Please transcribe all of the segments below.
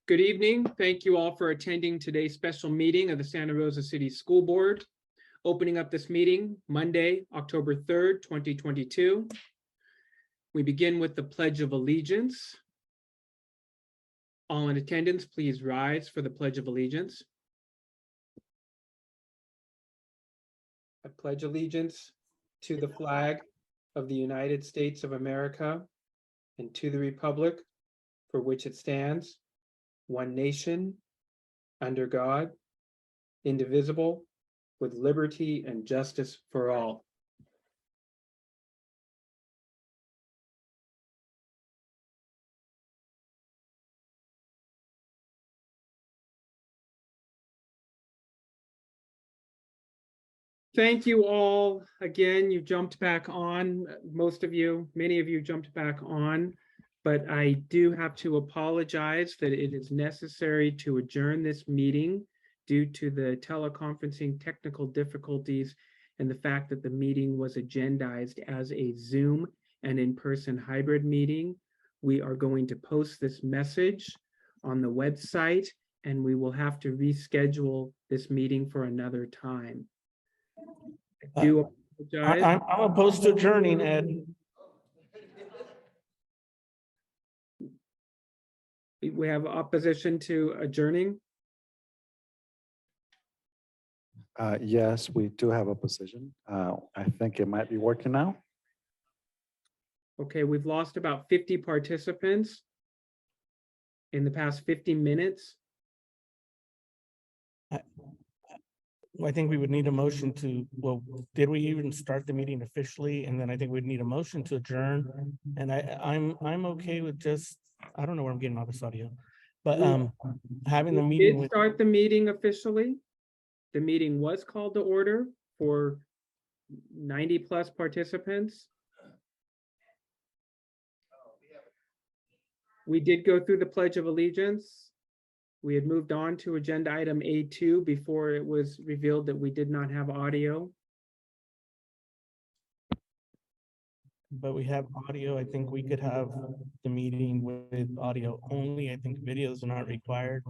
Good evening. Thank you all for attending today's special meeting of the Santa Rosa City School Board. Opening up this meeting Monday, October 3rd, 2022. We begin with the Pledge of Allegiance. All in attendance, please rise for the Pledge of Allegiance. I pledge allegiance to the flag of the United States of America and to the republic for which it stands, one nation, under God, indivisible, with liberty and justice for all. Thank you all. Again, you jumped back on, most of you, many of you jumped back on. But I do have to apologize that it is necessary to adjourn this meeting due to the teleconferencing technical difficulties and the fact that the meeting was agendized as a Zoom and in-person hybrid meeting. We are going to post this message on the website, and we will have to reschedule this meeting for another time. I do apologize. I'm opposed to adjourning, Ed. We have opposition to adjourning. Yes, we do have a position. I think it might be working now. Okay, we've lost about 50 participants in the past 50 minutes. I think we would need a motion to, well, did we even start the meeting officially? And then I think we'd need a motion to adjourn. And I'm okay with just, I don't know where I'm getting all this audio, but having the We meeting did with, start the meeting officially. The meeting was called to order for 90 plus participants. We did go through the Pledge of Allegiance. We had moved on to agenda item A2 before it was revealed that we did not have audio. but we have audio. I think we could have the meeting with audio only. I think videos are not required.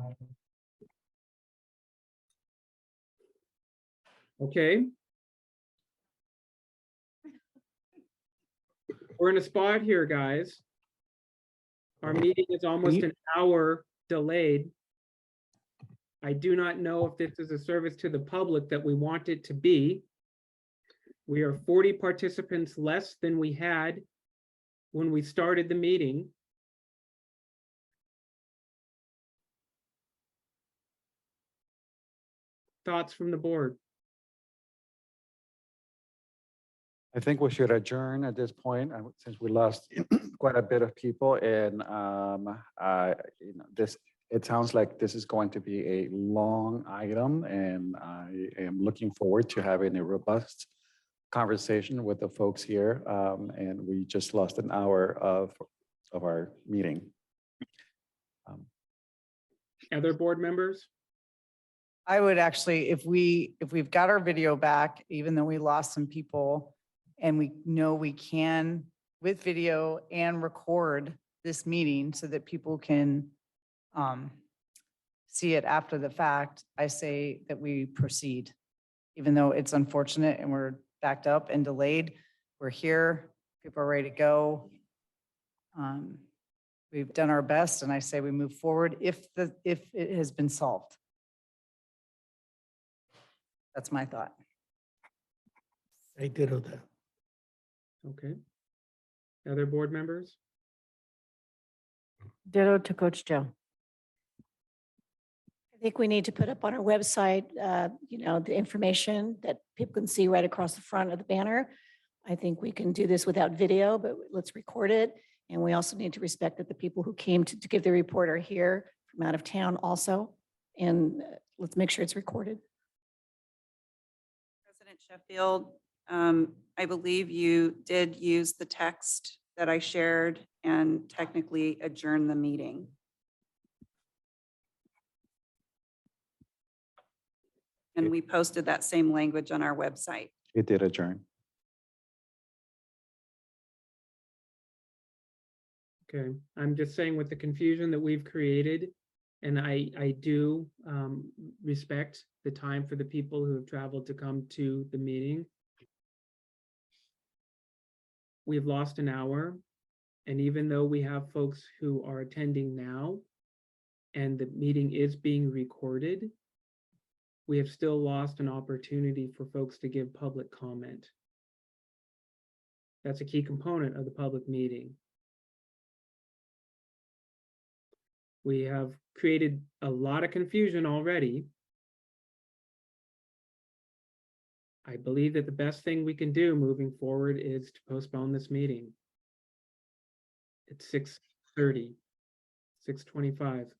Okay. We're in a spot here, guys. Our meeting is almost an hour delayed. I do not know if this is a service to the public that we want it to be. We are 40 participants less than we had when we started the meeting. Thoughts from the board? I think we should adjourn at this point since we lost quite a bit of people. And it sounds like this is going to be a long item, and I am looking forward to having a robust conversation with the folks here. And we just lost an hour of our meeting. Other board members? I would actually, if we've got our video back, even though we lost some people, and we know we can with video and record this meeting so that people can see it after the fact, I say that we proceed. Even though it's unfortunate and we're backed up and delayed, we're here, people are ready to go. We've done our best, and I say we move forward if it has been solved. That's my thought. I ditto that. Okay. Other board members? Ditto to Coach Joe. I think we need to put up on our website, the information that people can see right across the front of the banner. I think we can do this without video, but let's record it. And we also need to respect that the people who came to give the report are here from out of town also. And let's make sure it's recorded. President Sheffield, I believe you did use the text that I shared and technically adjourn the meeting. And we posted that same language on our website. It did adjourn. Okay, I'm just saying with the confusion that we've created And I do respect the time for the people who have traveled to come to the meeting. We've lost an hour. And even though we have folks who are attending now and the meeting is being recorded, we have still lost an opportunity for folks to give public comment. That's a key component of the public meeting. We have created a lot of confusion already. I believe that the best thing we can do moving forward is to postpone this meeting. It's 6:30, 6:25.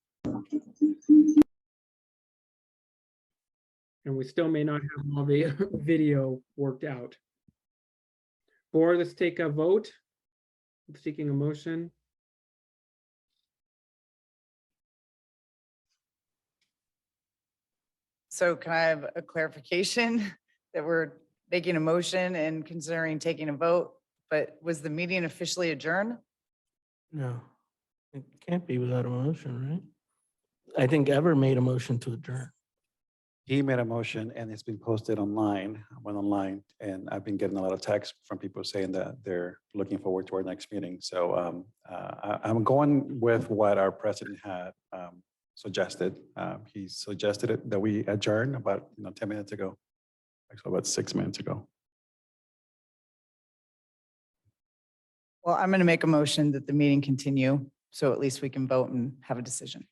And we still may not have all the video worked out. Board, let's take a vote. Seeking a motion. So can I have a clarification that we're making a motion and considering taking a vote, but was the meeting officially adjourned? No, it can't be without a motion, right? I think Ever made a motion to adjourn. He made a motion and it's been posted online. I went online and I've been getting a lot of texts from people saying that they're looking forward to our next meeting. So I'm going with what our president had suggested. He suggested that we adjourn about 10 minutes ago, actually about 6 minutes ago. Well, I'm going to make a motion that the meeting continue, so at least we can vote and have a decision.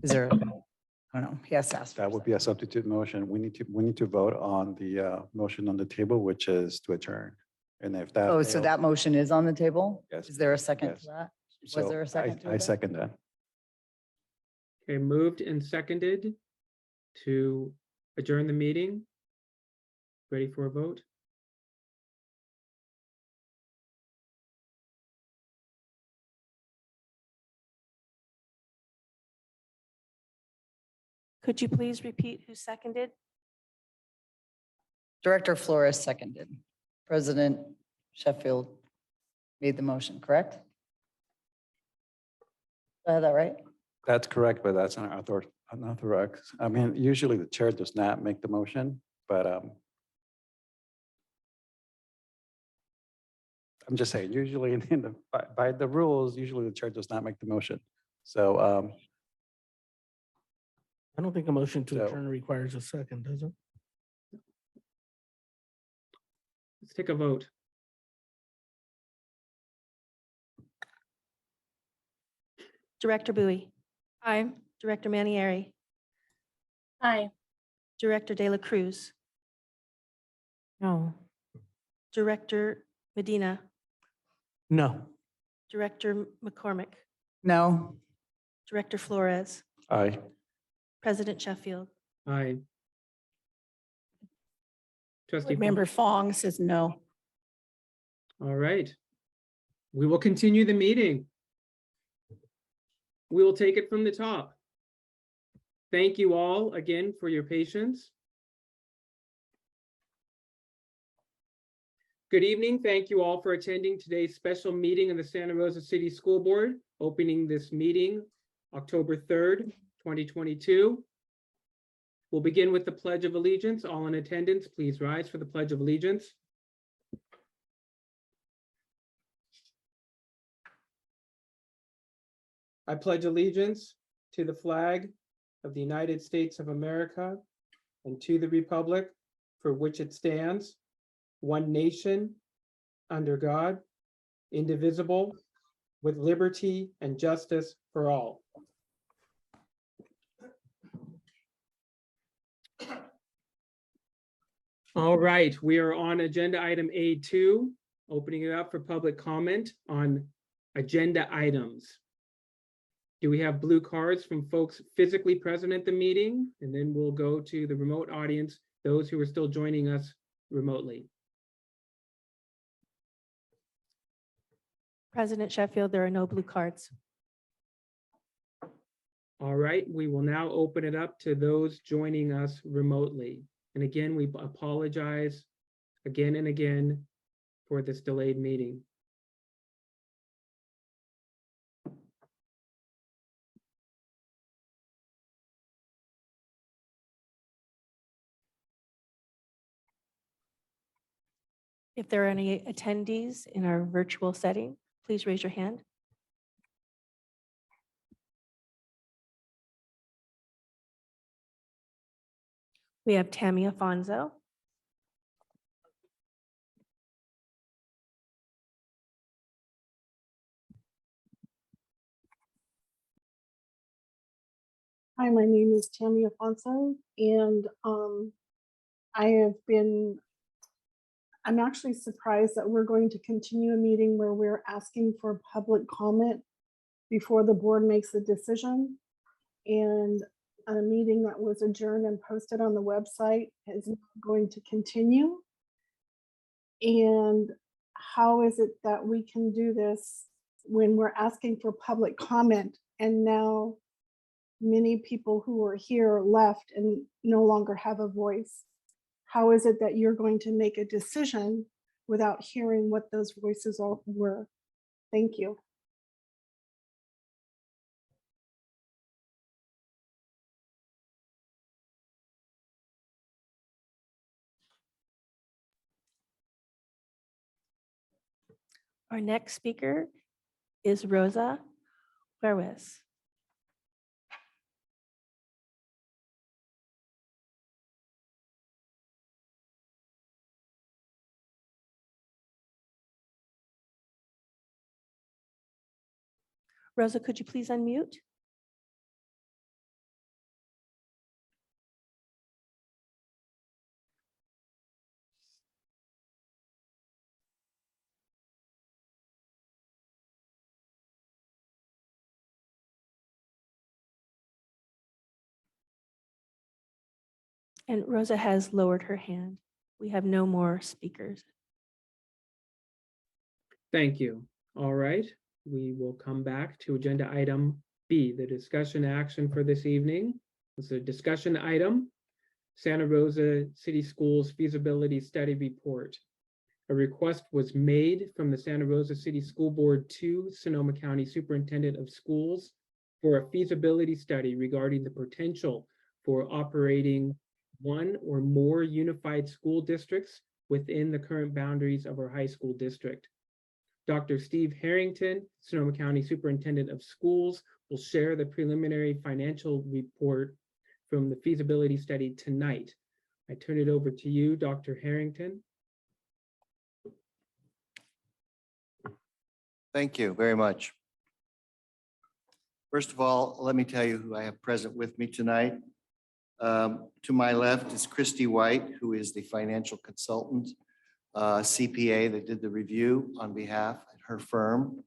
Is there, I don't know, he has to ask. That would be a substitute motion. We need to vote on the motion on the table, which is to adjourn. And if that. Oh, so that motion is on the table? Yes. Is there a second Yes. to that? So Was there a second to I that? second that. Okay, moved and seconded to adjourn the meeting. Ready for a vote? Could you please repeat who seconded? Director Flores seconded. President Sheffield made the motion, correct? Did I have that right? That's correct, but that's unauthorized. I mean, usually the chair does not make the motion, but I'm just saying, usually by the rules, usually the chair does not make the motion. So I don't think a motion to So- adjourn requires a second, does it? Let's take a vote. Director Bowie. Aye. Director Manieri. Aye. Director De La Cruz. No. Director Medina. No. Director McCormick. No. Director Flores. aye. President Sheffield. Aye. Trustee. Member Fong says no. All right. We will continue the meeting. We will take it from the top. Thank you all again for your patience. Good evening. Thank you all for attending today's special meeting of the Santa Rosa City School Board, opening this meeting October 3rd, 2022. We'll begin with the Pledge of Allegiance. All in attendance, please rise for the Pledge of Allegiance. I pledge allegiance to the flag of the United States of America and to the republic for which it stands, one nation, under God, indivisible, with liberty and justice for all. All right, we are on agenda item A2, opening it up for public comment on agenda items. Do we have blue cards from folks physically present at the meeting? And then we'll go to the remote audience, those who are still joining us remotely. President Sheffield, there are no blue cards. All right, we will now open it up to those joining us remotely. And again, we apologize again and again for this delayed meeting. If there are any attendees in our virtual setting, please raise your hand. We have Tammy Afonso. Hi, my name is Tammy Afonso, and I'm actually surprised that we're going to continue a meeting where we're asking for public comment before the board makes a decision. And a meeting that was adjourned and posted on the website is not going to continue. And how is it that we can do this when we're asking for public comment and now many people who were here left and no longer have a voice? How is it that you're going to make a decision without hearing what those voices all were? Thank you. Our next speaker is Rosa Juarez. Rosa, could you please unmute? And Rosa has lowered her hand. We have no more speakers. Thank you. All right, we will come back to agenda item B, the discussion action for this evening. It's a discussion item, Santa Rosa City Schools Feasibility Study Report. A request was made from the Santa Rosa City School Board to Sonoma County Superintendent of Schools for a feasibility study regarding the potential for operating one or more unified school districts within the current boundaries of our high school district. Dr. Steve Harrington, Sonoma County Superintendent of Schools, will share the preliminary financial report from the feasibility study tonight. I turn it over to you, Dr. Harrington. Thank you very much. First of all, let me tell you who I have present with me tonight. To my left is Christy White, who is the financial consultant, CPA that did the review on behalf of her firm.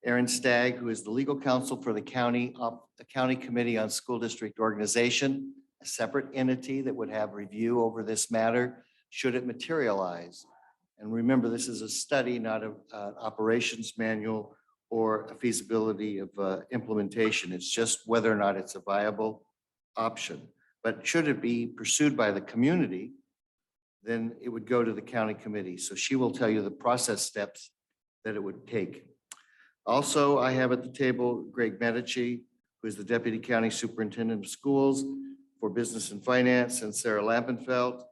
Aaron Stagg, who is the legal counsel for the County Committee on School District Organization, a separate entity that would have review over this matter should it materialize. And remember, this is a study, not an operations manual or a feasibility of implementation. It's just whether or not it's a viable option. But should it be pursued by the community, then it would go to the county committee. So she will tell you the process steps that it would take. Also, I have at the table Greg Medici, who is the Deputy County Superintendent of Schools for Business and Finance, and Sarah Lampenfeld,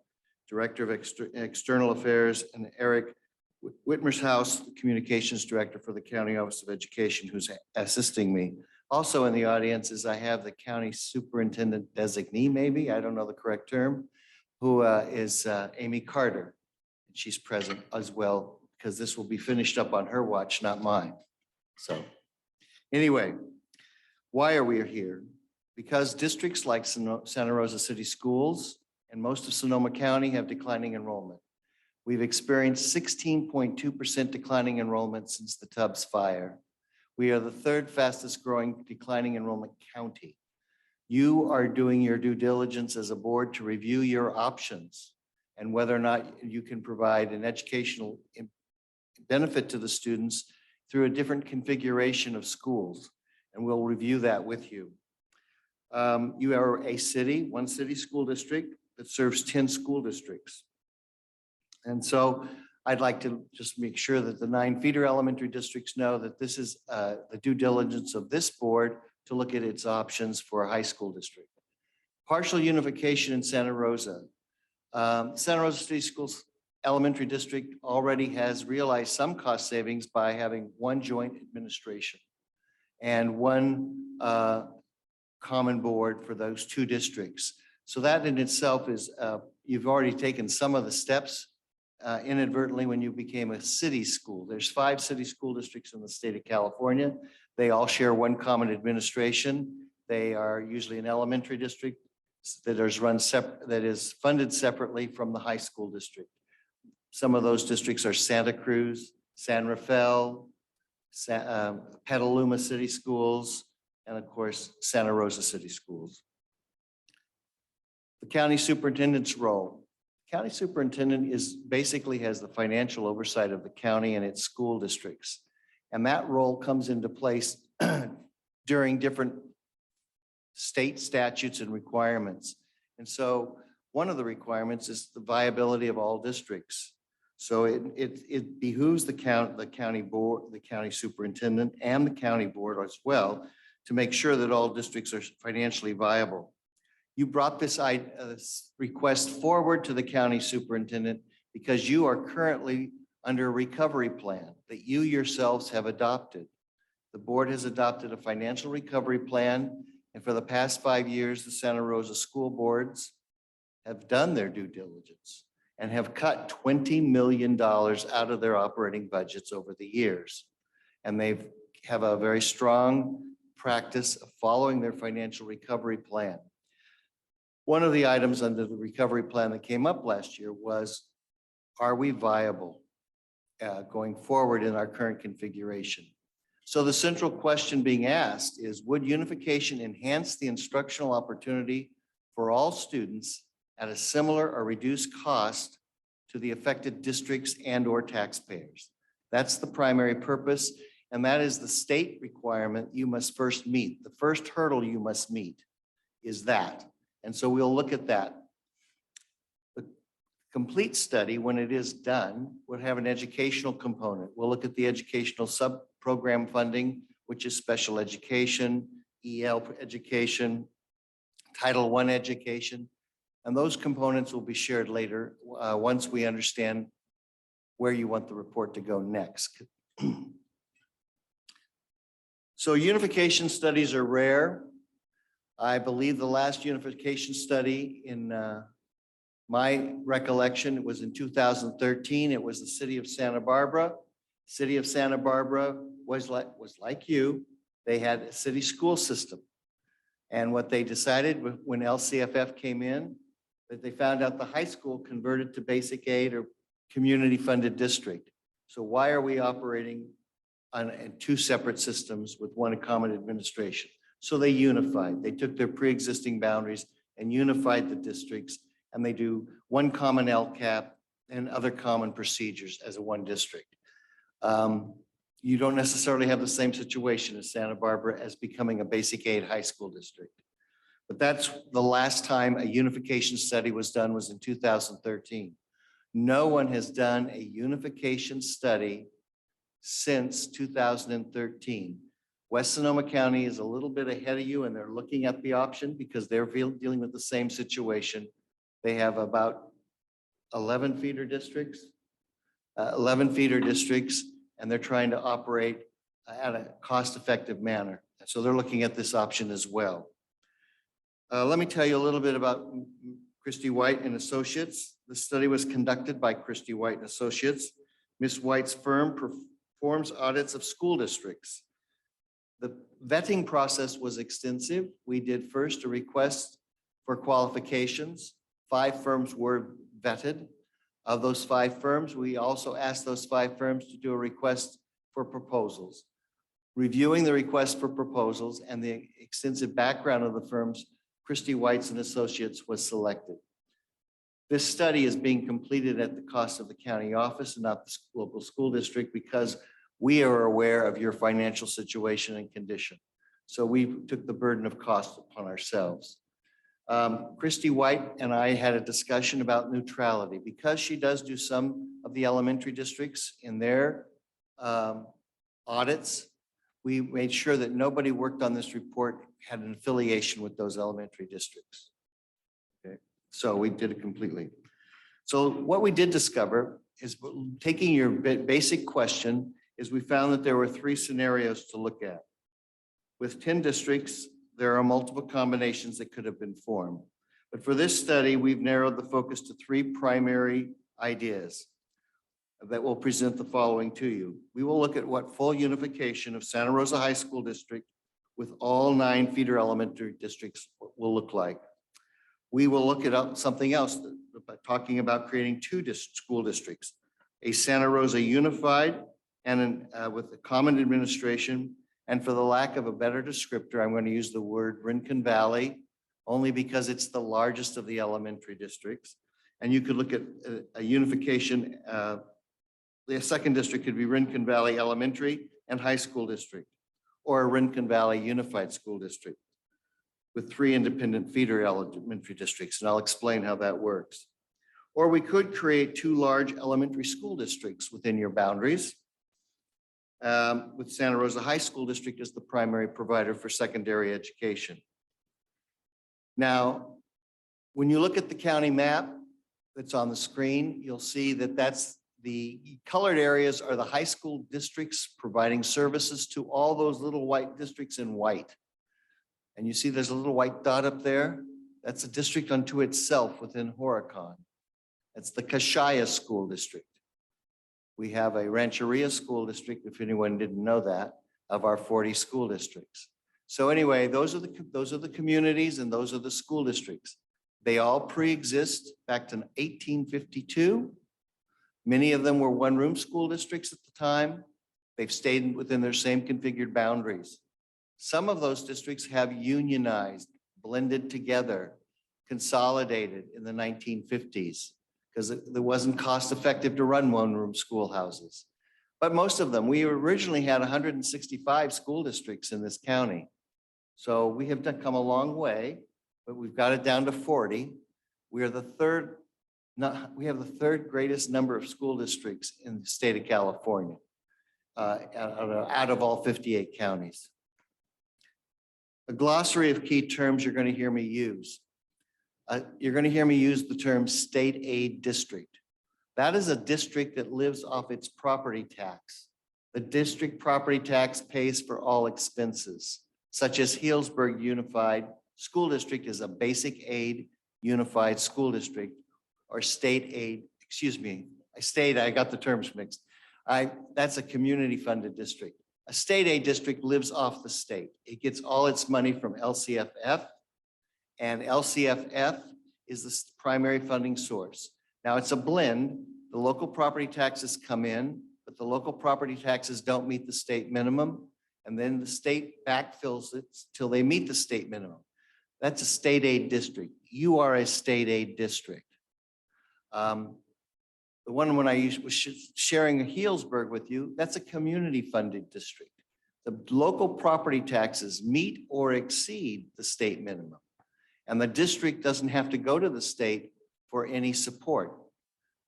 Director of External Affairs, and Eric Whitmershouse, the Communications Director for the County Office of Education, who's assisting me. Also in the audience is I have the County Superintendent Designee, maybe, I don't know the correct term, who is Amy Carter. She's present as well, because this will be finished up on her watch, not mine. So anyway, why are we here? Because districts like Santa Rosa City Schools and most of Sonoma County have declining enrollment. We've experienced 16.2% declining enrollment since the Tubbs fire. We are the third fastest growing declining enrollment county. You are doing your due diligence as a board to review your options and whether or not you can provide an educational benefit to the students through a different configuration of schools. And we'll review that with you. You are one city school district that serves 10 school districts. And so I'd like to just make sure that the 9 feeder elementary districts know that this is the due diligence of this board to look at its options for a high school district. Partial unification in Santa Rosa. Santa Rosa City Schools elementary district already has realized some cost savings by having one joint administration and one common board for those two districts. So that in itself is, you've already taken some of the steps inadvertently when you became a city school. There's 5 city school districts in the state of California. They all share one common administration. They are usually an elementary district that is funded separately from the high school district. Some of those districts are Santa Cruz, San Rafael, Petaluma City Schools, and of course, Santa Rosa City Schools. The county superintendent's role. County superintendent basically has the financial oversight of the county and its school districts. And that role comes into place during different state statutes and requirements. And so one of the requirements is the viability of all districts. So it behooves the county board, the county superintendent, and the county board as well to make sure that all districts are financially viable. You brought this request forward to the county superintendent because you are currently under a recovery plan that you yourselves have adopted. The board has adopted a financial recovery plan, and for the past 5 years, the Santa Rosa school boards have done their due diligence and have cut $20 million out of their operating budgets over the years. And they have a very strong practice of following their financial recovery plan. One of the items under the recovery plan that came up last year was, are we viable going forward in our current configuration? So the central question being asked is, would unification enhance the instructional opportunity for all students at a similar or reduced cost to the affected districts and/or taxpayers? That's the primary purpose, and that is the state requirement you must first meet. The first hurdle you must meet is that. And so we'll look at that. The complete study, when it is done, would have an educational component. We'll look at the educational sub-program funding, which is special education, EL education, Title I education, and those components will be shared later once we understand where you want the report to go next. So unification studies are rare. I believe the last unification study in my recollection, it was in 2013. It was the city of Santa Barbara. City of Santa Barbara was like you. They had a city school system. And what they decided when LCFF came in, that they found out the high school converted to basic aid or community funded district. So why are we operating on 2 separate systems with one common administration? So they unified. They took their pre-existing boundaries and unified the districts, and they do one common LCAP and other common procedures as a one district. You don't necessarily have the same situation as Santa Barbara as becoming a basic aid high school district. But that's the last time a unification study was done, was in 2013. No one has done a unification study since 2013. West Sonoma County is a little bit ahead of you, and they're looking at the option because they're dealing with the same situation. They have about 11 feeder districts, and they're trying to operate at a cost-effective manner. So they're looking at this option as well. Let me tell you a little bit about Christy White and Associates. The study was conducted by Christy White and Associates. Ms. White's firm performs audits of school districts. The vetting process was extensive. We did first a request for qualifications. 5 firms were vetted. Of those 5 firms, we also asked those 5 firms to do a request for proposals. Reviewing the request for proposals and the extensive background of the firms, Christy White and Associates was selected. This study is being completed at the cost of the county office and not the local school district because we are aware of your financial situation and condition. So we took the burden of cost upon ourselves. Christy White and I had a discussion about neutrality. Because she does do some of the elementary districts in their audits, we made sure that nobody worked on this report had an affiliation with those elementary districts. Okay, so we did it completely. So what we did discover is taking your basic question is we found that there were 3 scenarios to look at. With 10 districts, there are multiple combinations that could have been formed. But for this study, we've narrowed the focus to 3 primary ideas that will present the following to you. We will look at what full unification of Santa Rosa High School District with all 9 feeder elementary districts will look like. We will look at something else, talking about creating 2 school districts, a Santa Rosa unified and with a common administration. And for the lack of a better descriptor, I'm going to use the word Rincon Valley, only because it's the largest of the elementary districts. And you could look at a unification. The second district could be Rincon Valley Elementary and High School District, or a Rincon Valley Unified School District with 3 independent feeder elementary districts. And I'll explain how that works. Or we could create 2 large elementary school districts within your boundaries, with Santa Rosa High School District as the primary provider for secondary education. Now, when you look at the county map that's on the screen, you'll see that that's the colored areas are the high school districts providing services to all those little white districts in white. And you see there's a little white dot up there. That's a district unto itself within Horicon. That's the Kashaya School District. We have a Rancheria School District, if anyone didn't know that, of our 40 school districts. So anyway, those are the communities and those are the school districts. They all pre-exist back to 1852. Many of them were 1-room school districts at the time. They've stayed within their same configured boundaries. Some of those districts have unionized, blended together, consolidated in the 1950s because it wasn't cost effective to run 1-room schoolhouses. But most of them, we originally had 165 school districts in this county. So we have come a long way, but we've got it down to 40. We are the third. We have the 3rd greatest number of school districts in the state of California, out of all 58 counties. A glossary of key terms you're going to hear me use. You're going to hear me use the term state aid district. That is a district that lives off its property tax. The district property tax pays for all expenses, such as Healdsburg Unified School District is a basic aid unified school district, or state aid, excuse me, I got the terms mixed. That's a community funded district. A state aid district lives off the state. It gets all its money from LCFF, and LCFF is the primary funding source. Now it's a blend. The local property taxes come in, but the local property taxes don't meet the state minimum, and then the state backfills it till they meet the state minimum. That's a state aid district. You are a state aid district. The one when I was sharing Healdsburg with you, that's a community funded district. The local property taxes meet or exceed the state minimum. And the district doesn't have to go to the state for any support.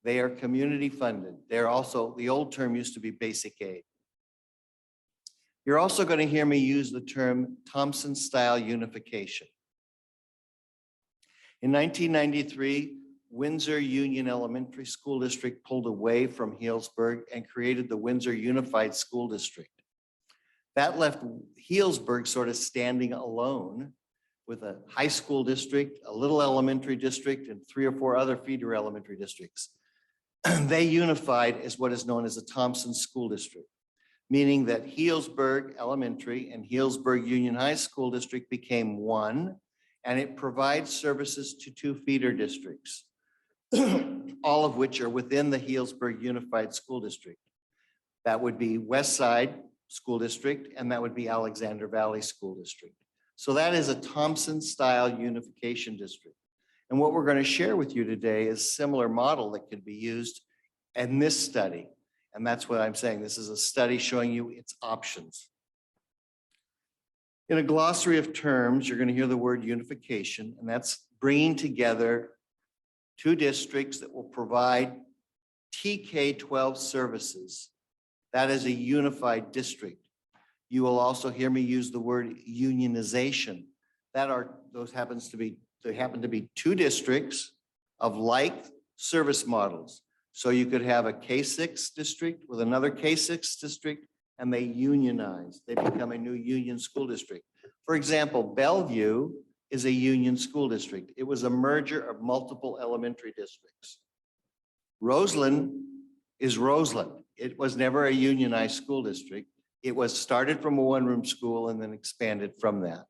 They are community funded. They're also, the old term used to be basic aid. You're also going to hear me use the term Thompson style unification. In 1993, Windsor Union Elementary School District pulled away from Healdsburg and created the Windsor Unified School District. That left Healdsburg sort of standing alone with a high school district, a little elementary district, and 3 or 4 other feeder elementary districts. They unified as what is known as a Thompson School District, meaning that Healdsburg Elementary and Healdsburg Union High School District became one, and it provides services to 2 feeder districts, all of which are within the Healdsburg Unified School District. That would be West Side School District, and that would be Alexander Valley School District. So that is a Thompson style unification district. And what we're going to share with you today is a similar model that could be used in this study. And that's what I'm saying. This is a study showing you its options. In a glossary of terms, you're going to hear the word unification, and that's bringing together 2 districts that will provide TK-12 services. That is a unified district. You will also hear me use the word unionization. They happen to be 2 districts of like service models. So you could have a K-6 district with another K-6 district, and they unionize. They become a new union school district. For example, Bellevue is a union school district. It was a merger of multiple elementary districts. Roseland is Roseland. It was never a unionized school district. It was started from a one-room school and then expanded from that.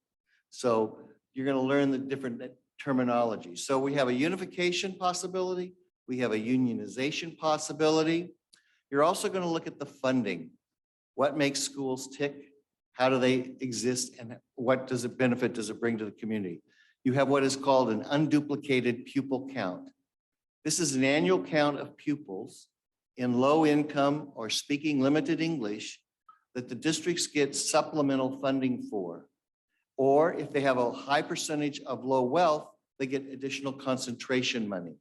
So you're going to learn the different terminology. So we have a unification possibility. We have a unionization possibility. You're also going to look at the funding. What makes schools tick? How do they exist? And what does it benefit does it bring to the community? You have what is called an unduplicated pupil count. This is an annual count of pupils in low income or speaking limited English that the districts get supplemental funding for. Or if they have a high percentage of low wealth, they get additional concentration money.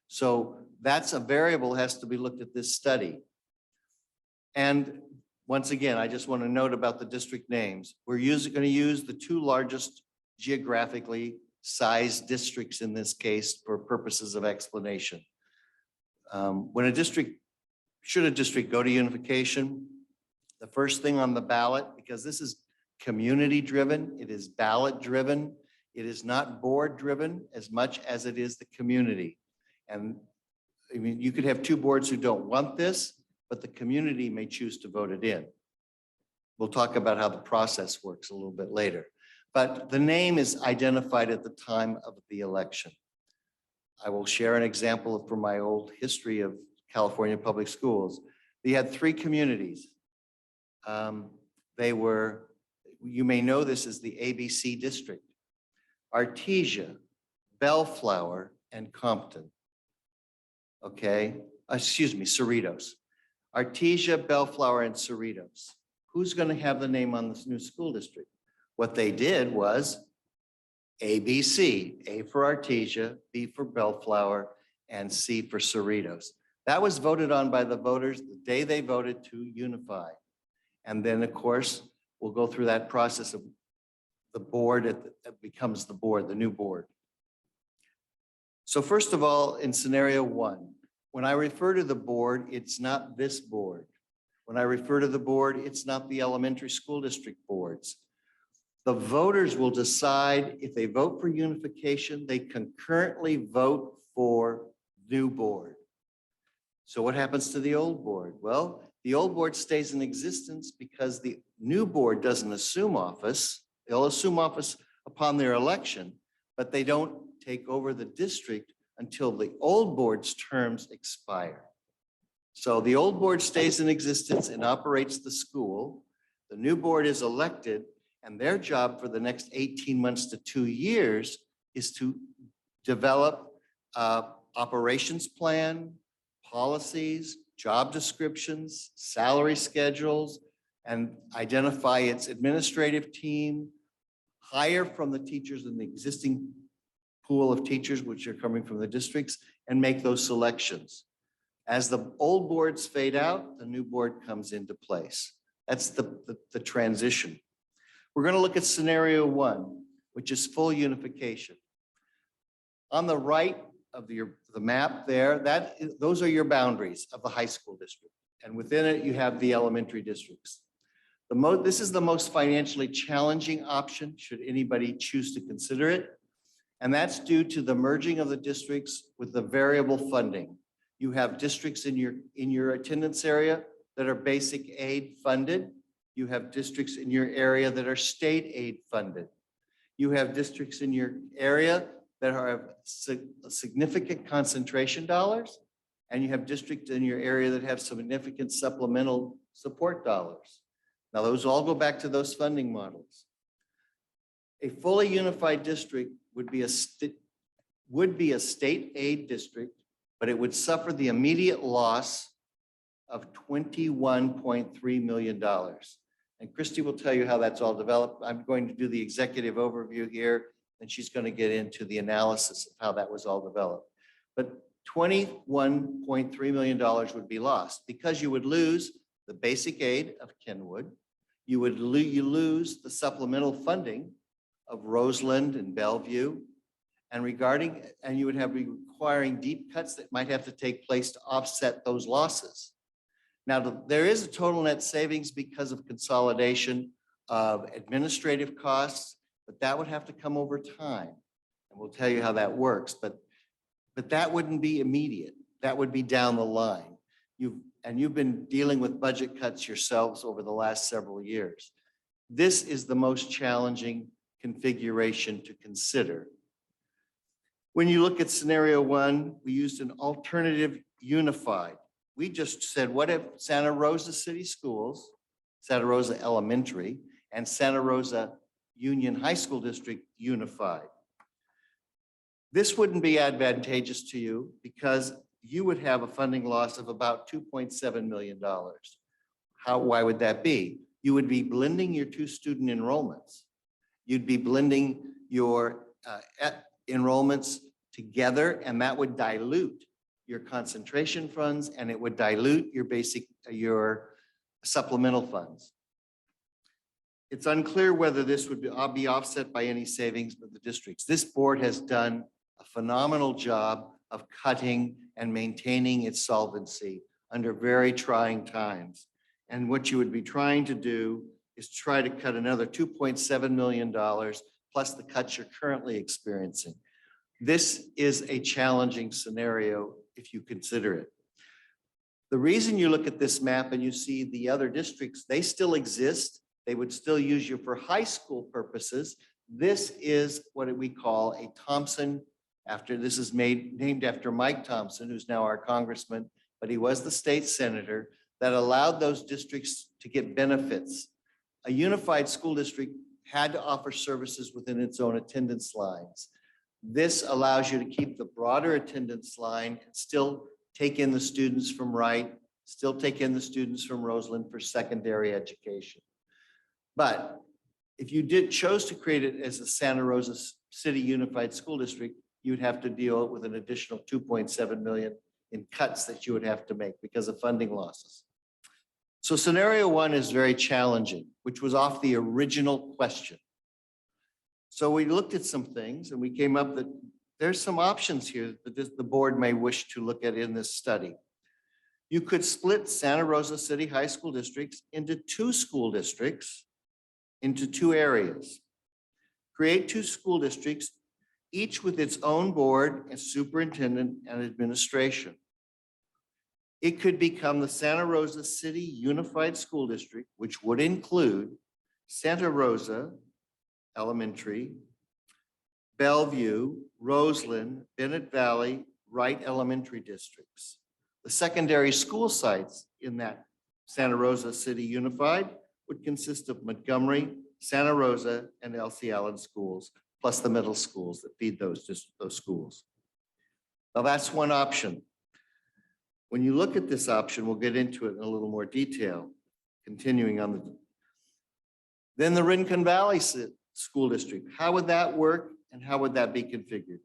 So that's a variable has to be looked at this study. And once again, I just want to note about the district names. We're going to use the two largest geographically sized districts in this case for purposes of explanation. Should a district go to unification? The first thing on the ballot, because this is community driven, it is ballot driven, it is not board driven as much as it is the community. And I mean, you could have two boards who don't want this, but the community may choose to vote it in. We'll talk about how the process works a little bit later. But the name is identified at the time of the election. I will share an example from my old history of California public schools. We had three communities. They were, you may know this as the ABC district: Artesia, Bellflower, and Compton. Okay, excuse me, Cerritos. Artesia, Bellflower, and Cerritos. Who's going to have the name on this new school district? What they did was ABC, A for Artesia, B for Bellflower, and C for Cerritos. That was voted on by the voters the day they voted to unify. And then, of course, we'll go through that process of the board, it becomes the board, the new board. So first of all, in scenario one, when I refer to the board, it's not this board. When I refer to the board, it's not the elementary school district boards. The voters will decide if they vote for unification, they concurrently vote for new board. So what happens to the old board? Well, the old board stays in existence because the new board doesn't assume office. They'll assume office upon their election, but they don't take over the district until the old board's terms expire. So the old board stays in existence and operates the school. The new board is elected, and their job for the next 18 months to 2 years is to develop operations plan, policies, job descriptions, salary schedules, and identify its administrative team, hire from the teachers in the existing pool of teachers, which are coming from the districts, and make those selections. As the old boards fade out, the new board comes into place. That's the transition. We're going to look at scenario one, which is full unification. On the right of the map there, those are your boundaries of the high school district. And within it, you have the elementary districts. This is the most financially challenging option, should anybody choose to consider it. And that's due to the merging of the districts with the variable funding. You have districts in your attendance area that are basic aid funded. You have districts in your area that are state aid funded. You have districts in your area that have significant concentration dollars, and you have districts in your area that have significant supplemental support dollars. Now, those all go back to those funding models. A fully unified district would be a state aid district, but it would suffer the immediate loss of $21.3 million. And Christy will tell you how that's all developed. I'm going to do the executive overview here, and she's going to get into the analysis of how that was all developed. But $21.3 million would be lost because you would lose the basic aid of Kenwood. You lose the supplemental funding of Roseland and Bellevue, and you would have requiring deep cuts that might have to take place to offset those losses. Now, there is a total net savings because of consolidation of administrative costs, but that would have to come over time. And we'll tell you how that works, but that wouldn't be immediate. That would be down the line. You've been dealing with budget cuts yourselves over the last several years. This is the most challenging configuration to consider. When you look at scenario one, we used an alternative unified. We just said, what if Santa Rosa City Schools, Santa Rosa Elementary, and Santa Rosa Union High School District unified? This wouldn't be advantageous to you because you would have a funding loss of about $2.7 million. Why would that be? You would be blending your two student enrollments. You'd be blending your enrollments together, and that would dilute your concentration funds, and it would dilute your supplemental funds. It's unclear whether this would be offset by any savings by the districts. This board has done a phenomenal job of cutting and maintaining its solvency under very trying times. And what you would be trying to do is try to cut another $2.7 million plus the cuts you're currently experiencing. This is a challenging scenario if you consider it. The reason you look at this map and you see the other districts, they still exist. They would still use you for high school purposes. This is what we call a Thompson. This is named after Mike Thompson, who's now our congressman, but he was the state senator that allowed those districts to get benefits. A unified school district had to offer services within its own attendance lines. This allows you to keep the broader attendance line and still take in the students from Wright, still take in the students from Roseland for secondary education. But if you chose to create it as a Santa Rosa City Unified School District, you'd have to deal with an additional $2.7 million in cuts that you would have to make because of funding losses. So scenario one is very challenging, which was off the original question. So we looked at some things and we came up that there's some options here that the board may wish to look at in this study. You could split Santa Rosa City High School districts into two school districts into two areas. Create two school districts, each with its own board and superintendent and administration. It could become the Santa Rosa City Unified School District, which would include Santa Rosa Elementary, Bellevue, Roseland, Bennett Valley, Wright Elementary districts. The secondary school sites in that Santa Rosa City Unified would consist of Montgomery, Santa Rosa, and Elsie Allen schools, plus the middle schools that feed those schools. Now that's one option. When you look at this option, we'll get into it in a little more detail, continuing on then the Rincon Valley School District. How would that work and how would that be configured?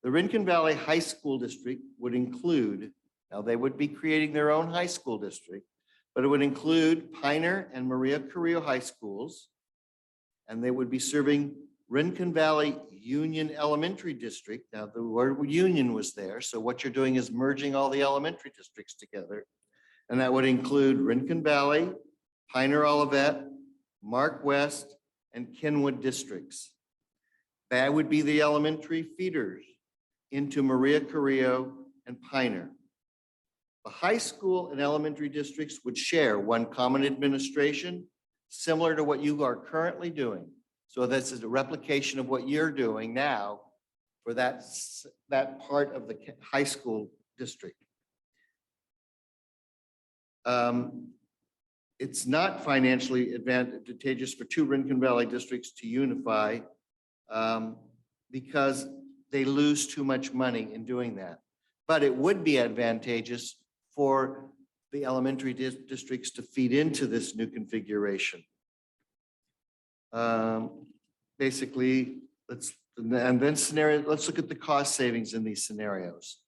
The Rincon Valley High School District would include, now they would be creating their own high school district, but it would include Piner and Maria Carrillo High Schools, and they would be serving Rincon Valley Union Elementary District. Now the word union was there, so what you're doing is merging all the elementary districts together, and that would include Rincon Valley, Piner Olivet, Mark West, and Kenwood districts. That would be the elementary feeders into Maria Carrillo and Piner. The high school and elementary districts would share one common administration, similar to what you are currently doing. So this is a replication of what you're doing now for that part of the high school district. It's not financially advantageous for two Rincon Valley districts to unify because they lose too much money in doing that. But it would be advantageous for the elementary districts to feed into this new configuration. Basically, let's look at the cost savings in these scenarios.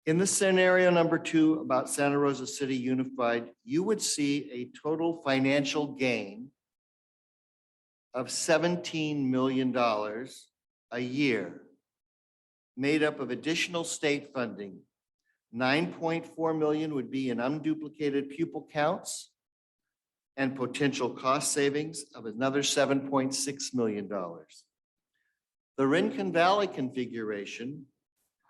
In the scenario number 2 about Santa Rosa City Unified, you would see a total financial gain of $17 million a year, made up of additional state funding. 9.4 million would be in unduplicated pupil counts and potential cost savings of another $7.6 million. The Rincon Valley configuration,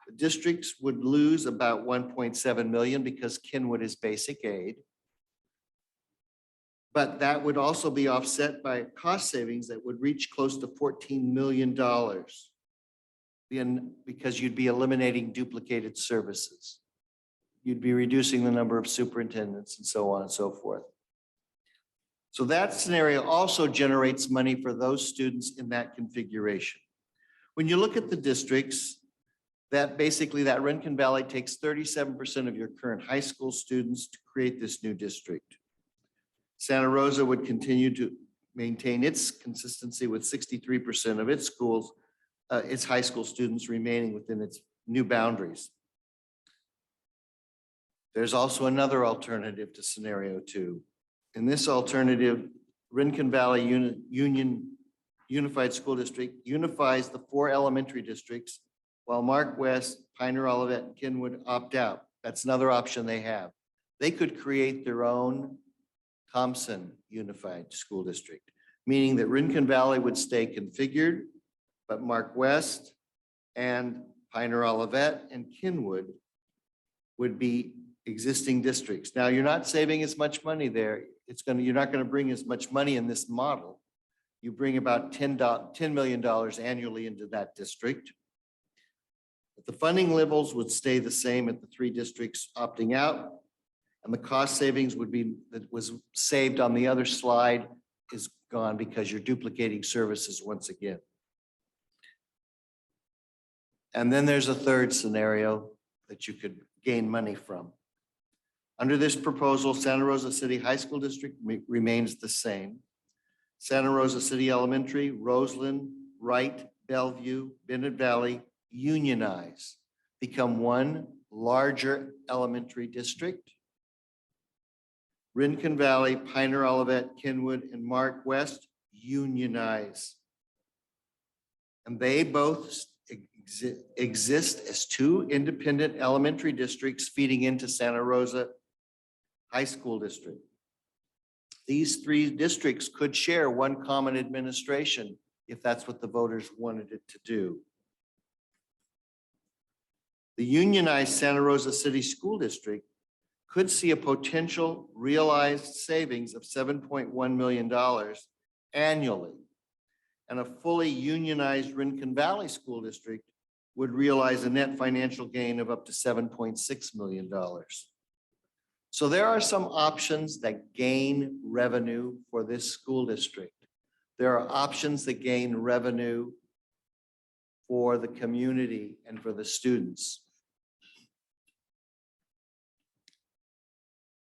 the districts would lose about 1.7 million because Kenwood is basic aid. But that would also be offset by cost savings that would reach close to $14 million because you'd be eliminating duplicated services. You'd be reducing the number of superintendents and so on and so forth. So that scenario also generates money for those students in that configuration. When you look at the districts, that basically that Rincon Valley takes 37% of your current high school students to create this new district. Santa Rosa would continue to maintain its consistency with 63% of its schools, its high school students remaining within its new boundaries. There's also another alternative to scenario 2. In this alternative, Rincon Valley Unified School District unifies the 4 elementary districts, while Mark West, Pioneer Olivet, and Kenwood opt out. That's another option they have. They could create their own Thompson Unified School District, meaning that Rincon Valley would stay configured, but Mark West and Pioneer Olivet and Kenwood would be existing districts. Now, you're not saving as much money there. You're not going to bring as much money in this model. You bring about $10 million annually into that district. But the funding levels would stay the same at the 3 districts opting out. And the cost savings would be, that was saved on the other slide, is gone because you're duplicating services once again. And then there's a third scenario that you could gain money from. Under this proposal, Santa Rosa City High School District remains the same. Santa Rosa City Elementary, Roseland, Wright, Bellevue, Bennett Valley unionize, become one larger elementary district. Rincon Valley, Pioneer Olivet, Kenwood, and Mark West unionize. And they both exist as 2 independent elementary districts feeding into Santa Rosa High School District. These 3 districts could share one common administration if that's what the voters wanted it to do. The unionized Santa Rosa City School District could see a potential realized savings of $7.1 million annually. And a fully unionized Rincon Valley School District would realize a net financial gain of up to $7.6 million. So there are some options that gain revenue for this school district. There are options that gain revenue for the community and for the students.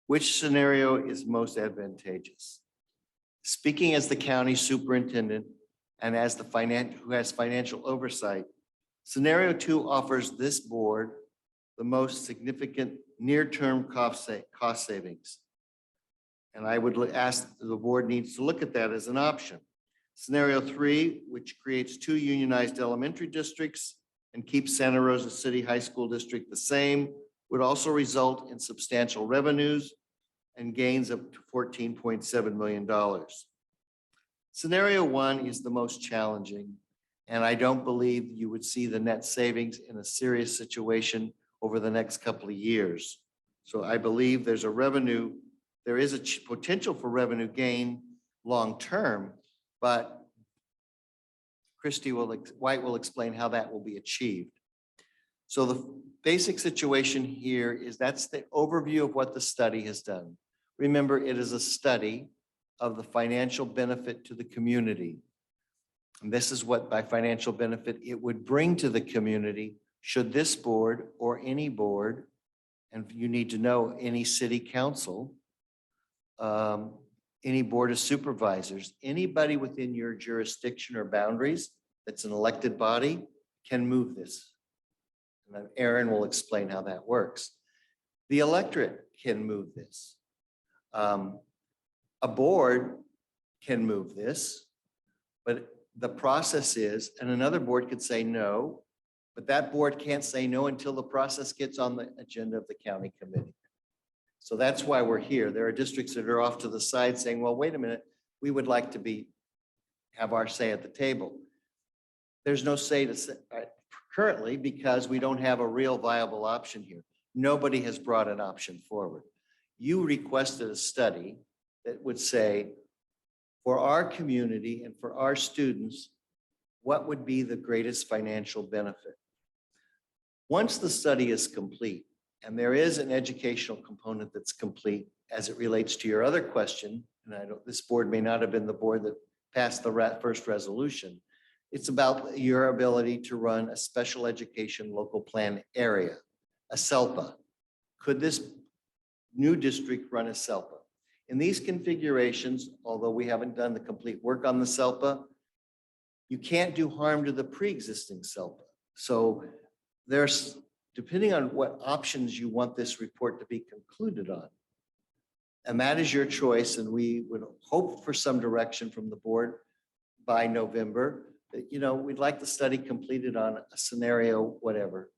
Which scenario is most advantageous? Speaking as the county superintendent and as the who has financial oversight, scenario 2 offers this board the most significant near-term cost savings. And I would ask the board needs to look at that as an option. Scenario 3, which creates 2 unionized elementary districts and keeps Santa Rosa City High School District the same, would also result in substantial revenues and gains up to $14.7 million. Scenario 1 is the most challenging, and I don't believe you would see the net savings in a serious situation over the next couple of years. So I believe there is a potential for revenue gain long-term, but Christy White will explain how that will be achieved. So the basic situation here is that's the overview of what the study has done. Remember, it is a study of the financial benefit to the community. And this is what by financial benefit it would bring to the community should this board or any board, and you need to know any city council, any board of supervisors, anybody within your jurisdiction or boundaries that's an elected body can move this. And then Aaron will explain how that works. The electorate can move this. A board can move this, but the process is, and another board could say no, but that board can't say no until the process gets on the agenda of the county committee. So that's why we're here. There are districts that are off to the side saying, well, wait a minute, we would like to have our say at the table. There's no say to say currently because we don't have a real viable option here. Nobody has brought an option forward. You requested a study that would say, for our community and for our students, what would be the greatest financial benefit? Once the study is complete, and there is an educational component that's complete as it relates to your other question, and I know this board may not have been the board that passed the first resolution. It's about your ability to run a special education local plan area, a SELPA. Could this new district run a SELPA? In these configurations, although we haven't done the complete work on the SELPA, you can't do harm to the pre-existing SELPA. So there's, depending on what options you want this report to be concluded on. And that is your choice. And we would hope for some direction from the board by November. That, we'd like the study completed on a scenario, whatever.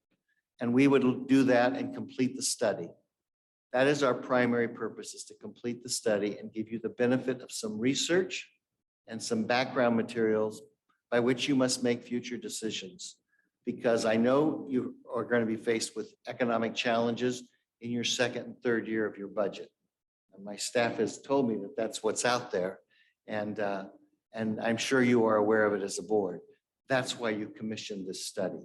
And we would do that and complete the study. That is our primary purpose, is to complete the study and give you the benefit of some research and some background materials by which you must make future decisions. Because I know you are going to be faced with economic challenges in your second and third year of your budget. And my staff has told me that that's what's out there. And I'm sure you are aware of it as a board. That's why you commissioned this study.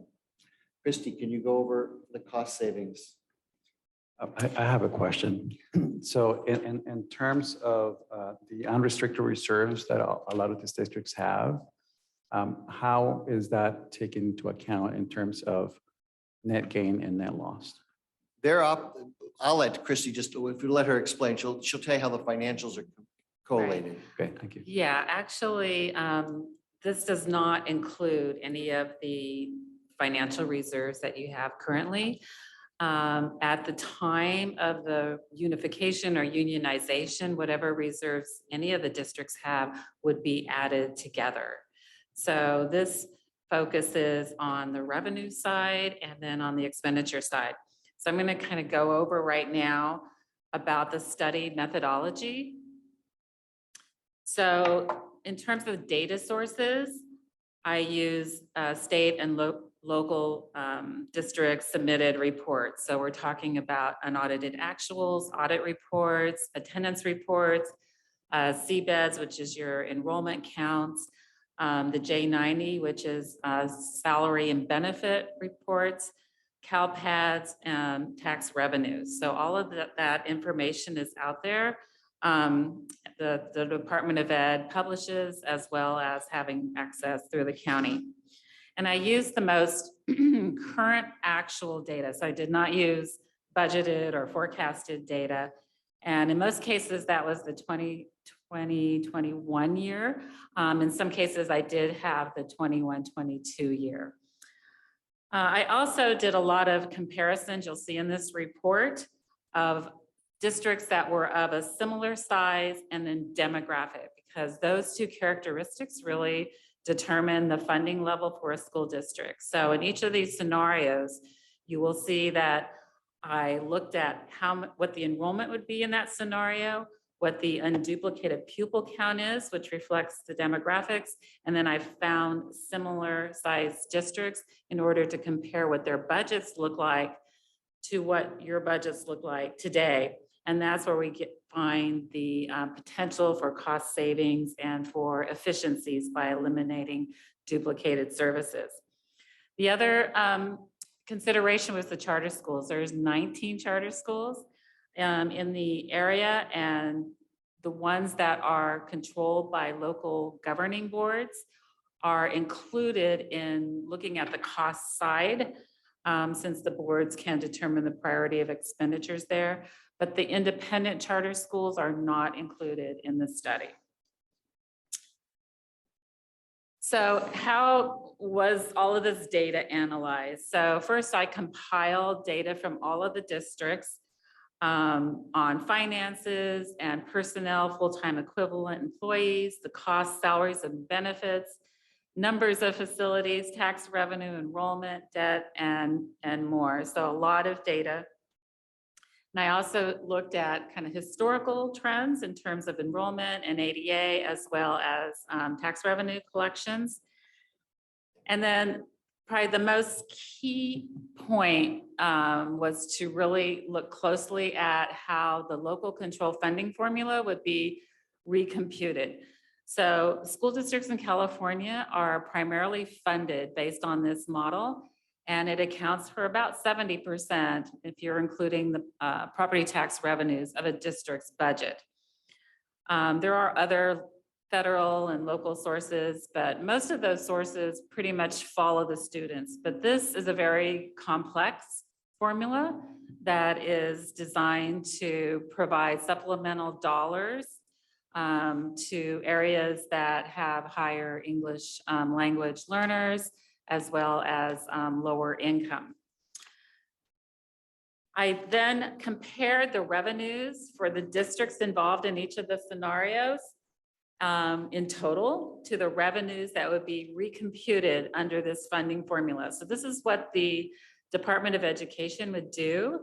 Christy, can you go over the cost savings? I have a question. So in terms of the unrestricted reserves that a lot of these districts have, how is that taken into account in terms of net gain and net loss? I'll let Christy if you let her explain, she'll tell you how the financials are collated. Okay, thank you. Yeah, actually, this does not include any of the financial reserves that you have currently. At the time of the unification or unionization, whatever reserves any of the districts have would be added together. So this focuses on the revenue side and then on the expenditure side. So I'm going to kind of go over right now about the study methodology. So in terms of data sources, I use state and local districts submitted reports. So we're talking about unaudited actuals, audit reports, attendance reports, CBEDS, which is your enrollment counts, the J90, which is salary and benefit reports, CalPADS, and tax revenues. So all of that information is out there. The Department of Ed publishes, as well as having access through the county. And I used the most current actual data. So I did not use budgeted or forecasted data. And in most cases, that was the 2020-21 year. In some cases, I did have the 21-22 year. I also did a lot of comparisons, you'll see in this report, of districts that were of a similar size and then demographic, because those two characteristics really determine the funding level for a school district. So in each of these scenarios, you will see that I looked at what the enrollment would be in that scenario, what the unduplicated pupil count is, which reflects the demographics, and then I found similar sized districts in order to compare what their budgets look like to what your budgets look like today. And that's where we find the potential for cost savings and for efficiencies by eliminating duplicated services. The other consideration was the charter schools. There's 19 charter schools in the area, and the ones that are controlled by local governing boards are included in looking at the cost side, since the boards can determine the priority of expenditures there. But the independent charter schools are not included in the study. So how was all of this data analyzed? So first I compiled data from all of the districts on finances and personnel, full-time equivalent employees, the cost, salaries, and benefits, numbers of facilities, tax revenue, enrollment, debt, and more. So a lot of data. And I also looked at kind of historical trends in terms of enrollment and ADA, as well as tax revenue collections. And then probably the most key point was to really look closely at how the local control funding formula would be recomputed. So school districts in California are primarily funded based on this model, and it accounts for about 70% if you're including the property tax revenues of a district's budget. There are other federal and local sources, but most of those sources pretty much follow the students. But this is a very complex formula that is designed to provide supplemental dollars to areas that have higher English language learners, as well as lower income. I then compared the revenues for the districts involved in each of the scenarios in total to the revenues that would be recomputed under this funding formula. So this is what the Department of Education would do.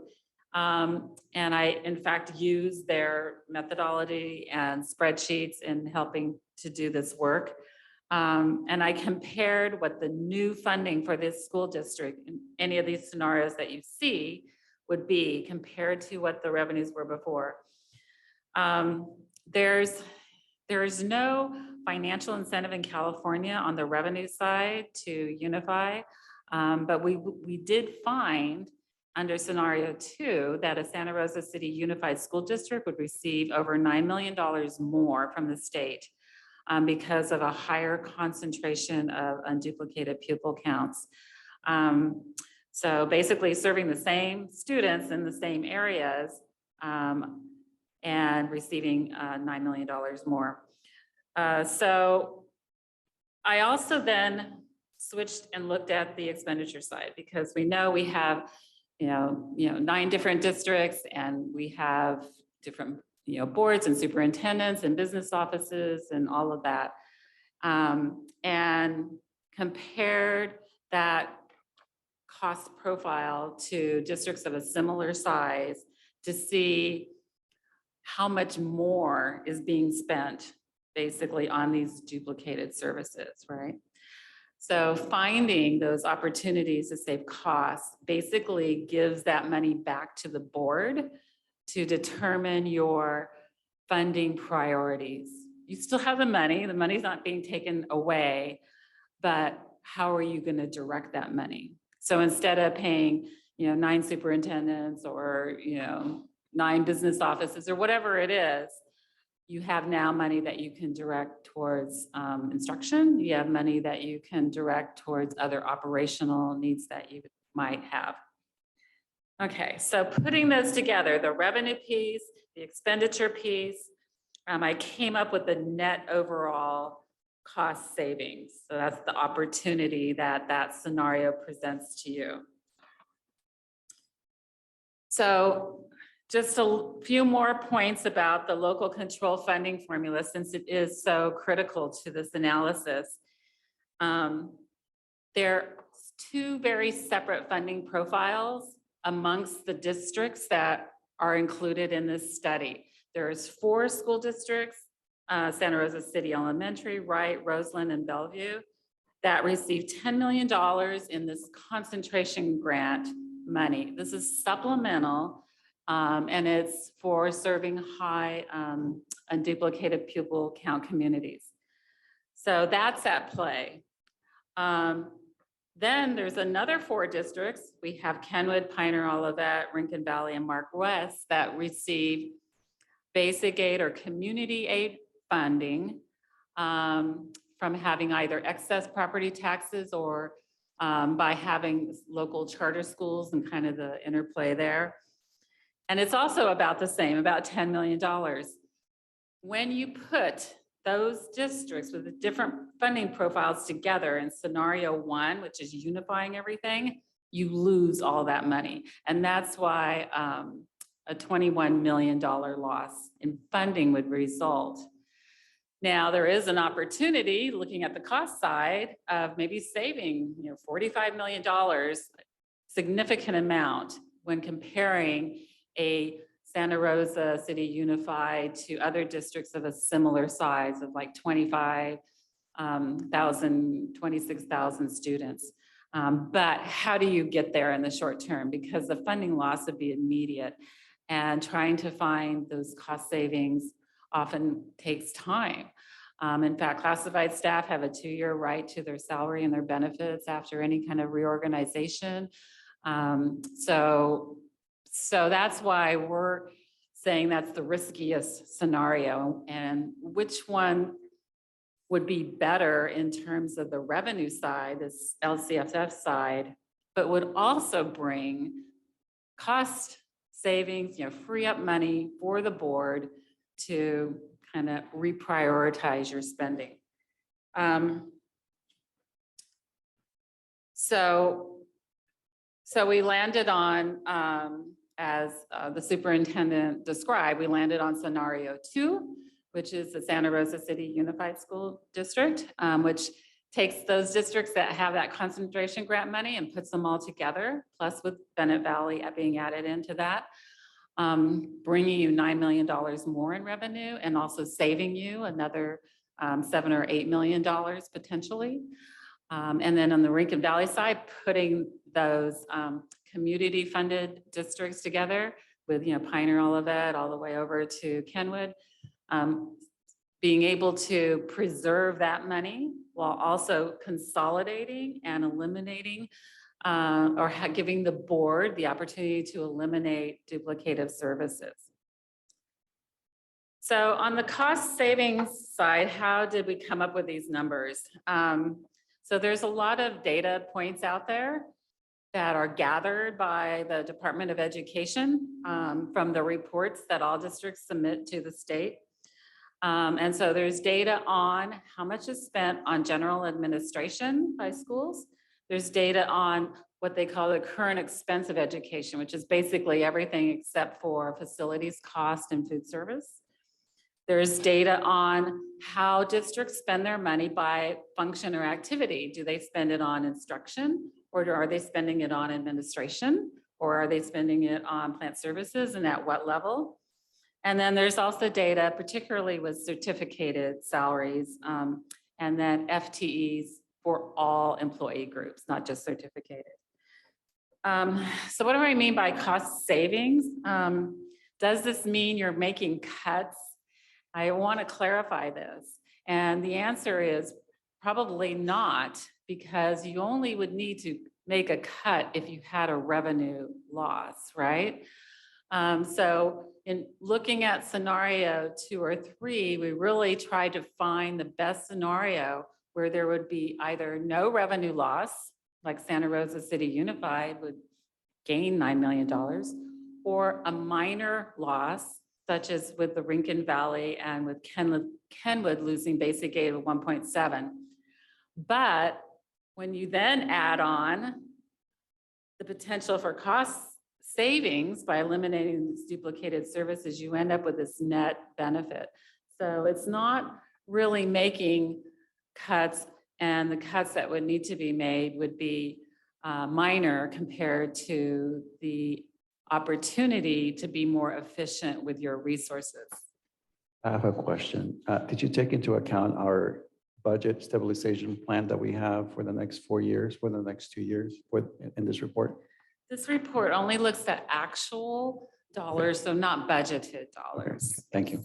And I, in fact, use their methodology and spreadsheets in helping to do this work. And I compared what the new funding for this school district in any of these scenarios that you see would be compared to what the revenues were before. There's no financial incentive in California on the revenue side to unify, but we did find under scenario 2 that a Santa Rosa City Unified School District would receive over $9 million more from the state because of a higher concentration of unduplicated pupil counts. So basically serving the same students in the same areas and receiving $9 million more. So I also then switched and looked at the expenditure side, because we know we have 9 different districts, and we have different boards and superintendents and business offices and all of that, and compared that cost profile to districts of a similar size to see how much more is being spent basically on these duplicated services, right? So finding those opportunities to save costs basically gives that money back to the board to determine your funding priorities. You still have the money's not being taken away, but how are you going to direct that money? So instead of paying 9 superintendents or 9 business offices or whatever it is, you have now money that you can direct towards instruction. You have money that you can direct towards other operational needs that you might have. Okay, so putting those together, the revenue piece, the expenditure piece, I came up with the net overall cost savings. So that's the opportunity that that scenario presents to you. So just a few more points about the local control funding formula, since it is so critical to this analysis. There are 2 very separate funding profiles amongst the districts that are included in this study. There's 4 school districts, Santa Rosa City Elementary, Wright, Roseland, and Bellevue, that received $10 million in this concentration grant money. This is supplemental, and it's for serving high unduplicated pupil count communities. So that's at play. Then there's another 4 districts. We have Kenwood, Pioneer Olivet, Rincon Valley, and Mark West that receive basic aid or community aid funding from having either excess property taxes or by having local charter schools and kind of the interplay there. And it's also about the same, about $10 million. When you put those districts with the different funding profiles together in scenario 1, which is unifying everything, you lose all that money. And that's why a $21 million loss in funding would result. Now, there is an opportunity, looking at the cost side, of maybe saving, $45 million, significant amount when comparing a Santa Rosa City Unified to other districts of a similar size of like 25,000, 26,000 students. But how do you get there in the short term? Because the funding loss would be immediate, and trying to find those cost savings often takes time. In fact, classified staff have a 2-year right to their salary and their benefits after any kind of reorganization. So that's why we're saying that's the riskiest scenario, and which one would be better in terms of the revenue side, this LCFF side, but would also bring cost savings, free up money for the board to kind of reprioritize your spending. So we landed on, as the superintendent described, we landed on scenario 2, which is the Santa Rosa City Unified School District, which takes those districts that have that concentration grant money and puts them all together, plus with Bennett Valley being added into that, bringing you $9 million more in revenue, and also saving you another $7 or $8 million potentially. And then on the Rankin Valley side, putting those community funded districts together with, Pioneer Olivet all the way over to Kenwood, being able to preserve that money while also consolidating and eliminating or giving the board the opportunity to eliminate duplicative services. So on the cost savings side, how did we come up with these numbers? So there's a lot of data points out there that are gathered by the Department of Education from the reports that all districts submit to the state. And so there's data on how much is spent on general administration by schools. There's data on what they call the current expense of education, which is basically everything except for facilities cost and food service. There's data on how districts spend their money by function or activity. Do they spend it on instruction, or are they spending it on administration, or are they spending it on plant services, and at what level? And then there's also data, particularly with certificated salaries, and then FTEs for all employee groups, not just certificated. So what do I mean by cost savings? Does this mean you're making cuts? I want to clarify this. And the answer is probably not, because you only would need to make a cut if you had a revenue loss, right? So in looking at scenario 2 or 3, we really tried to find the best scenario where there would be either no revenue loss, like Santa Rosa City Unified would gain $9 million, or a minor loss, such as with the Rankin Valley and with Kenwood losing basic aid of 1.7. But when you then add on the potential for cost savings by eliminating these duplicated services, you end up with this net benefit. So it's not really making cuts, and the cuts that would need to be made would be minor compared to the opportunity to be more efficient with your resources. I have a question. Did you take into account our budget stabilization plan that we have for the next 4 years, for the next 2 years in this report? This report only looks at actual dollars, so not budgeted dollars. Okay. Thank you.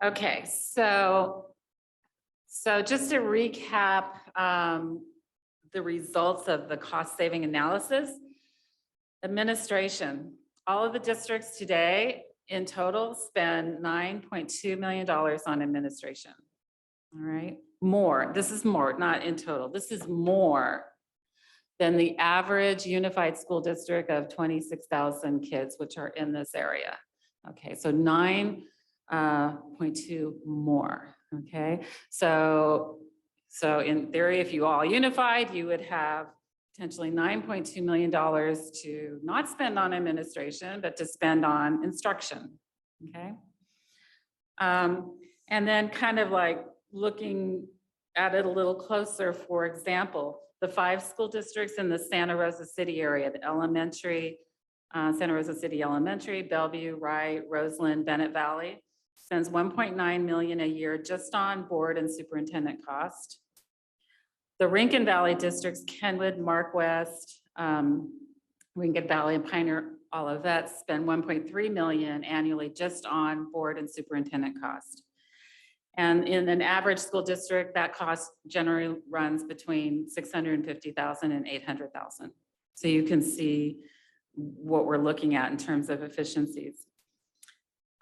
Okay, so just to recap the results of the cost saving analysis. Administration, all of the districts today in total spend $9.2 million on administration. All right, more, this is more, not in total. This is more than the average unified school district of 26,000 kids, which are in this area. Okay, so 9.2 more, okay? So in theory, if you all unified, you would have potentially $9.2 million to not spend on administration, but to spend on instruction, okay? And then kind of like looking at it a little closer, for example, the 5 school districts in the Santa Rosa City area, the elementary, Santa Rosa City Elementary, Bellevue, Wright, Roseland, Bennett Valley, spends 1.9 million a year just on board and superintendent cost. The Rincon Valley districts, Kenwood, Mark West, Rincon Valley and Pioneer Olivet spend 1.3 million annually just on board and superintendent cost. And in an average school district, that cost generally runs between 650,000 and 800,000. So you can see what we're looking at in terms of efficiencies.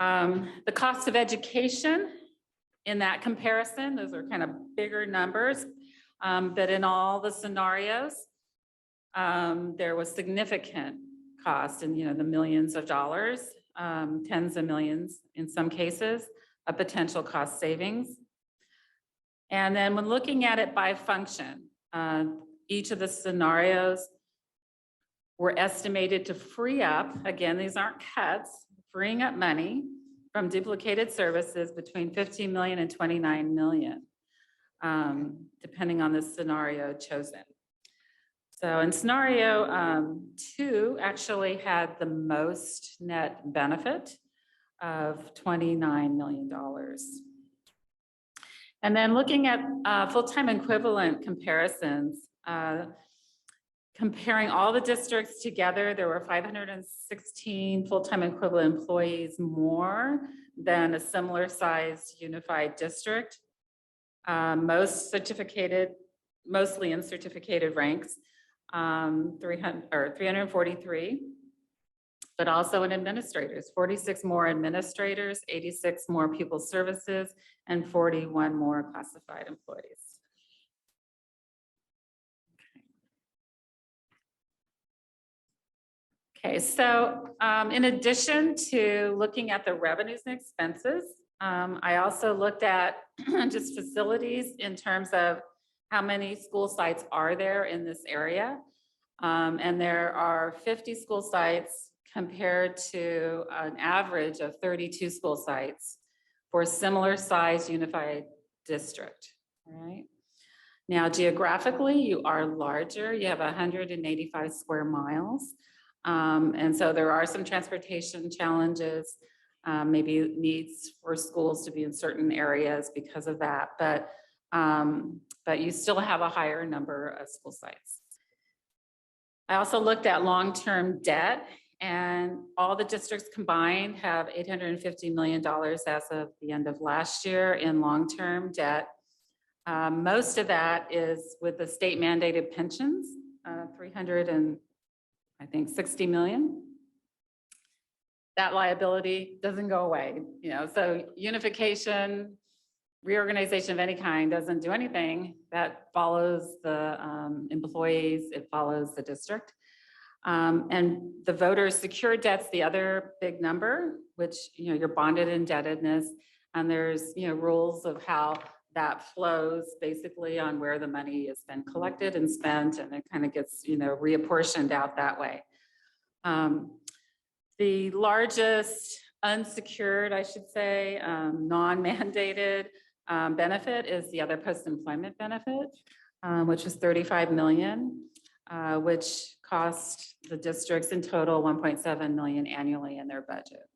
The cost of education in that comparison, those are kind of bigger numbers, but in all the scenarios, there was significant cost in, the millions of dollars, tens of millions in some cases, a potential cost savings. And then when looking at it by function, each of the scenarios were estimated to free up, again, these aren't cuts, freeing up money from duplicated services between 15 million and 29 million, depending on the scenario chosen. So in scenario 2 actually had the most net benefit of $29 million. And then looking at full-time equivalent comparisons, comparing all the districts together, there were 516 full-time equivalent employees more than a similar sized unified district. Mostly in certificated ranks, 343, but also in administrators, 46 more administrators, 86 more pupil services, and 41 more classified employees. Okay, so in addition to looking at the revenues and expenses, I also looked at just facilities in terms of how many school sites are there in this area. And there are 50 school sites compared to an average of 32 school sites for a similar size unified district, right? Now, geographically, you are larger. You have 185 square miles. And so there are some transportation challenges, maybe needs for schools to be in certain areas because of that, but you still have a higher number of school sites. I also looked at long-term debt, and all the districts combined have $850 million as of the end of last year in long-term debt. Most of that is with the state mandated pensions, 360 million. That liability doesn't go away, so unification, reorganization of any kind doesn't do anything. That follows the employees, it follows the district. And the voters' secure debt's the other big number, which, your bonded indebtedness, and there's, rules of how that flows basically on where the money has been collected and spent, and it kind of gets, reapportioned out that way. The largest unsecured, I should say, non-mandated benefit is the other post-employment benefit, which is 35 million, which cost the districts in total 1.7 million annually in their budget.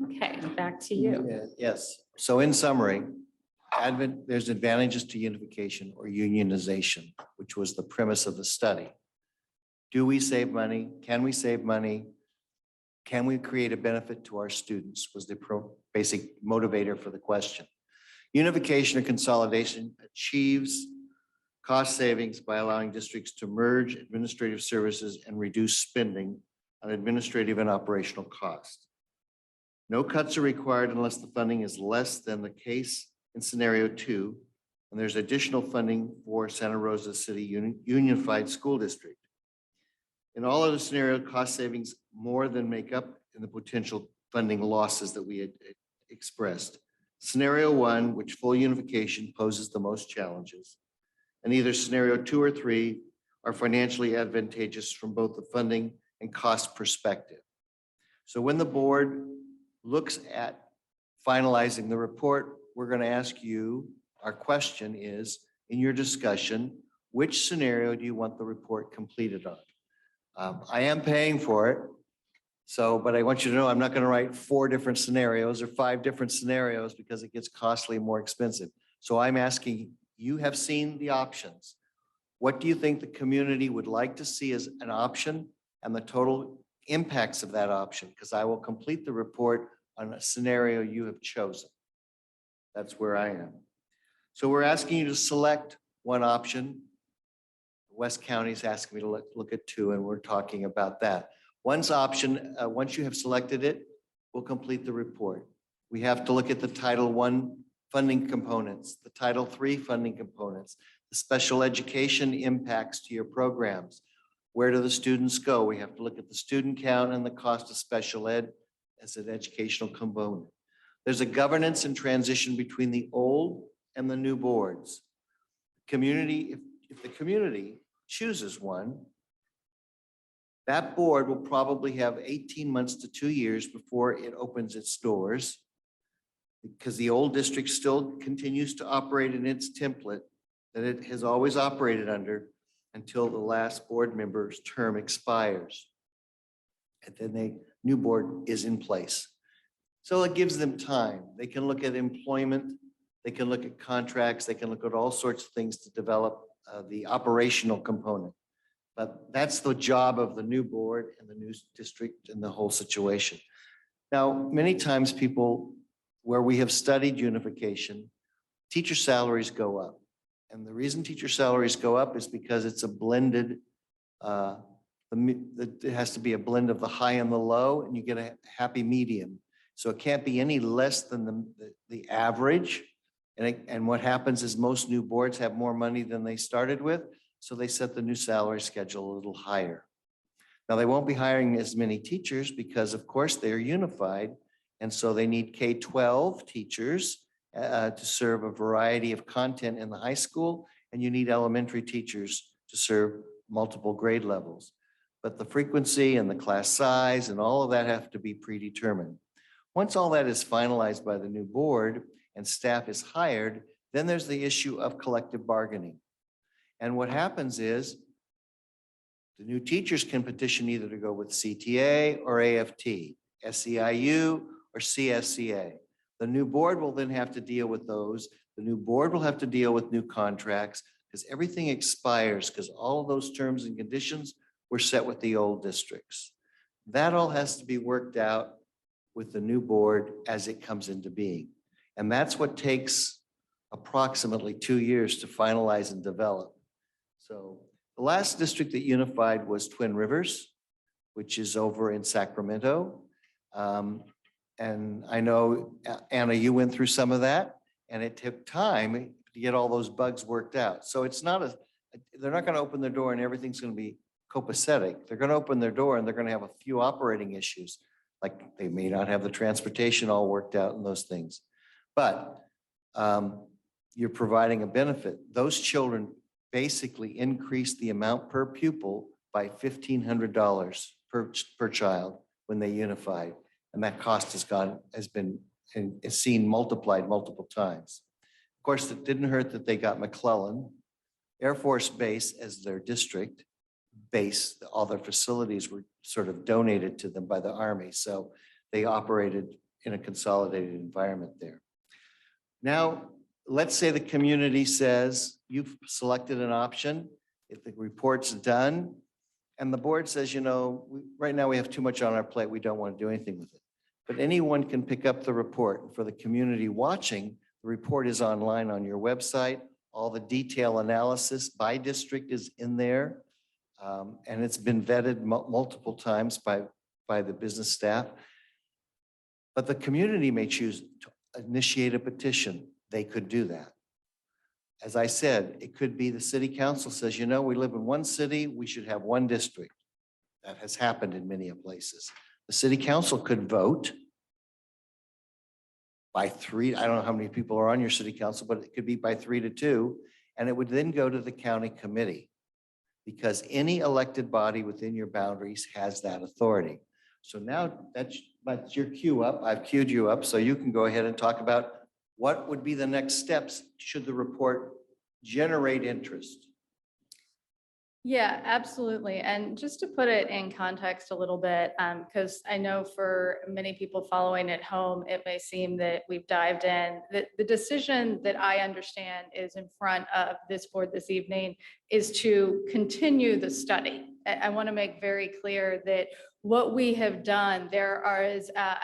Okay, back to you. Yes. So in summary, there's advantages to unification or unionization, which was the premise of the study. Do we save money? Can we save money? Can we create a benefit to our students? Was the basic motivator for the question. Unification or consolidation achieves cost savings by allowing districts to merge administrative services and reduce spending on administrative and operational costs. No cuts are required unless the funding is less than the case in scenario 2, and there's additional funding for Santa Rosa City Unified School District. In all other scenario, cost savings more than make up in the potential funding losses that we had expressed. Scenario 1, which full unification poses the most challenges, and either scenario 2 or 3 are financially advantageous from both the funding and cost perspective. So when the board looks at finalizing the report, we're going to ask you, our question is, in your discussion, which scenario do you want the report completed on? I am paying for it. So, but I want you to know, I'm not going to write 4 different scenarios or 5 different scenarios because it gets costly and more expensive. So I'm asking, you have seen the options. What do you think the community would like to see as an option and the total impacts of that option? Because I will complete the report on a scenario you have chosen. That's where I am. So we're asking you to select one option. West County is asking me to look at 2, and we're talking about that. Once you have selected it, we'll complete the report. We have to look at the Title I funding components, the Title III funding components, the special education impacts to your programs. Where do the students go? We have to look at the student count and the cost of special ed as an educational component. There's a governance and transition between the old and the new boards. Community, if the community chooses one, that board will probably have 18 months to 2 years before it opens its doors, because the old district still continues to operate in its template that it has always operated under until the last board member's term expires. And then the new board is in place. So it gives them time. They can look at employment, they can look at contracts, they can look at all sorts of things to develop the operational component. But that's the job of the new board and the new district and the whole situation. Now, many times people, where we have studied unification, teacher salaries go up. And the reason teacher salaries go up is because it's a blended, it has to be a blend of the high and the low, and you get a happy medium. So it can't be any less than the average. And what happens is most new boards have more money than they started with. So they set the new salary schedule a little higher. Now, they won't be hiring as many teachers because, of course, they're unified. And so they need K-12 teachers to serve a variety of content in the high school. And you need elementary teachers to serve multiple grade levels. But the frequency and the class size and all of that have to be predetermined. Once all that is finalized by the new board and staff is hired, then there's the issue of collective bargaining. And what happens is the new teachers can petition either to go with CTA or AFT, SEIU or CSCA. The new board will then have to deal with those. The new board will have to deal with new contracts because everything expires because all of those terms and conditions were set with the old districts. That all has to be worked out with the new board as it comes into being. And that's what takes approximately 2 years to finalize and develop. So the last district that unified was Twin Rivers, which is over in Sacramento. And I know, Anna, you went through some of that, and it took time to get all those bugs worked out. So it's not they're not going to open their door and everything's going to be copacetic. They're going to open their door and they're going to have a few operating issues, like they may not have the transportation all worked out and those things. But you're providing a benefit. Those children basically increase the amount per pupil by $1,500 per child when they unified. And that cost has been seen multiplied multiple times. Of course, it didn't hurt that they got McClellan Air Force Base as their district base. All their facilities were sort of donated to them by the Army. So they operated in a consolidated environment there. Now, let's say the community says you've selected an option, if the report's done, and the board says, you know, right now we have too much on our plate, we don't want to do anything with it. But anyone can pick up the report. And for the community watching, the report is online on your website. All the detail analysis by district is in there. And it's been vetted multiple times by the business staff. But the community may choose to initiate a petition. They could do that. As I said, it could be the city council says, you know, we live in one city, we should have one district. That has happened in many places. The city council could vote by 3. I don't know how many people are on your city council, but it could be by 3-2. And it would then go to the county committee because any elected body within your boundaries has that authority. So now that's your cue up. I've queued you up, so you can go ahead and talk about what would be the next steps should the report generate interest. Yeah, absolutely. And just to put it in context a little bit, because I know for many people following at home, it may seem that we've dived in. The decision that I understand is in front of this board this evening is to continue the study. I want to make very clear that what we have done,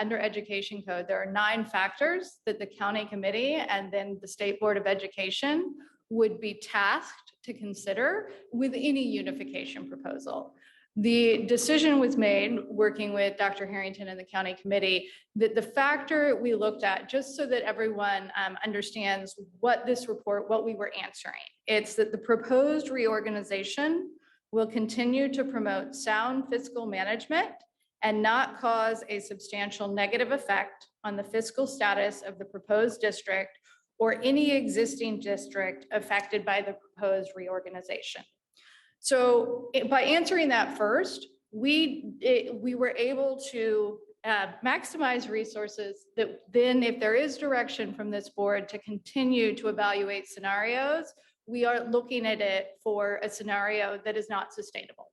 under education code, there are 9 factors that the county committee and then the State Board of Education would be tasked to consider with any unification proposal. The decision was made working with Dr. Harrington and the county committee that the factor we looked at, just so that everyone understands what this report, what we were answering, it's that the proposed reorganization will continue to promote sound fiscal management and not cause a substantial negative effect on the fiscal status of the proposed district or any existing district affected by the proposed reorganization. So by answering that first, we were able to maximize resources that then, if there is direction from this board to continue to evaluate scenarios, we are looking at it for a scenario that is not sustainable.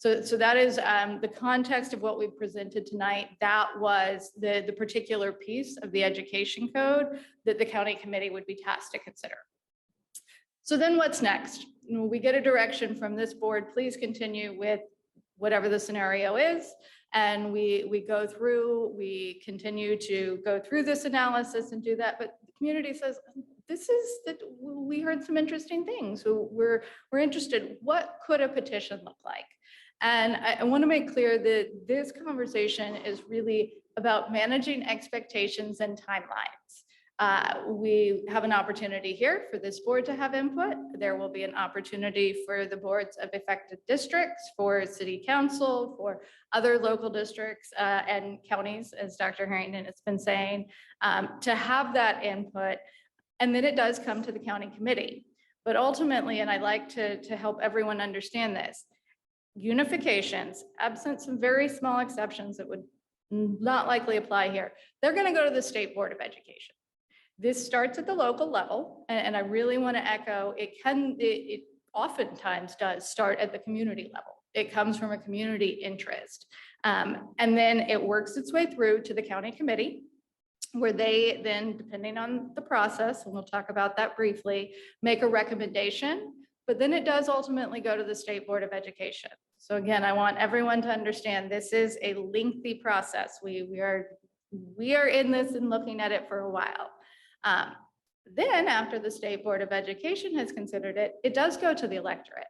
So that is the context of what we presented tonight. That was the particular piece of the education code that the county committee would be tasked to consider. So then what's next? We get a direction from this board, please continue with whatever the scenario is. And we go through, we continue to go through this analysis and do that. But the community says, we heard some interesting things. So we're interested, what could a petition look like? And I want to make clear that this conversation is really about managing expectations and timelines. We have an opportunity here for this board to have input. There will be an opportunity for the boards of affected districts, for city council, for other local districts and counties, as Dr. Harrington has been saying, to have that input. And then it does come to the county committee. But ultimately, and I'd like to help everyone understand this, unifications, absent some very small exceptions that would not likely apply here, they're going to go to the State Board of Education. This starts at the local level, and I really want to echo, it oftentimes does start at the community level. It comes from a community interest. And then it works its way through to the county committee, where they then, depending on the process, and we'll talk about that briefly, make a recommendation, but then it does ultimately go to the State Board of Education. So again, I want everyone to understand this is a lengthy process. We are in this and looking at it for a while. Then after the State Board of Education has considered it, it does go to the electorate.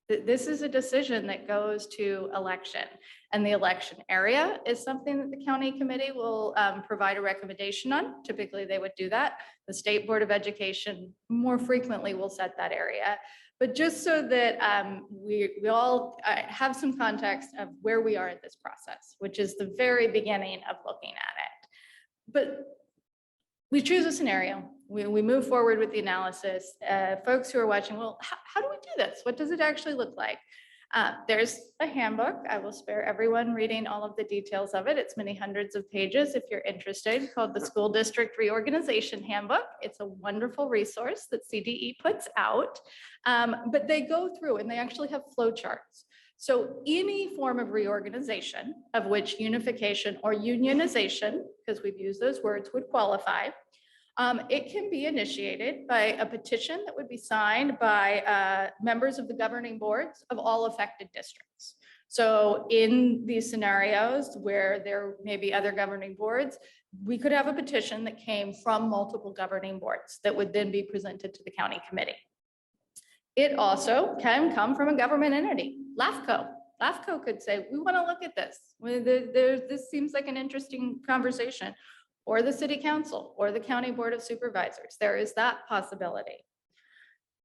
This is a decision that goes to election, and the election area is something that the county committee will provide a recommendation on. Typically, they would do that. The State Board of Education more frequently will set that area. But just so that we all have some context of where we are in this process, which is the very beginning of looking at it. But we choose a scenario. We move forward with the analysis. Folks who are watching, well, how do we do this? What does it actually look like? There's a handbook. I will spare everyone reading all of the details of it. It's many hundreds of pages if you're interested, called the School District Reorganization Handbook. It's a wonderful resource that CDE puts out, but they go through and they actually have flow charts. So any form of reorganization, of which unification or unionization, because we've used those words, would qualify, it can be initiated by a petition that would be signed by members of the governing boards of all affected districts. So in these scenarios where there may be other governing boards, we could have a petition that came from multiple governing boards that would then be presented to the county committee. It also can come from a government entity, LAFCO. LAFCO could say, we want to look at this. This seems like an interesting conversation. Or the city council or the county board of supervisors. There is that possibility.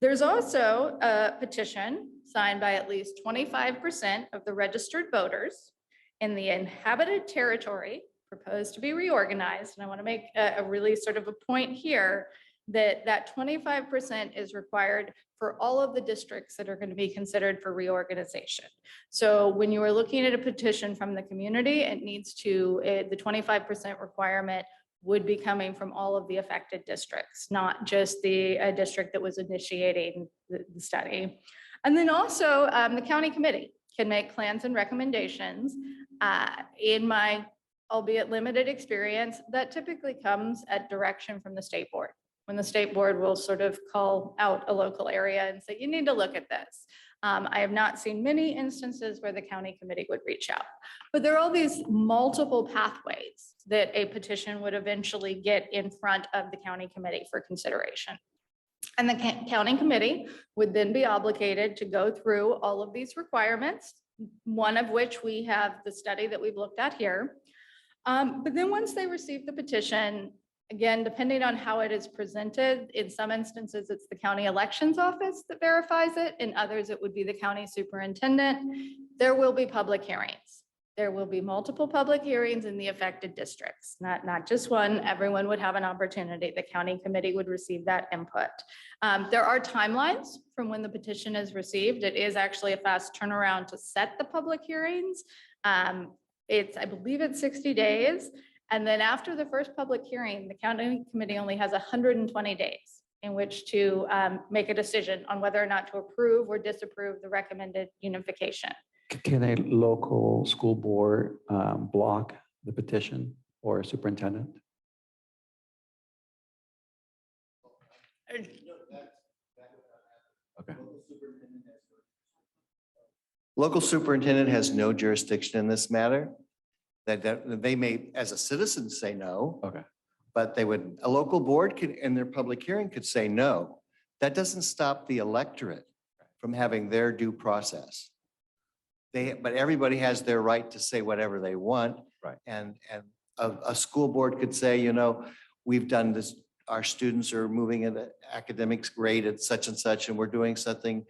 There's also a petition signed by at least 25% of the registered voters in the inhabited territory proposed to be reorganized. And I want to make a really sort of a point here. that 25% is required for all of the districts that are going to be considered for reorganization. So when you are looking at a petition from the community, it needs to, the 25% requirement would be coming from all of the affected districts, not just the district that was initiating the study. And then also the county committee can make plans and recommendations. In my albeit limited experience, that typically comes at direction from the state board, when the state board will sort of call out a local area and say, you need to look at this. I have not seen many instances where the county committee would reach out, but there are all these multiple pathways that a petition would eventually get in front of the county committee for consideration. And the county committee would then be obligated to go through all of these requirements, one of which we have the study that we've looked at here. But then once they receive the petition, again, depending on how it is presented, in some instances, it's the county elections office that verifies it. In others, it would be the county superintendent. There will be public hearings. There will be multiple public hearings in the affected districts, not just one. Everyone would have an opportunity. The county committee would receive that input. There are timelines from when the petition is received. It is actually a fast turnaround to set the public hearings. I believe it's 60 days. And then after the first public hearing, the county committee only has 120 days in which to make a decision on whether or not to approve or disapprove the recommended unification. Can a local school board block the petition or superintendent? Okay. Local superintendent has no jurisdiction in this matter. That they may, as a citizen, say no. Okay. But a local board could, in their public hearing, could say no. That doesn't stop the electorate from having their due process. But everybody has their right to say whatever they want. Right. And a school board could say, you know, we've done this, our students are moving at an academics grade at such and such, and we're doing something.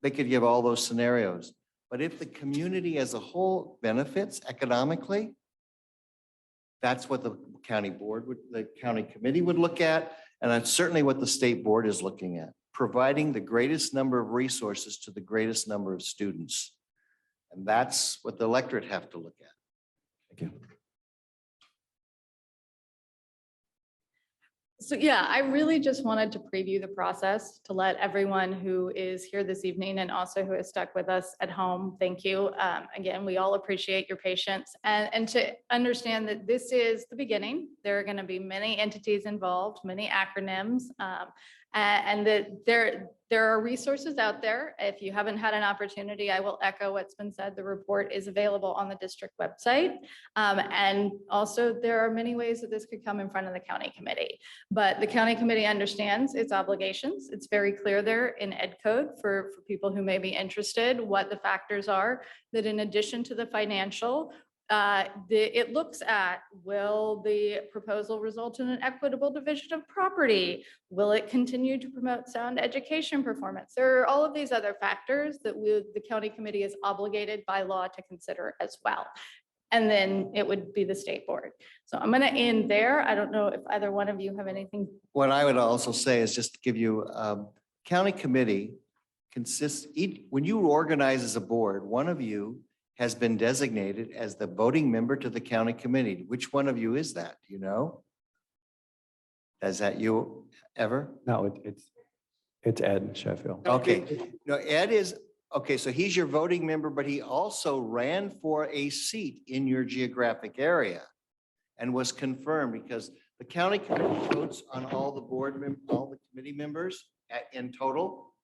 They could give all those scenarios. But if the community as a whole benefits economically, that's what the county board would, the county committee would look at. And that's certainly what the state board is looking at, providing the greatest number of resources to the greatest number of students. And that's what the electorate have to look at. Thank you. So yeah, I really just wanted to preview the process to let everyone who is here this evening and also who has stuck with us at home, thank you. Again, we all appreciate your patience and to understand that this is the beginning. There are going to be many entities involved, many acronyms, and that there are resources out there. If you haven't had an opportunity, I will echo what's been said. The report is available on the district website. And also there are many ways that this could come in front of the county committee. But the county committee understands its obligations. It's very clear there in Ed Code for people who may be interested, what the factors are, that in addition to the financial, it looks at, will the proposal result in an equitable division of property? Will it continue to promote sound education performance? There are all of these other factors that the county committee is obligated by law to consider as well. And then it would be the state board. So I'm going to end there. I don't know if either one of you have anything. What I would also say is just to give you, county committee consists, when you organize as a board, one of you has been designated as the voting member to the county committee. Which one of you is that? Do you know? Is that you ever? No, it's Ed Sheffield. Okay. No, Ed is, okay, so he's your voting member, but he also ran for a seat in your geographic area and was confirmed because the county committee votes on all the all the committee members in total.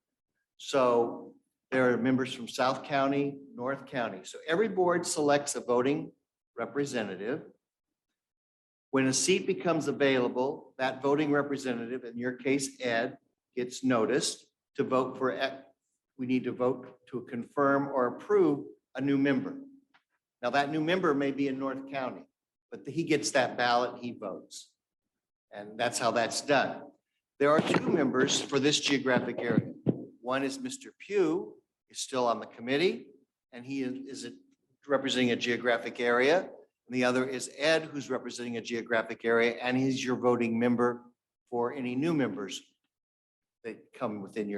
So there are members from South County, North County. So every board selects a voting representative. When a seat becomes available, that voting representative, in your case, Ed, gets noticed to vote for, we need to vote to confirm or approve a new member. Now that new member may be in North County, but he gets that ballot, he votes. And that's how that's done. There are two members for this geographic area. One is Mr. Pugh, is still on the committee, and he is representing a geographic area. And the other is Ed, who's representing a geographic area, and he's your voting member for any new members that come within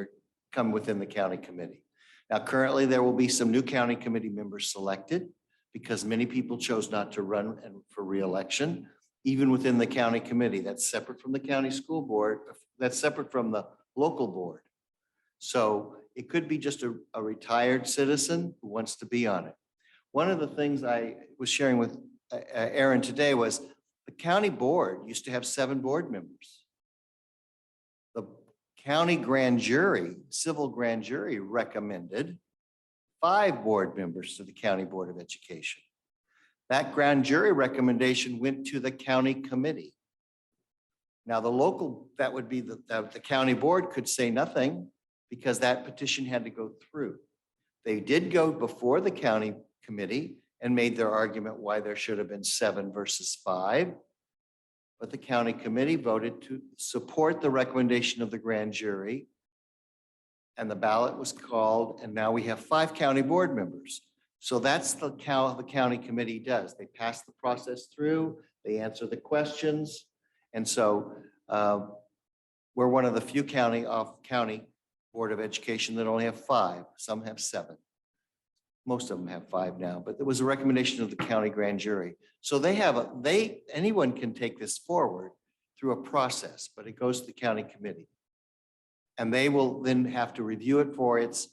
the county committee. Now, currently, there will be some new county committee members selected because many people chose not to run for reelection, even within the county committee. That's separate from the county school board. That's separate from the local board. So it could be just a retired citizen who wants to be on it. One of the things I was sharing with Aaron today was the county board used to have 7 board members. The county grand jury, civil grand jury recommended 5 board members to the County Board of Education. That grand jury recommendation went to the county committee. Now the local, that would be the county board could say nothing because that petition had to go through. They did go before the county committee and made their argument why there should have been 7 versus 5. But the county committee voted to support the recommendation of the grand jury. And the ballot was called, and now we have 5 county board members. So that's the county committee does. They pass the process through, they answer the questions. And so we're one of the few county Board of Education that only have 5. Some have 7. Most of them have 5 now, but there was a recommendation of the county grand jury. So anyone can take this forward through a process, but it goes to the county committee. And they will then have to review it for its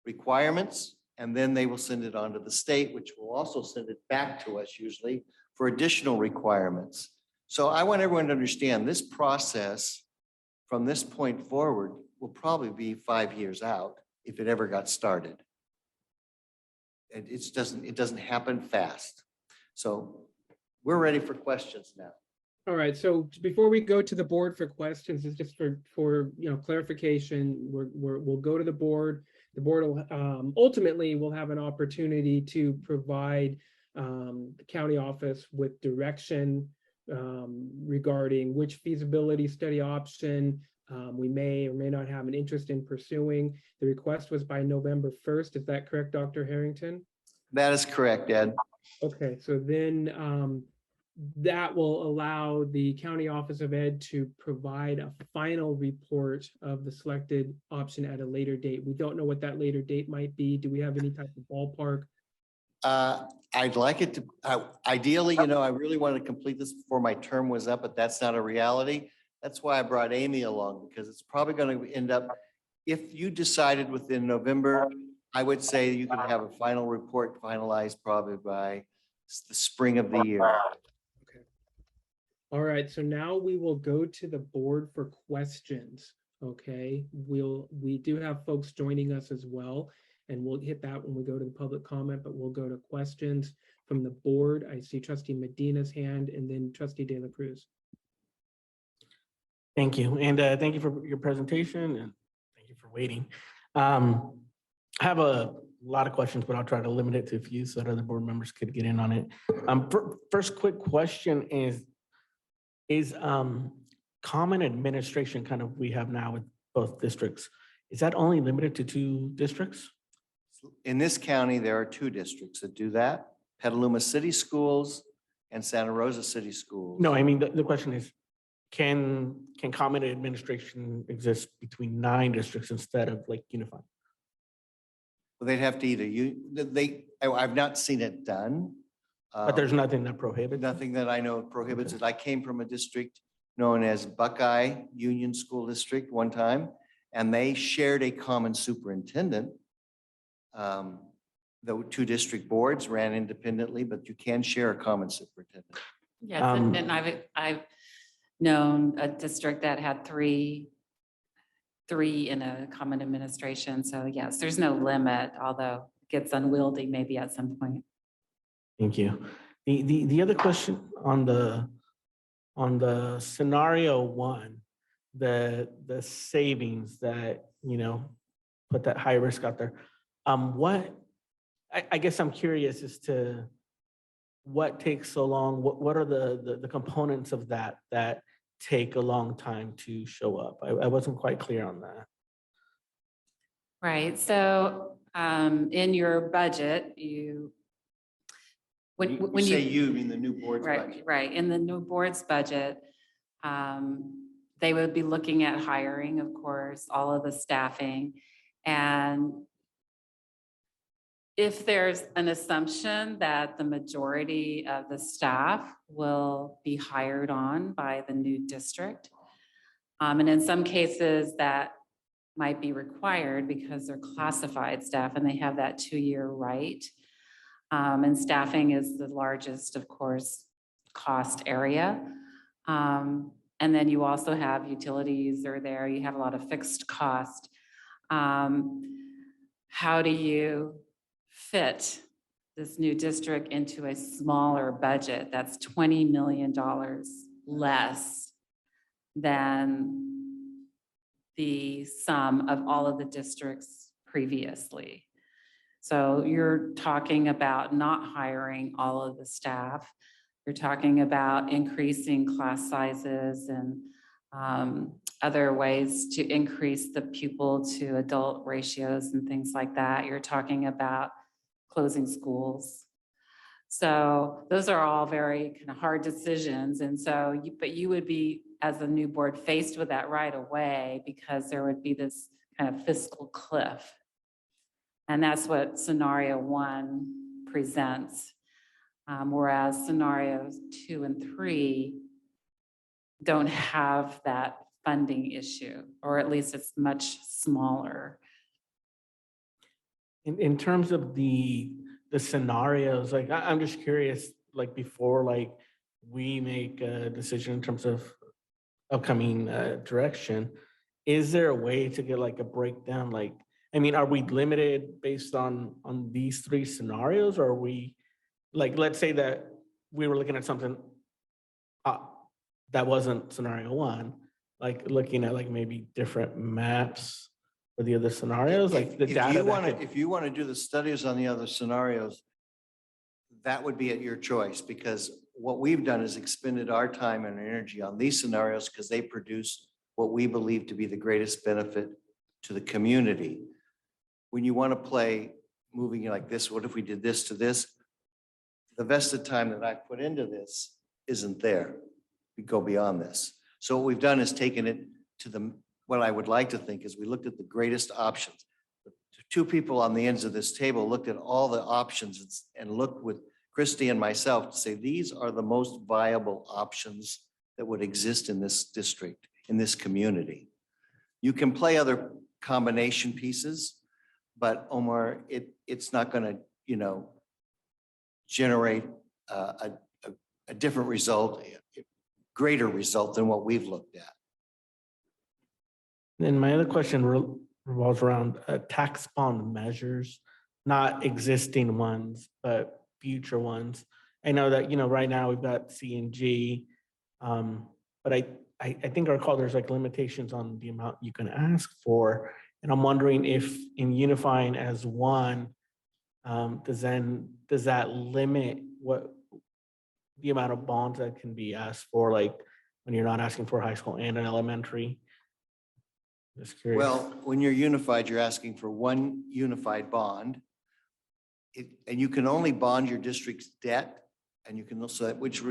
requirements, and then they will send it on to the state, which will also send it back to us usually for additional requirements. So I want everyone to understand this process from this point forward will probably be 5 years out if it ever got started. And it doesn't happen fast. So we're ready for questions now. All right, so before we go to the board for questions, it's just for clarification. We'll go to the board. The board will ultimately will have an opportunity to provide the county office with direction regarding which feasibility study option we may or may not have an interest in pursuing. The request was by November 1st. Is that correct, Dr. Harrington? That is correct, Ed. Okay, so then that will allow the County Office of Ed to provide a final report of the selected option at a later date. We don't know what that later date might be. Do we have any type of ballpark? I'd like it to, ideally, I really wanted to complete this before my term was up, but that's not a reality. That's why I brought Amy along, because it's probably going to end up, if you decided within November, I would say you could have a final report finalized probably by the spring of the year. All right, so now we will go to the board for questions. Okay, we do have folks joining us as well, and we'll hit that when we go to the public comment, but we'll go to questions from the board. I see Trustee Medina's hand and then Trustee De La Cruz. Thank you. And thank you for your presentation and thank you for waiting. I have a lot of questions, but I'll try to limit it to a few so that other board members could get in on it. First quick question is common administration kind of we have now with both districts. Is that only limited to 2 districts? In this county, there are 2 districts that do that, Petaluma City Schools and Santa Rosa City Schools. No, I mean, the question is, can common administration exist between 9 districts instead of like unified? Well, they'd have to either I've not seen it done. But there's nothing that prohibits? Nothing that I know prohibits it. I came from a district known as Buckeye Union School District one time, and they shared a common superintendent. The 2 district boards ran independently, but you can share a common superintendent. Yes, and I've known a district that had three in a common administration. So yes, there's no limit, although it gets unwieldy maybe at some point. Thank you. The other question on the scenario 1, the savings that, put that high risk out there. I guess I'm curious as to what takes so long. What are the components of that take a long time to show up? I wasn't quite clear on that. Right. So in your budget, when you say you mean the new board's right, budget. right. In the new board's budget, they would be looking at hiring, of course, all of the staffing. And if there's an assumption that the majority of the staff will be hired on by the new district, and in some cases that might be required because they're classified staff and they have that 2-year right. And staffing is the largest, of course, cost area. And then you also have utilities are there. You have a lot of fixed cost. How do you fit this new district into a smaller budget that's $20 million less than the sum of all of the districts previously? So you're talking about not hiring all of the staff. You're talking about increasing class sizes and other ways to increase the pupil to adult ratios and things like that. You're talking about closing schools. So those are all very kind of hard decisions. And so, but you would be, as a new board, faced with that right away because there would be this kind of fiscal cliff. And that's what scenario 1 presents. Whereas scenarios 2 and 3 don't have that funding issue, or at least it's much smaller. In terms of the scenarios, like I'm just curious, like before, like we make a decision in terms of upcoming direction, is there a way to get like a breakdown? Like, I mean, are we limited based on these 3 scenarios, or are we, like, let's say that we were looking at something that wasn't scenario 1, like looking at like maybe different maps for the other scenarios, like the data. If you want to do the studies on the other scenarios, that would be at your choice, because what we've done is expended our time and energy on these scenarios because they produce what we believe to be the greatest benefit to the community. When you want to play moving like this, what if we did this to this? The vested time that I put into this isn't there. We go beyond this. So what we've done is taken it to what I would like to think is we looked at the greatest options. The 2 people on the ends of this table looked at all the options and looked with Christy and myself to say, these are the most viable options that would exist in this district, in this community. You can play other combination pieces, but Omar, it's not going to, you know, generate a different result, a greater result than what we've looked at. And my other question revolves around tax bond measures, not existing ones, but future ones. I know that, you know, right now we've got C&G, but I think I recall there's like limitations on the amount you can ask for. And I'm wondering if in unifying as one, does that limit what the amount of bonds that can be asked for, like when you're not asking for high school and an elementary? Just curious. Well, when you're unified, you're asking for one unified bond. And you can only bond your district's debt, and you can also, which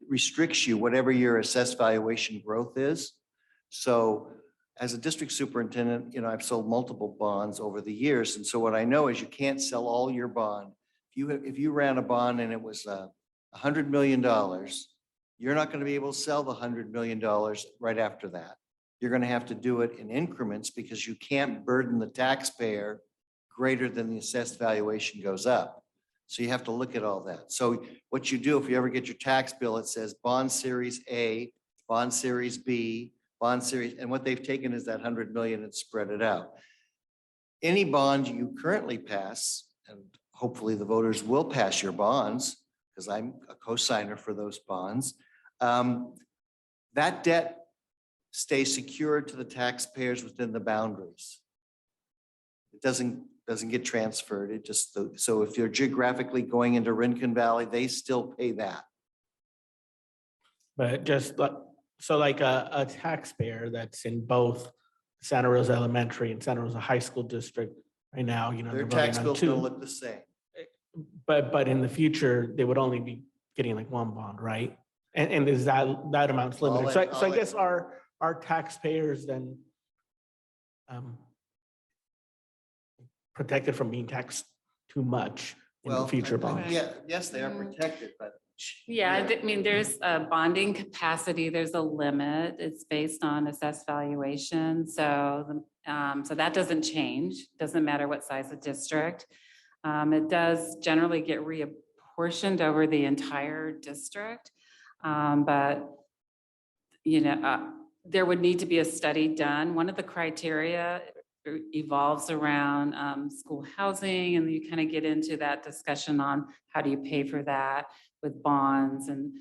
restricts you whatever your assessed valuation growth is. So as a district superintendent, you know, I've sold multiple bonds over the years. And so what I know is you can't sell all your bond. If you ran a bond and it was $100 million, you're not going to be able to sell the $100 million right after that. You're going to have to do it in increments because you can't burden the taxpayer greater than the assessed valuation goes up. So you have to look at all that. So what you do, if you ever get your tax bill, it says bond series A, bond series B, bond series, and what they've taken is that 100 million and spread it out. Any bond you currently pass, and hopefully the voters will pass your bonds, because I'm a co-signer for those bonds, that debt stays secured to the taxpayers within the boundaries. It doesn't get transferred. It just, so if you're geographically going into Rincon Valley, they still pay that. But just like, so like a taxpayer that's in both Santa Rosa Elementary and Santa Rosa High School District right now, you know, Their they're voting tax on bill's two. gonna look the same. But in the future, they would only be getting like one bond, right? And is that amount's limited? I'll So, let- so I I'll guess let- our taxpayers then protected from being taxed too much in the Well, future bonds. yeah, yes, they are protected, but. Yeah, I mean, there's a bonding capacity, there's a limit. It's based on assessed valuation. So, so that doesn't change. Doesn't matter what size of district. It does generally get reapportioned over the entire district. But, you know, there would need to be a study done. One of the criteria evolves around school housing, and you kind of get into that discussion on how do you pay for that with bonds. And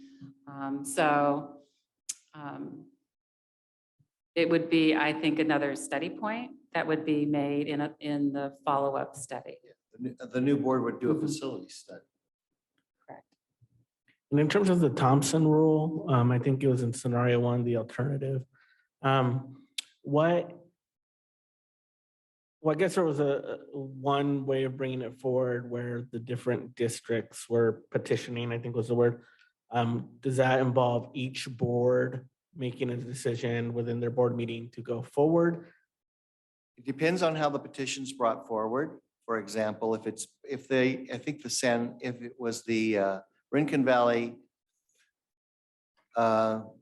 it would be, I think, another study point that would be made in the follow-up study. The new board would do a Mhm. facility study. Correct. And in terms of the Thompson rule, I think it was in scenario one, the alternative. Well, I guess there was one way of bringing it forward where the different districts were petitioning, I think was the word. Does that involve each board making a decision within their board meeting to go forward? It depends on how the petition's brought forward. For example, if it was the Rincon Valley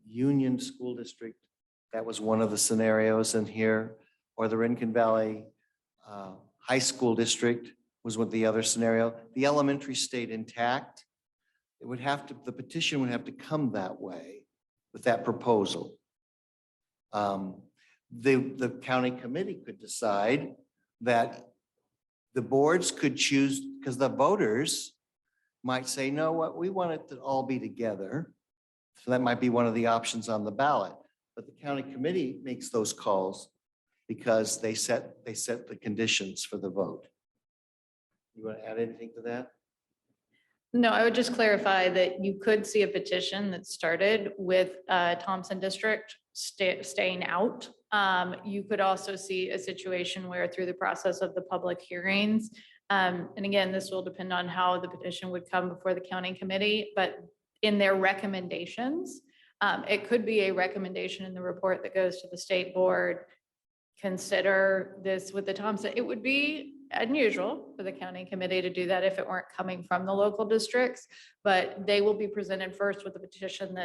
Union School District, that was one of the scenarios in here, or the Rincon Valley High School District was what the other scenario. The elementary stayed intact. The petition would have to come that way with that proposal. The county committee could decide that the boards could choose, because the voters might say, no, what we want it to all be together. So that might be one of the options on the ballot. But the county committee makes those calls because they set the conditions for the vote. You want to add anything to that? No, I would just clarify that you could see a petition that started with Thompson District staying out. You could also see a situation where through the process of the public hearings, and again, this will depend on how the petition would come before the county committee, but in their recommendations, it could be a recommendation in the report that goes to the state board. Consider this with the Thompson. It would be unusual for the county committee to do that if it weren't coming from the local districts, but they will be presented first with a petition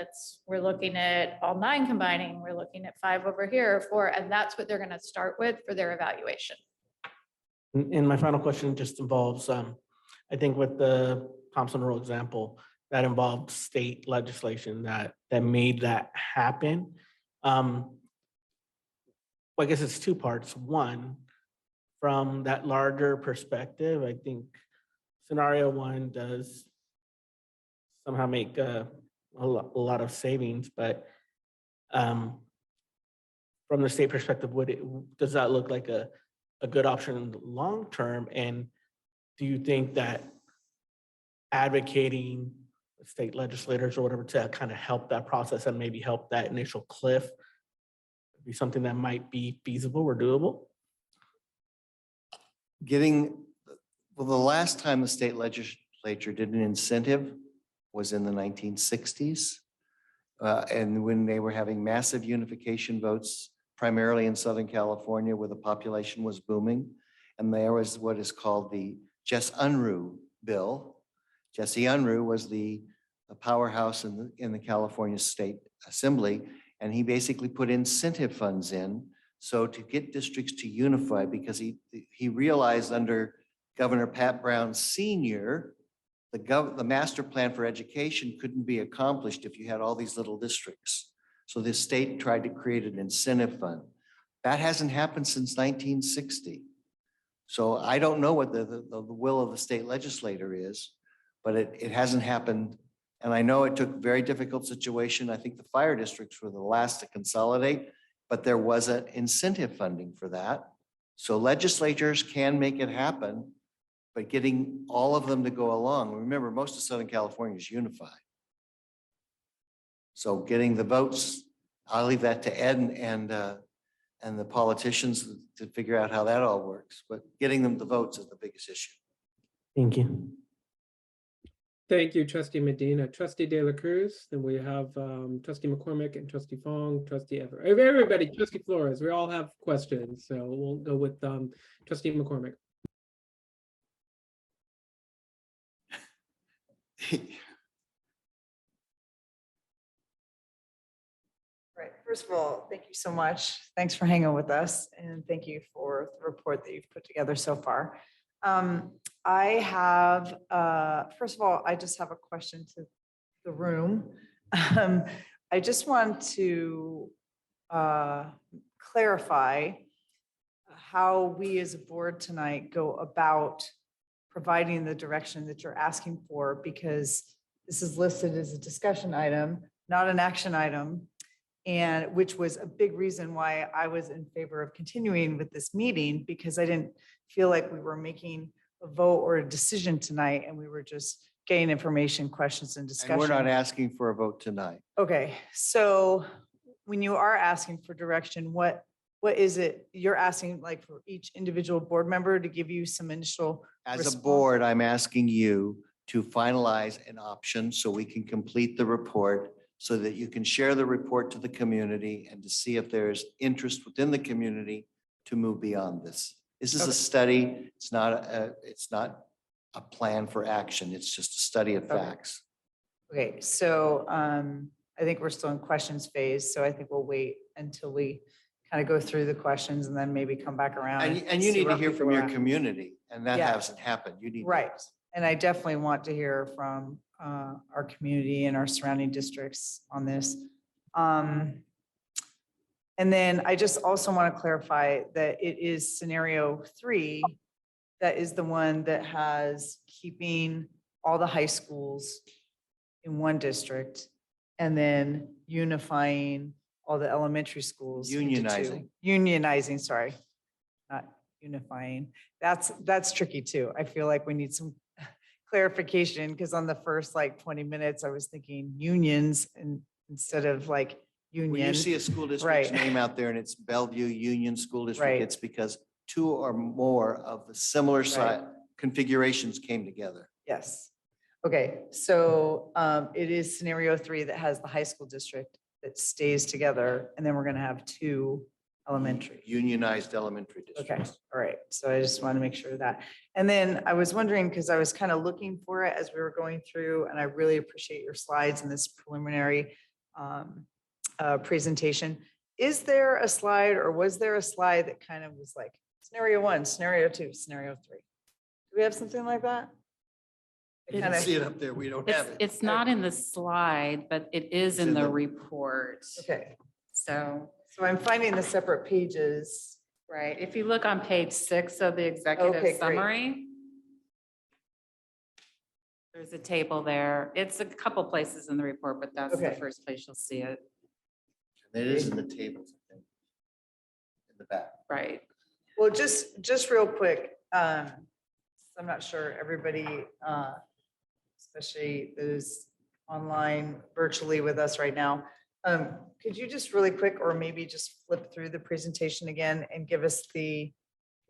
we're looking at all 9 combining, we're looking at 5 over here, 4, and that's what they're going to start with for their evaluation. And my final question just involves, I think with the Thompson rule example, that involved state legislation that made that happen. Well, I guess it's 2 parts. One, from that larger perspective, I think scenario 1 does somehow make a lot of savings, but from the state perspective, does that look like a good option long term? And do you think that advocating state legislators or whatever to kind of help that process and maybe help that initial cliff be something that might be feasible or doable? The last time the state legislature did an incentive was in the 1960s. And when they were having massive unification votes, primarily in Southern California, where the population was booming. And there was what is called the Jess Unruh bill. Jesse Unruh was the powerhouse in the California State Assembly. And he basically put incentive funds in. So to get districts to unify, because he realized under Governor Pat Brown Sr., the master plan for education couldn't be accomplished if you had all these little districts. So the state tried to create an incentive fund. That hasn't happened since 1960. So I don't know what the will of the state legislator is, but it hasn't happened. And I know it took a very difficult situation. I think the fire districts were the last to consolidate, but there wasn't incentive funding for that. So legislatures can make it happen, but getting all of them to go along. Remember, most of Southern California is unified. So getting the votes, I'll leave that to Ed and the politicians to figure out how that all works. But getting them the votes is the biggest issue. Thank you. Thank you, trustee Medina. Trustee De La Cruz, then we have trustee McCormick and trustee Fong, everybody, trustee Flores, we all have questions, so we'll go with trustee McCormick. Right. First of all, thank you so much. Thanks for hanging with us and thank you for the report that you've put together so far. I have, first of all, I just have a question to the room. I just want to clarify how we as a board tonight go about providing the direction that you're asking for, because this is listed as a discussion item, not an action item. And which was a big reason why I was in favor of continuing with this meeting, because I didn't feel like we were making a vote or a decision tonight, and we were just getting information, questions, and discussion. And we're not asking for a vote tonight. Okay, so when you are asking for direction, what is it you're asking, like for each individual board member to give you some initial As a response? board, I'm asking you to finalize an option so we can complete the report, so that you can share the report to the community and to see if there's interest within the community to move beyond this. This is a study. It's not a plan for action. It's just a study of facts. Okay, so I think we're still in questions phase, so I think we'll wait until we kind of go through the questions and then maybe come back around. And you see need to where hear people from are your at. community, and that Yeah. hasn't happened. You need. Right, and I definitely want to hear from our community and our surrounding districts on this. And then I just also want to clarify that it is scenario 3 that is the one that has keeping all the high schools in one district and then unifying all the elementary schools. into two. Unionizing. Unionizing, sorry, not unifying. That's tricky too. I feel like we need some clarification, because on the first like 20 minutes, I was thinking unions and instead of like When you union. see a school district's Right. name out there and it's Bellevue Union School District, Right. it's because 2 or more of the similar size configurations came together. Yes. Okay, so it is scenario 3 that has the high school district that stays together, and then we're gonna have 2 elementary. Unionized elementary Okay, districts. all right. So I just want to make sure of that. And then I was wondering, because I was kind of looking for it as we were going through, and I really appreciate your slides in this preliminary presentation. Is there a slide, or was there a slide that kind of was like scenario 1, scenario 2, scenario 3? Do we have something like that? It You kind can of- see it up there. We don't have it. It's not in the slide, but it is It's in in the the- report. Okay, So, so I'm finding the separate pages. right, if you look on page 6 of the executive Okay, great. summary, there's a table there. It's a couple places in the report, but that's the Okay. first place you'll see it, It is in the tables, I think. In the back. right? Well, just real quick, I'm not sure everybody, especially those online virtually with us right now. Could you just really quick, or maybe just flip through the presentation again and give us the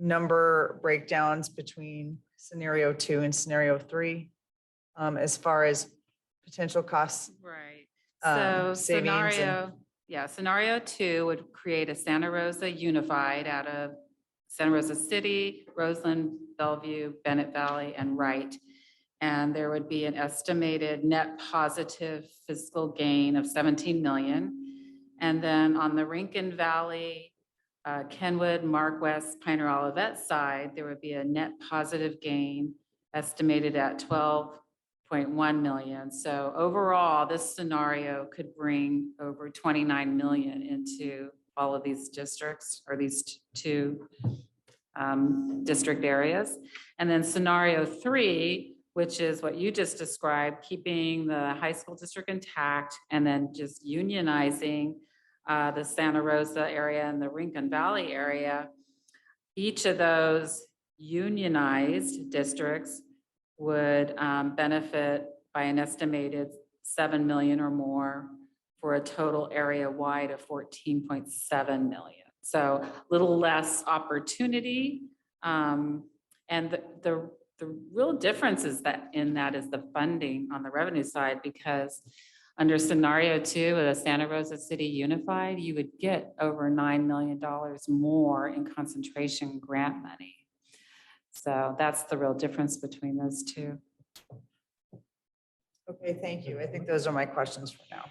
number breakdowns between scenario 2 and scenario 3, as far as potential costs? Right. um, So savings and- scenario 2 would create a Santa Rosa unified out of Santa Rosa City, Roseland, Bellevue, Bennett Valley, and Wright. And there would be an estimated net positive fiscal gain of 17 million. And then on the Rincon Valley, Kenwood, Mark West, Pioneer Olivet side, there would be a net positive gain estimated at 12.1 million. So overall, this scenario could bring over 29 million into all of these districts, or these 2 district areas. And then scenario 3, which is what you just described, keeping the high school district intact and then just unionizing the Santa Rosa area and the Rincon Valley area. Each of those unionized districts would benefit by an estimated 7 million or more, for a total area wide of 14.7 million. So a little less opportunity. And the the real difference is that is the funding on the revenue side, because under scenario 2 of the Santa Rosa City Unified, you would get over $9 million more in concentration grant money. So that's the real difference between those two. Okay, thank you. I think those are my questions for now.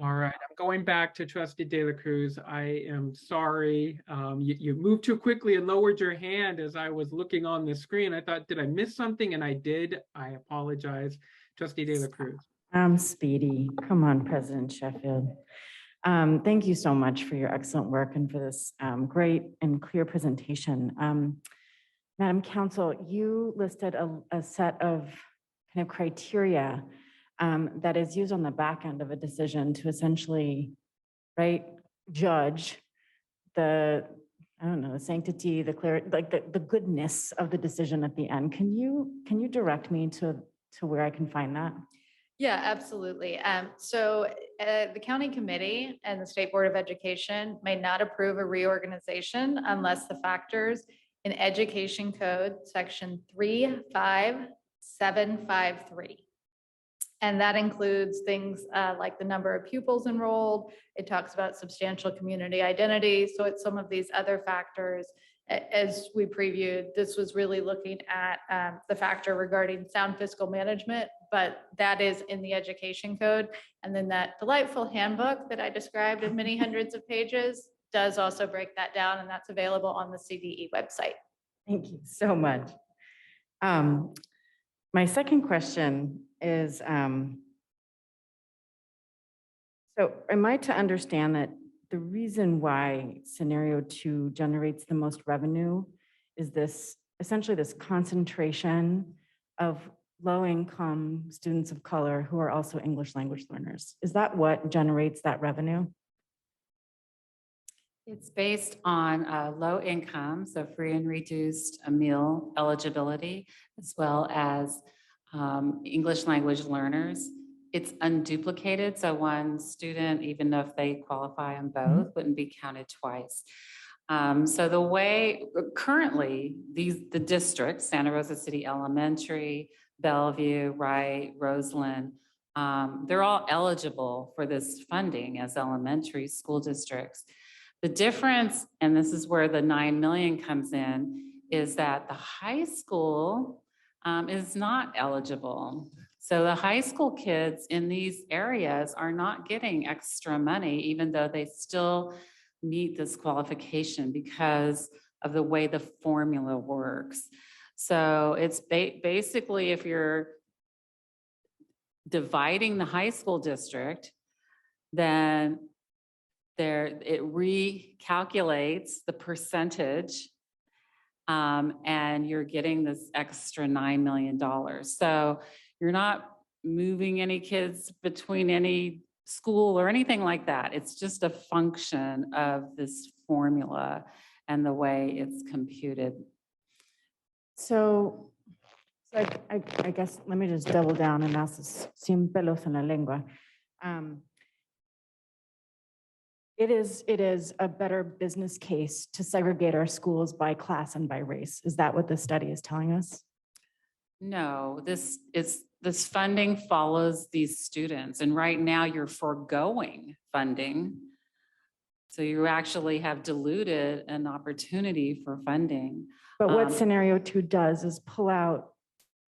All right, I'm going back to Trustee De La Cruz. I am sorry. You moved too quickly and lowered your hand as I was looking on the screen. I thought, did I miss something? And I did. I apologize. Trustee De La Cruz. I'm speedy. Come on, President Sheffield. Thank you so much for your excellent work and for this great and clear presentation. Madam Counsel, you listed a set of kind of criteria that is used on the back end of a decision to essentially, right, judge the, I don't know, the sanctity, the clarity, like the goodness of the decision at the end. Can you direct me to where I can find that? Yeah, absolutely. So the county committee and the State Board of Education may not approve a reorganization unless the factors in Education Code Section 35753. And that includes things like the number of pupils enrolled. It talks about substantial community identity. So it's some of these other factors. As we previewed, this was really looking at the factor regarding sound fiscal management, but that is in the education code. And then that delightful handbook that I described in many hundreds of pages does also break that down, and that's available on the CDE website. Thank you so much. My second question is, so am I to understand that the reason why scenario 2 generates the most revenue is this essentially this concentration of low-income students of color who are also English language learners? Is that what generates that revenue? It's based on low income, so free and reduced meal eligibility, as well as English language learners. It's unduplicated, so one student, even if they qualify on both, wouldn't be counted twice. So the way currently the districts, Santa Rosa City Elementary, Bellevue, Wright, Roseland, they're all eligible for this funding as elementary school districts. The difference, and this is where the 9 million comes in, is that the high school is not eligible. So the high school kids in these areas are not getting extra money, even though they still meet this qualification because of the way the formula works. So it's basically, if you're dividing the high school district, then it recalculates the percentage, and you're getting this extra $9 million. So you're not moving any kids between any school or anything like that. It's just a function of this formula and the way it's computed. So I guess, let me just double down and ask this, sin pelos en la lengua. It is a better business case to segregate our schools by class and by race. Is that what the study is telling us? No, this funding follows these students, and right now you're foregoing funding. So you actually have diluted an opportunity for funding. But what scenario 2 does is pull out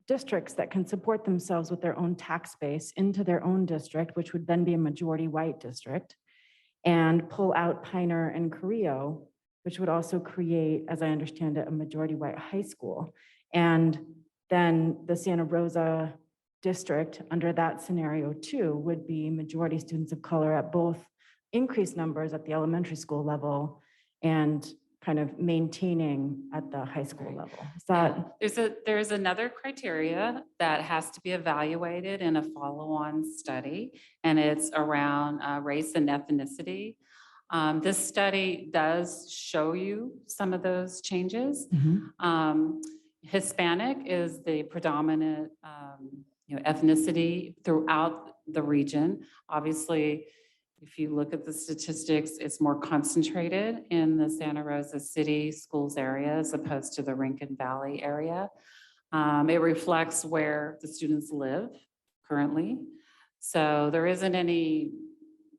districts that can support themselves with their own tax base into their own district, which would then be a majority white district, and pull out Pioneer and Carrillo, which would also create, as I understand it, a majority white high school. And then the Santa Rosa district under that scenario 2 would be majority students of color at both increased numbers at the elementary school level and kind of maintaining at the high school level. Is that? Yeah. There's another criteria that has to be evaluated in a follow-on study, and it's around race and ethnicity. This study does show you some of those changes. Hispanic is the predominant ethnicity throughout the region. Obviously, if you look at the statistics, it's more concentrated in the Santa Rosa City schools area as opposed to the Rincon Valley area. It reflects where the students live currently. So there isn't any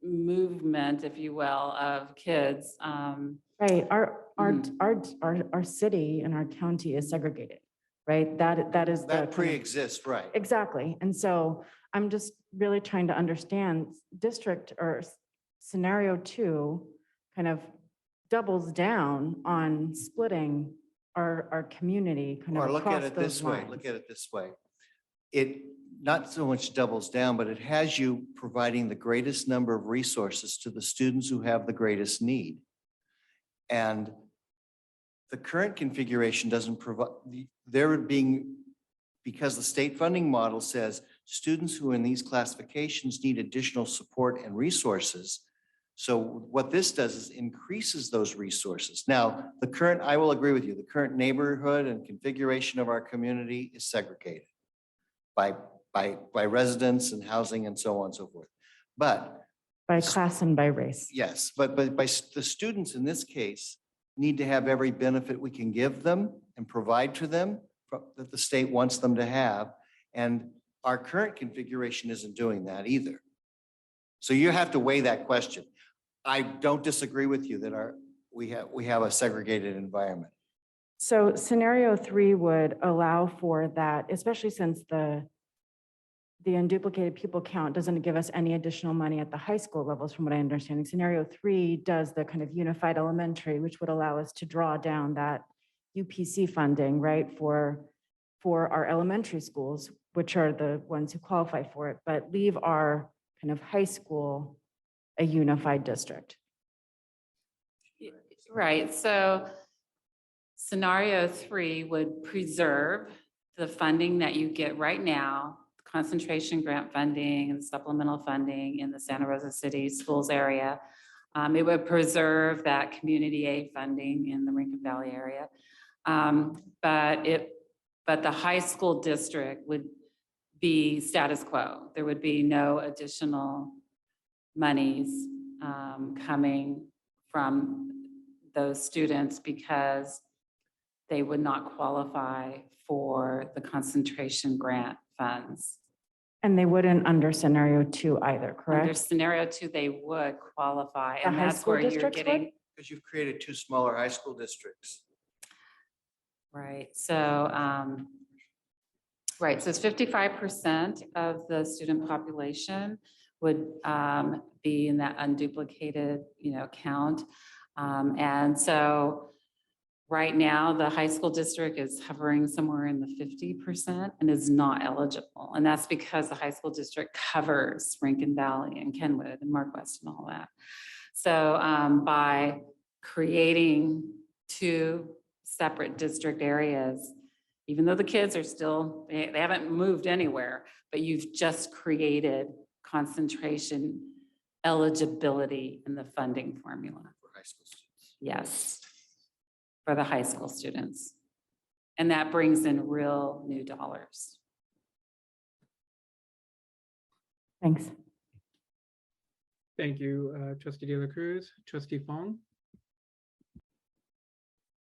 movement, if you will, of kids. Right, our city and our county is segregated, right? That is the That kind of- pre-exists, right? Exactly. And so I'm just really trying to understand district or scenario 2 kind of doubles down on splitting our community kind of Or look at across it those this way, lines. look at it this way. It not so much doubles down, but it has you providing the greatest number of resources to the students who have the greatest need. And the current configuration doesn't provide, they're being, because the state funding model says students who are in these classifications need additional support and resources. So what this does is increases those resources. Now, the current, I will agree with you, the current neighborhood and configuration of our community is segregated by residents and housing and so on and so forth. But By class and by race. yes, but by the students in this case need to have every benefit we can give them and provide to them that the state wants them to have. And our current configuration isn't doing that either. So you have to weigh that question. I don't disagree with you that we have a segregated environment. So scenario 3 would allow for that, especially since the unduplicated pupil count doesn't give us any additional money at the high school levels, from what I understand. Scenario 3 does the kind of unified elementary, which would allow us to draw down that UPC funding, right, for our elementary schools, which are the ones who qualify for it, but leave our kind of high school a unified district. Right, so scenario 3 would preserve the funding that you get right now, concentration grant funding and supplemental funding in the Santa Rosa City Schools area. It would preserve that community aid funding in the Rincon Valley area. But the high school district would be status quo. There would be no additional monies coming from those students because they would not qualify for the concentration grant funds. And they wouldn't under scenario 2 either, Under correct? scenario 2, they would qualify, The and high that's school where you're districts would? getting, Because you've created 2 smaller high school districts. right, so, right, so it's 55% of the student population would be in that unduplicated, count. And so right now, the high school district is hovering somewhere in the 50% and is not eligible. And that's because the high school district covers Rincon Valley and Kenwood and Mark West and all that. So by creating 2 separate district areas, even though the kids are still, they haven't moved anywhere, but you've just created concentration eligibility in the funding formula. For high school students. Yes, for the high school students. And that brings in real new dollars. Thanks. Thank you, trustee De La Cruz, trustee Fong.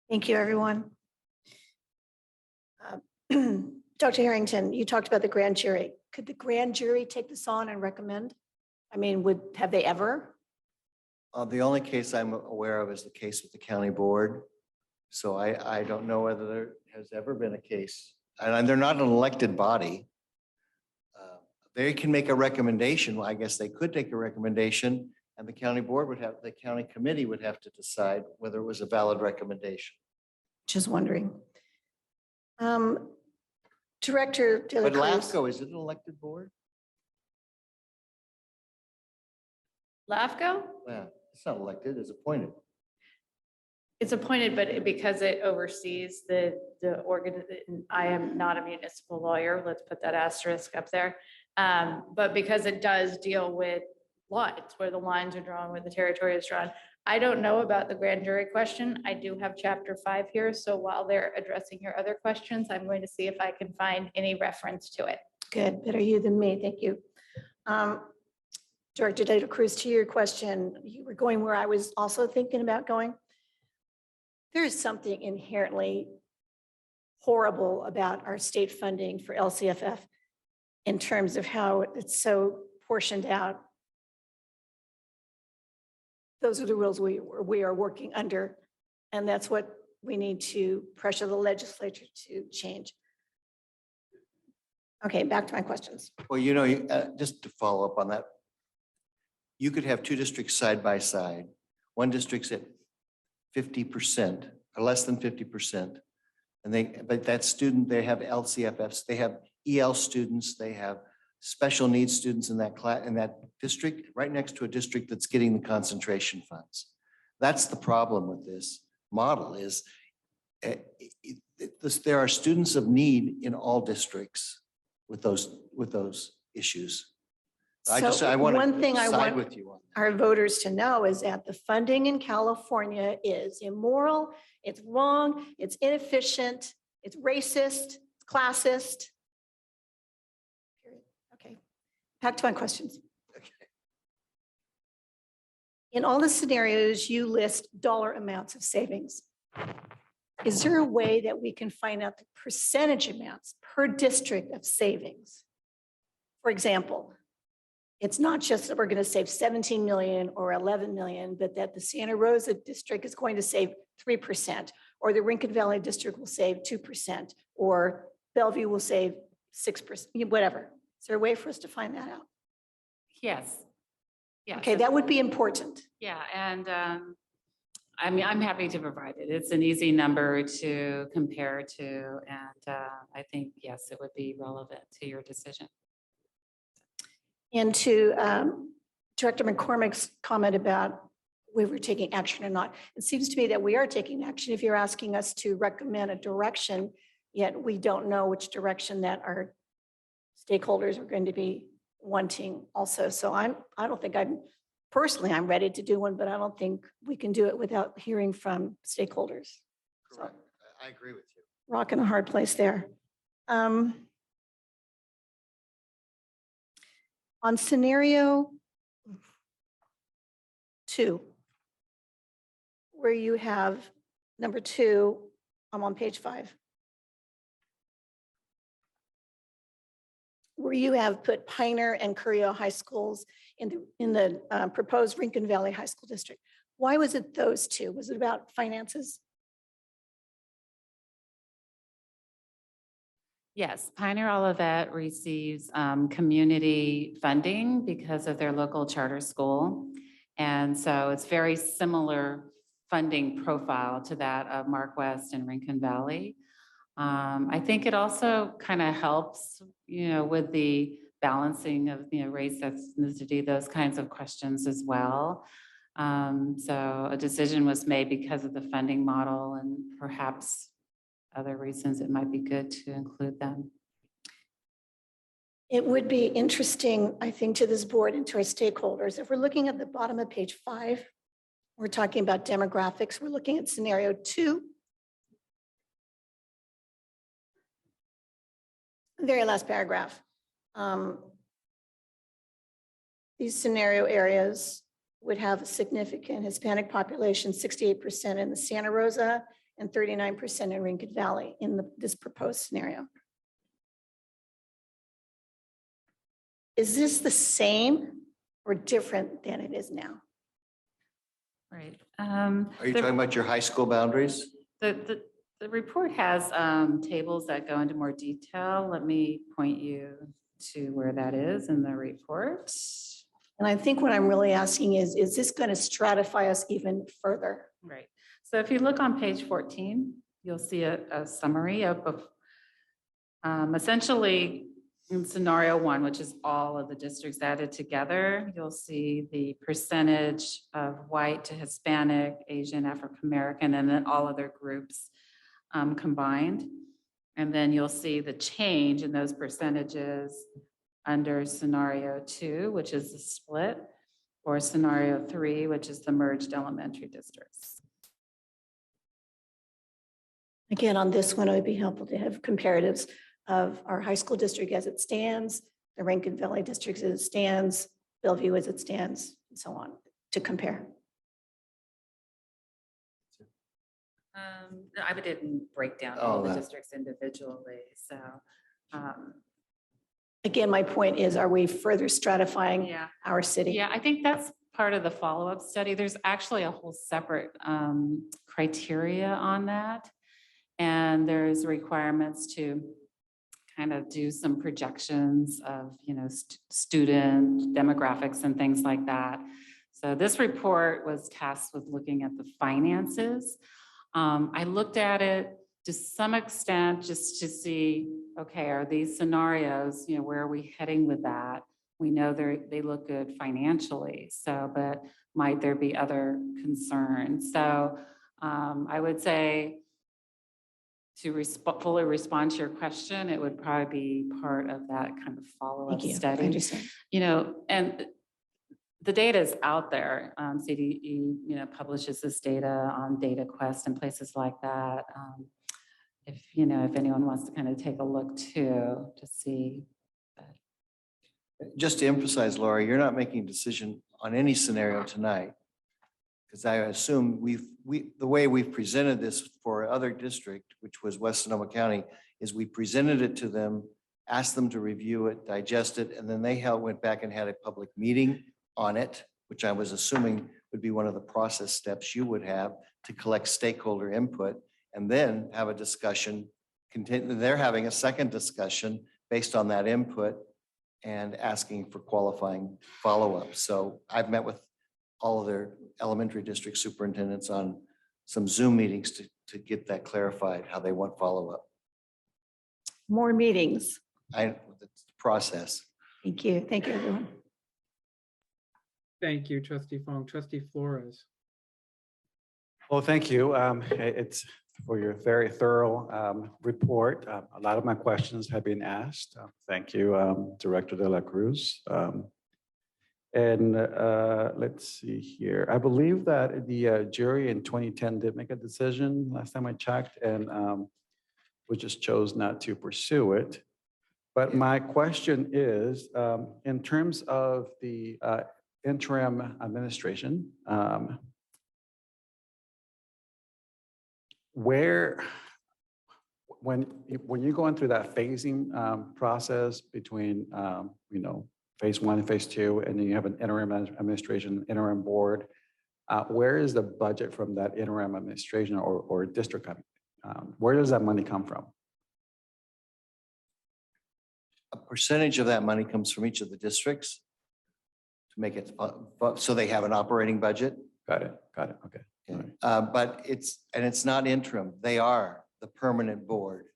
Thank you, everyone. Dr. Harrington, you talked about the grand jury. Could the grand jury take this on and recommend? I mean, have they ever? The only case I'm aware of is the case with the county board. So I don't know whether there has ever been a case, and they're not an elected body. They can make a recommendation. Well, I guess they could take a recommendation, and the county board would have, the county committee would have to decide whether it was a valid recommendation. Just wondering. Director De La But Cruz. LAFCO, is it an elected board? LAFCO? Yeah, it's not elected, it's appointed. It's appointed, but because it oversees the organ, I am not a municipal lawyer, let's put that asterisk up there. But because it does deal with lines, where the lines are drawn, where the territory is drawn. I don't know about the grand jury question. I do have chapter 5 here. So while they're addressing your other questions, I'm going to see if I can find any reference to it. Good, better you than me, thank you. Director De La Cruz, to your question, you were going where I was also thinking about going. There is something inherently horrible about our state funding for LCFF in terms of how it's so portioned out. Those are the rules we are working under, and that's what we need to pressure the legislature to change. Okay, back to my questions. Well, just to follow up on that, you could have two districts side by side. One district's at 50% or less than 50%. But that student, they have LCFFs, they have EL students, they have special needs students in that class, in that district, right next to a district that's getting the concentration funds. That's the problem with this model is there are students of need in all districts with those issues. I want one thing to I side want with you on that. our voters to know is that the funding in California is immoral, it's wrong, it's inefficient, it's racist, it's classist. Period. Okay, back to my questions. Okay. In all the scenarios, you list dollar amounts of savings. Is there a way that we can find out the percentage amounts per district of savings? For example, it's not just that we're going to save 17 million or 11 million, but that the Santa Rosa district is going to save 3%, or the Rincon Valley district will save 2%, or Bellevue will save 6%, whatever. Is there a way for us to find that out? Yes. Yes. Okay, that would be important. Yeah, and I mean, I'm happy to provide it. It's an easy number to compare to, and I think, yes, it would be relevant to your decision. And to Director McCormick's comment about whether we're taking action or not, it seems to me that we are taking action if you're asking us to recommend a direction, yet we don't know which direction that our stakeholders are going to be wanting also. So I don't think I'm ready to do one, but I don't think we can do it without hearing from stakeholders. Correct. I agree with you. Rock in a hard place there. On scenario 2, where you have number 2, I'm on page 5, where you have put Pioneer and Curio High Schools in the proposed Rincon Valley High School District. Why was it those two? Was it about finances? Yes, Pioneer Olivet receives community funding because of their local charter school. And so it's very similar funding profile to that of Mark West and Rincon Valley. I think it also kind of helps, with the balancing of, race, ethnicity, those kinds of questions as well. So a decision was made because of the funding model and perhaps other reasons it might be good to include them. It would be interesting, I think, to this board and to our stakeholders. If we're looking at the bottom of page 5, we're talking about demographics. We're looking at scenario 2. Very last paragraph. These scenario areas would have a significant Hispanic population, 68% in the Santa Rosa and 39% in Rincon Valley in this proposed scenario. Is this the same or different than it is now? Right. Are you talking about your high school boundaries? The report has tables that go into more detail. Let me point you to where that is in the report. And I think what I'm really asking is this going to stratify us even further? Right. So if you look on page 14, you'll see a summary of essentially in scenario 1, which is all of the districts added together, you'll see the percentage of white to Hispanic, Asian, African-American, and then all other groups combined. And then you'll see the change in those percentages under scenario 2, which is the split, or scenario 3, which is the merged elementary districts. Again, on this one, it would be helpful to have comparatives of our high school district as it stands, the Rincon Valley district as it stands, Bellevue as it stands, and so on, to compare. I didn't break down Oh, all the that- districts individually, so. Again, my point is, are we further stratifying Yeah. our city? Yeah, I think that's part of the follow-up study. There's actually a whole separate criteria on that. And there's requirements to kind of do some projections of, student demographics and things like that. So this report was tasked with looking at the finances. I looked at it to some extent just to see, okay, are these scenarios, where are we heading with that? We know they look good financially, so, but might there be other concerns? So I would say to fully respond to your question, it would probably be part of that kind of follow-up Thank you. I study. understand. And the data is out there. CDE, publishes this data on DataQuest and places like that. If anyone wants to kind of take a look too, to see. Just to emphasize, Laura, you're not making a decision on any scenario tonight. Because I assume the way we've presented this for other district, which was West Sonoma County, is we presented it to them, asked them to review it, digest it, and then they went back and had a public meeting on it, which I was assuming would be one of the process steps you would have to collect stakeholder input, and then have a discussion. They're having a second discussion based on that input and asking for qualifying follow-up. So I've met with all of their elementary district superintendents on some Zoom meetings to get that clarified, how they want follow-up. More meetings. It's the process. Thank you. Thank you, everyone. Thank you, Trustee Fong. Trustee Flores. Well, thank you. It's for your very thorough report. A lot of my questions have been asked. Thank you, Director De La Cruz. And let's see here. I believe that the jury in 2010 did make a decision last time I checked, and we just chose not to pursue it. But my question is, in terms of the interim administration, when you're going through that phasing process between, phase one and phase two, and then you have an interim administration, interim board, where is the budget from that interim administration or district coming? Where does that money come from? A percentage of that money comes from each of the districts to make it, so they have an operating budget. Got it. Okay. All right. But it's not interim. They are the permanent board.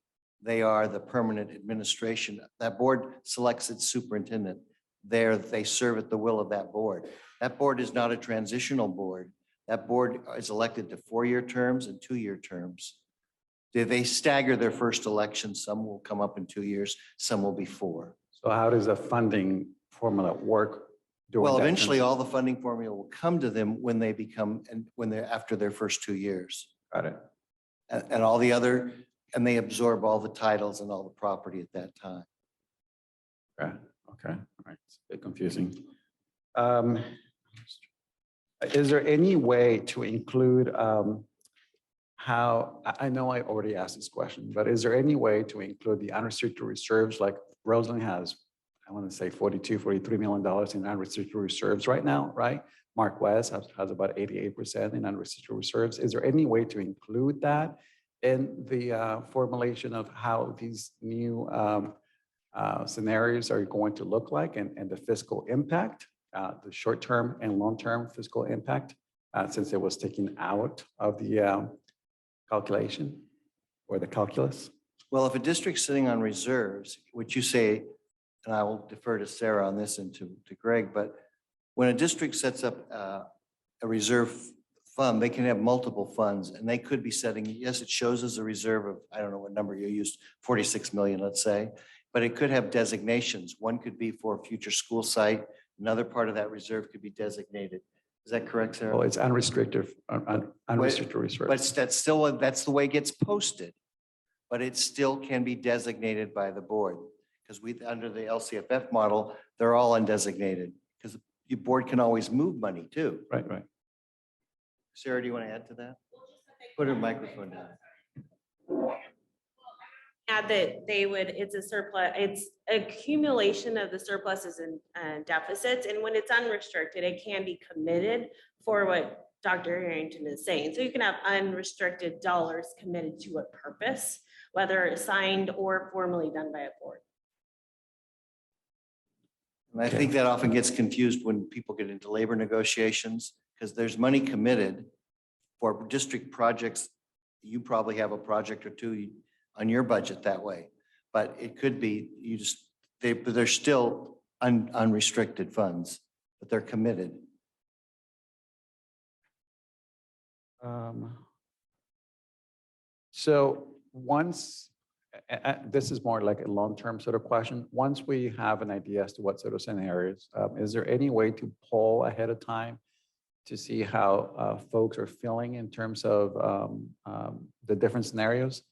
They are the permanent administration. That board selects its superintendent. They serve at the will of that board. That board is not a transitional board. That board is elected to 4-year terms and 2-year terms. They stagger their first election. Some will come up in 2 years, some will be 4. So how does the funding formula work? Well, eventually all the funding formula will come to them when they become, and when they're after their first 2 years. Got it. And all the other, and they absorb all the titles and all the property at that time. Okay. All right. It's a bit confusing. Is there any way to include how, I know I already asked this question, but is there any way to include the unrestricted reserves, like Roseland has, I want to say $43 million in unrestricted reserves right now, right? Mark West has about 88% in unrestricted reserves. Is there any way to include that in the formulation of how these new scenarios are going to look like and the fiscal impact, the short-term and long-term fiscal impact, since it was taken out of the calculation or the calculus? Well, if a district's sitting on reserves, which you say, and I will defer to Sarah on this and to Greg, but when a district sets up a reserve fund, they can have multiple funds, and they could be setting, yes, it shows as a reserve of, I don't know what number you used, 46 million, let's say, but it could have designations. One could be for a future school site. Another part of that reserve could be designated. Is that correct, Sarah? Well, it's unrestricted reserve. But that's the way it gets posted, but it still can be designated by the board. Because under the LCFF model, they're all undesignated, because your board can always move money too. Right. Sarah, do you want to add to that? Put her microphone down. Add that they would, it's a surplus, it's accumulation of the surpluses and deficits. And when it's unrestricted, it can be committed for what Dr. Harrington is saying. So you can have unrestricted dollars committed to a purpose, whether assigned or formally done by a board. And I think that often gets confused when people get into labor negotiations, because there's money committed for district projects. You probably have a project or two on your budget that way, but it could be, but they're still unrestricted funds, but they're committed. So once, this is more like a long-term sort of question. Once we have an idea as to what sort of scenarios, is there any way to poll ahead of time to see how folks are feeling in terms of the different scenarios?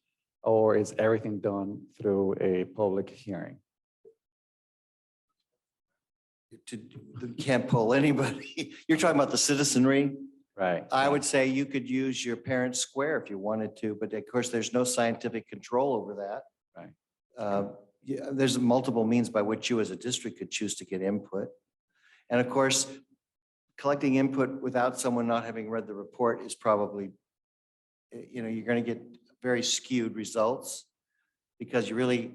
Or is everything done through a public hearing? You can't pull anybody. You're talking about the citizenry. Right. I would say you could use your parents' square if you wanted to, but of course, there's no scientific control over that. Right. Yeah, there's multiple means by which you as a district could choose to get input. And of course, collecting input without someone not having read the report is probably, you're going to get very skewed results, because you really,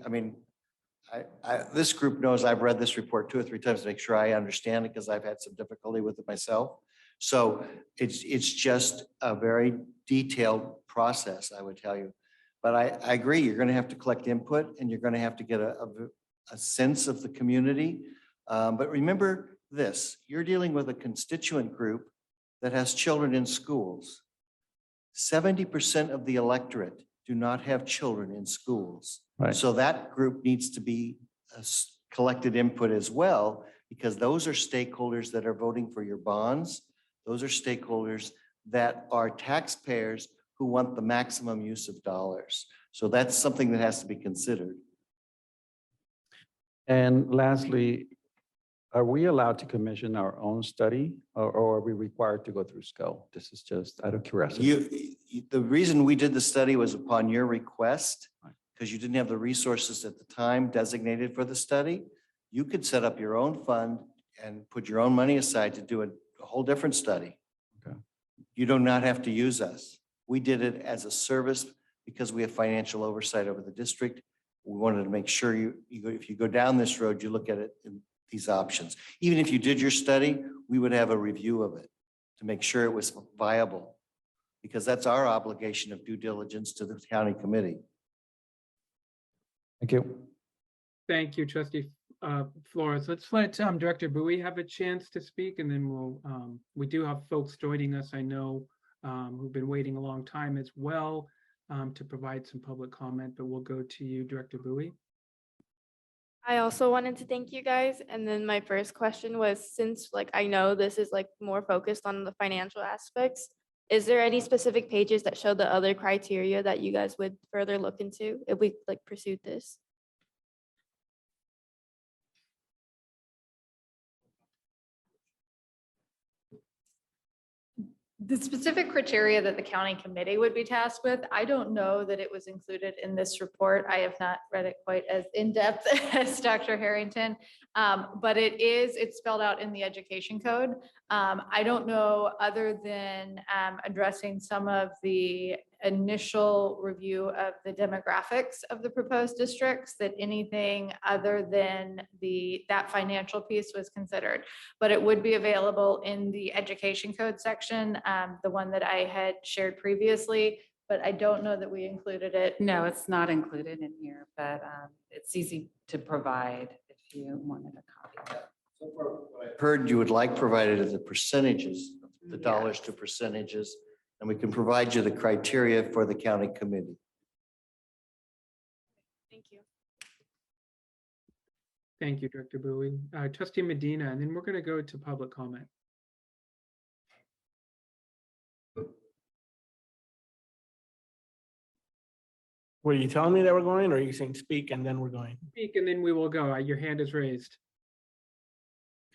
this group knows I've read this report 2 or 3 times to make sure I understand it, because I've had some difficulty with it myself. So it's just a very detailed process, I would tell you. But I agree, you're going to have to collect input, and you're going to have to get a sense of the community. But remember this, you're dealing with a constituent group that has children in schools. 70% of the electorate do not have children in schools. Right. So that group needs to be collected input as well, because those are stakeholders that are voting for your bonds. Those are stakeholders that are taxpayers who want the maximum use of dollars. So that's something that has to be considered. And lastly, are we allowed to commission our own study, or are we required to go through SCO? This is just out of curiosity. The reason we did the study was upon your request, because you didn't have the resources at the time designated for the study. You could set up your own fund and put your own money aside to do a whole different study. Okay. You do not have to use us. We did it as a service because we have financial oversight over the district. We wanted to make sure if you go down this road, you look at it in these options. Even if you did your study, we would have a review of it to make sure it was viable, because that's our obligation of due diligence to the county committee. Thank you. Thank you, Trustee Flores. Let's let Director Bowie have a chance to speak, and then we do have folks joining us, I know, who've been waiting a long time as well to provide some public comment, but we'll go to you, Director Bowie. I also wanted to thank you guys. And then my first question was, since I know this is more focused on the financial aspects, is there any specific pages that show the other criteria that you guys would further look into if we pursued this? The specific criteria that the county committee would be tasked with, I don't know that it was included in this report. I have not read it quite as in-depth as Dr. Harrington, but it's spelled out in the education code. I don't know, other than addressing some of the initial review of the demographics of the proposed districts, that anything other than that financial piece was considered. But it would be available in the education code section, the one that I had shared previously, but I don't know that we included it. No, it's not included in here, but it's easy to provide if you wanted a copy. I've heard you would like provided as the percentages, the dollars to percentages, and we can provide you the criteria for the county committee. Thank you. Thank you, Director Bowie. Trustee Medina, and then we're going to go to public comment. Were you telling me that we're going, or are you saying speak and then we're going? Speak, and then we will go. Your hand is raised.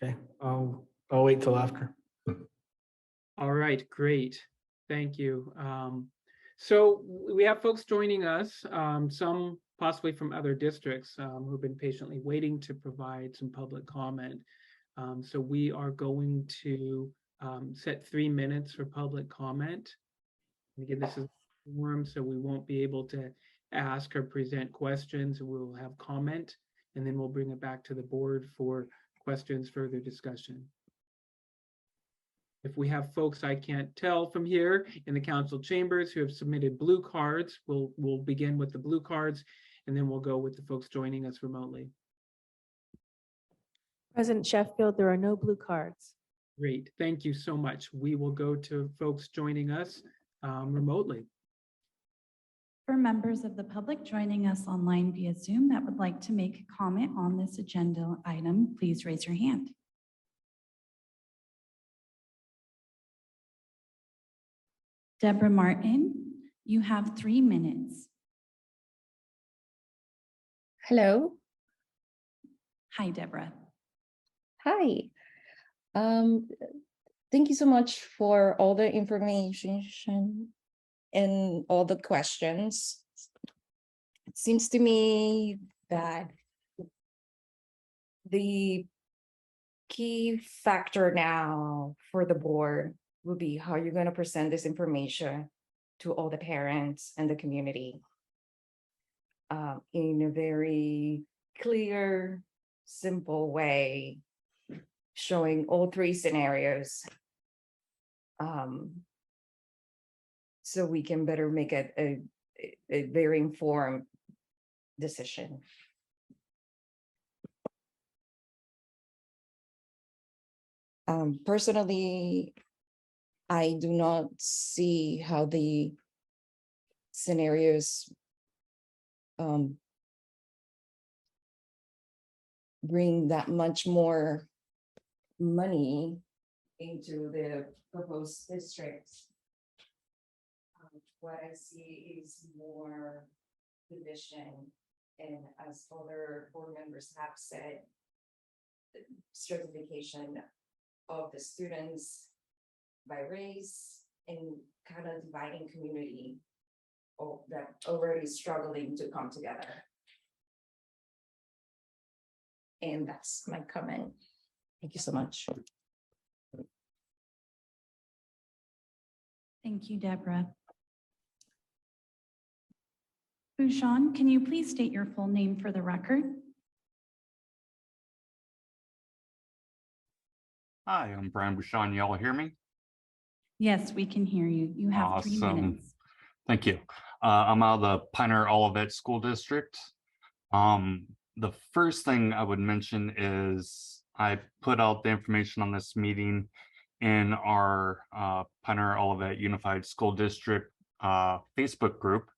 Okay, I'll wait till after. All right, great. Thank you. So we have folks joining us, some possibly from other districts who've been patiently waiting to provide some public comment. So we are going to set 3 minutes for public comment. And again, this is a forum, so we won't be able to ask or present questions. We'll have comment, and then we'll bring it back to the board for questions, further discussion. If we have folks I can't tell from here in the council chambers who have submitted blue cards, we'll begin with the blue cards, and then we'll go with the folks joining us remotely. President Sheffield, there are no blue cards. Great, thank you so much. We will go to folks joining us remotely. For members of the public joining us online via Zoom that would like to make a comment on this agenda item, please raise your hand. Deborah Martin, you have 3 minutes. Hello. Hi, Deborah. Hi. Thank you so much for all the information and all the questions. It seems to me that the key factor now for the board will be how you're going to present this information to all the parents and the community in a very clear, simple way, showing all 3 scenarios so we can better make a very informed decision. Personally, I do not see how the scenarios bring that much more money into the proposed districts. What I see is more division, and as other board members have said, the stratification of the students by race and kind of dividing community that already struggling to come together. And that's my comment. Thank you so much. Thank you, Deborah. Bhushan, can you please state your full name for the record? Hi, I'm Brian Bouchon. Y'all hear me? Yes, we can hear you. You have 3 minutes. Thank you. I'm out of the Pioneer Olivet School District. The first thing I would mention is I put out the information on this meeting in our Pioneer Olivet Unified School District Facebook group.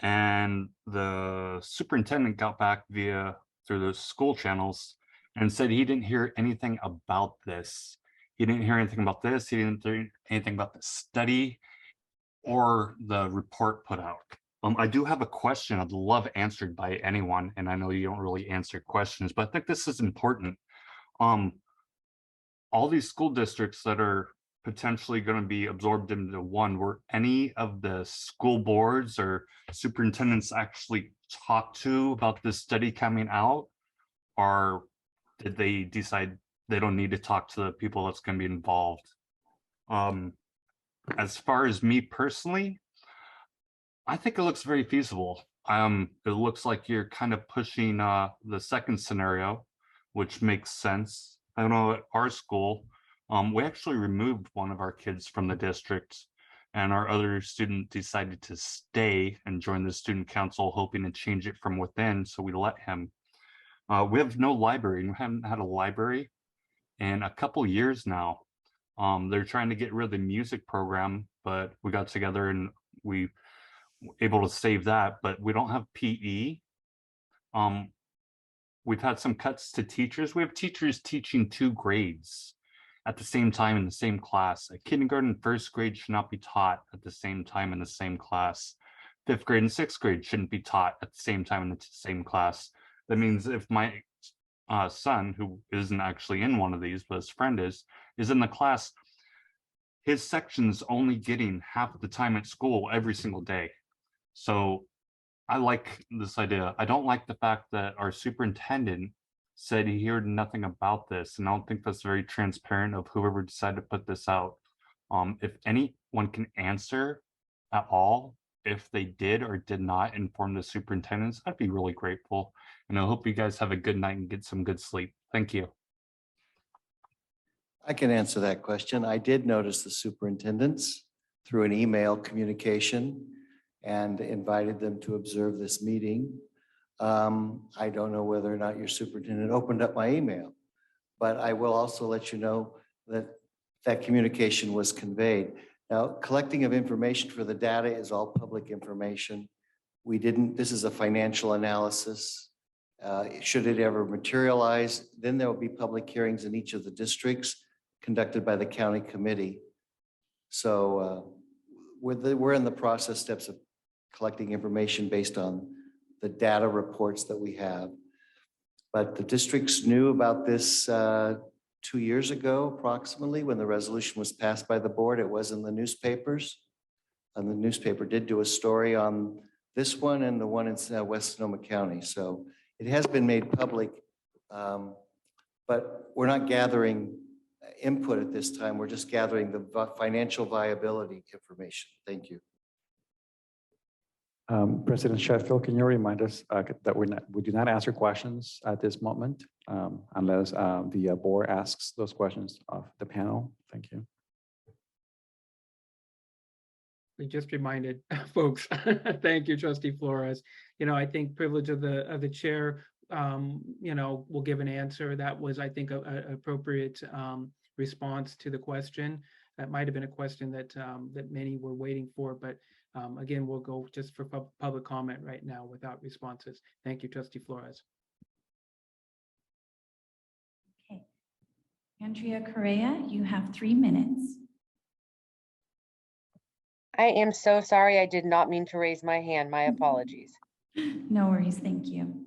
And the superintendent got back through the school channels and said he didn't hear anything about this. He didn't hear anything about this. He didn't hear anything about the study or the report put out. I do have a question I'd love answered by anyone, and I know you don't really answer questions, but I think this is important. All these school districts that are potentially going to be absorbed into one, were any of the school boards or superintendents actually talked to about this study coming out? Or did they decide they don't need to talk to the people that's going to be involved? As far as me personally, I think it looks very feasible. It looks like you're kind of pushing the second scenario, which makes sense. I know at our school, we actually removed one of our kids from the district, and our other student decided to stay and join the student council, hoping to change it from within. So we let him. We have no library, and we haven't had a library in a couple years now. They're trying to get rid of the music program, but we got together and we were able to save that, but we don't have PE. We've had some cuts to teachers. We have teachers teaching 2 grades at the same time in the same class. A kindergarten and 1st grade should not be taught at the same time in the same class. 5th grade and 6th grade shouldn't be taught at the same time in the same class. That means if my son, who isn't actually in one of these, but his friend is in the class, his section's only getting half the time at school every single day. So I like this idea. I don't like the fact that our superintendent said he heard nothing about this, and I don't think that's very transparent of whoever decided to put this out. If anyone can answer at all, if they did or did not inform the superintendents, I'd be really grateful. And I hope you guys have a good night and get some good sleep. Thank you. I can answer that question. I did notice the superintendents through an email communication and invited them to observe this meeting. I don't know whether or not your superintendent opened up my email, but I will also let you know that that communication was conveyed. Now, collecting of information for the data is all public information. This is a financial analysis. Should it ever materialize, then there will be public hearings in each of the districts conducted by the county committee. So we're in the process steps of collecting information based on the data reports that we have. But the districts knew about this 2 years ago, approximately, when the resolution was passed by the board. It was in the newspapers. And the newspaper did do a story on this one and the one in West Sonoma County. So it has been made public, but we're not gathering input at this time. We're just gathering the financial viability information. Thank you. President Sheffield, can you remind us that we do not answer questions at this moment unless the board asks those questions of the panel? Thank you. We just reminded folks. Thank you, Trustee Flores. I think privilege of the chair, will give an answer. That was, I think, an appropriate response to the question. That might have been a question that many were waiting for, but again, we'll go just for public comment right now without responses. Thank you, Trustee Flores. Okay. Andrea Correa, you have 3 minutes. I am so sorry. I did not mean to raise my hand. My apologies. No worries. Thank you.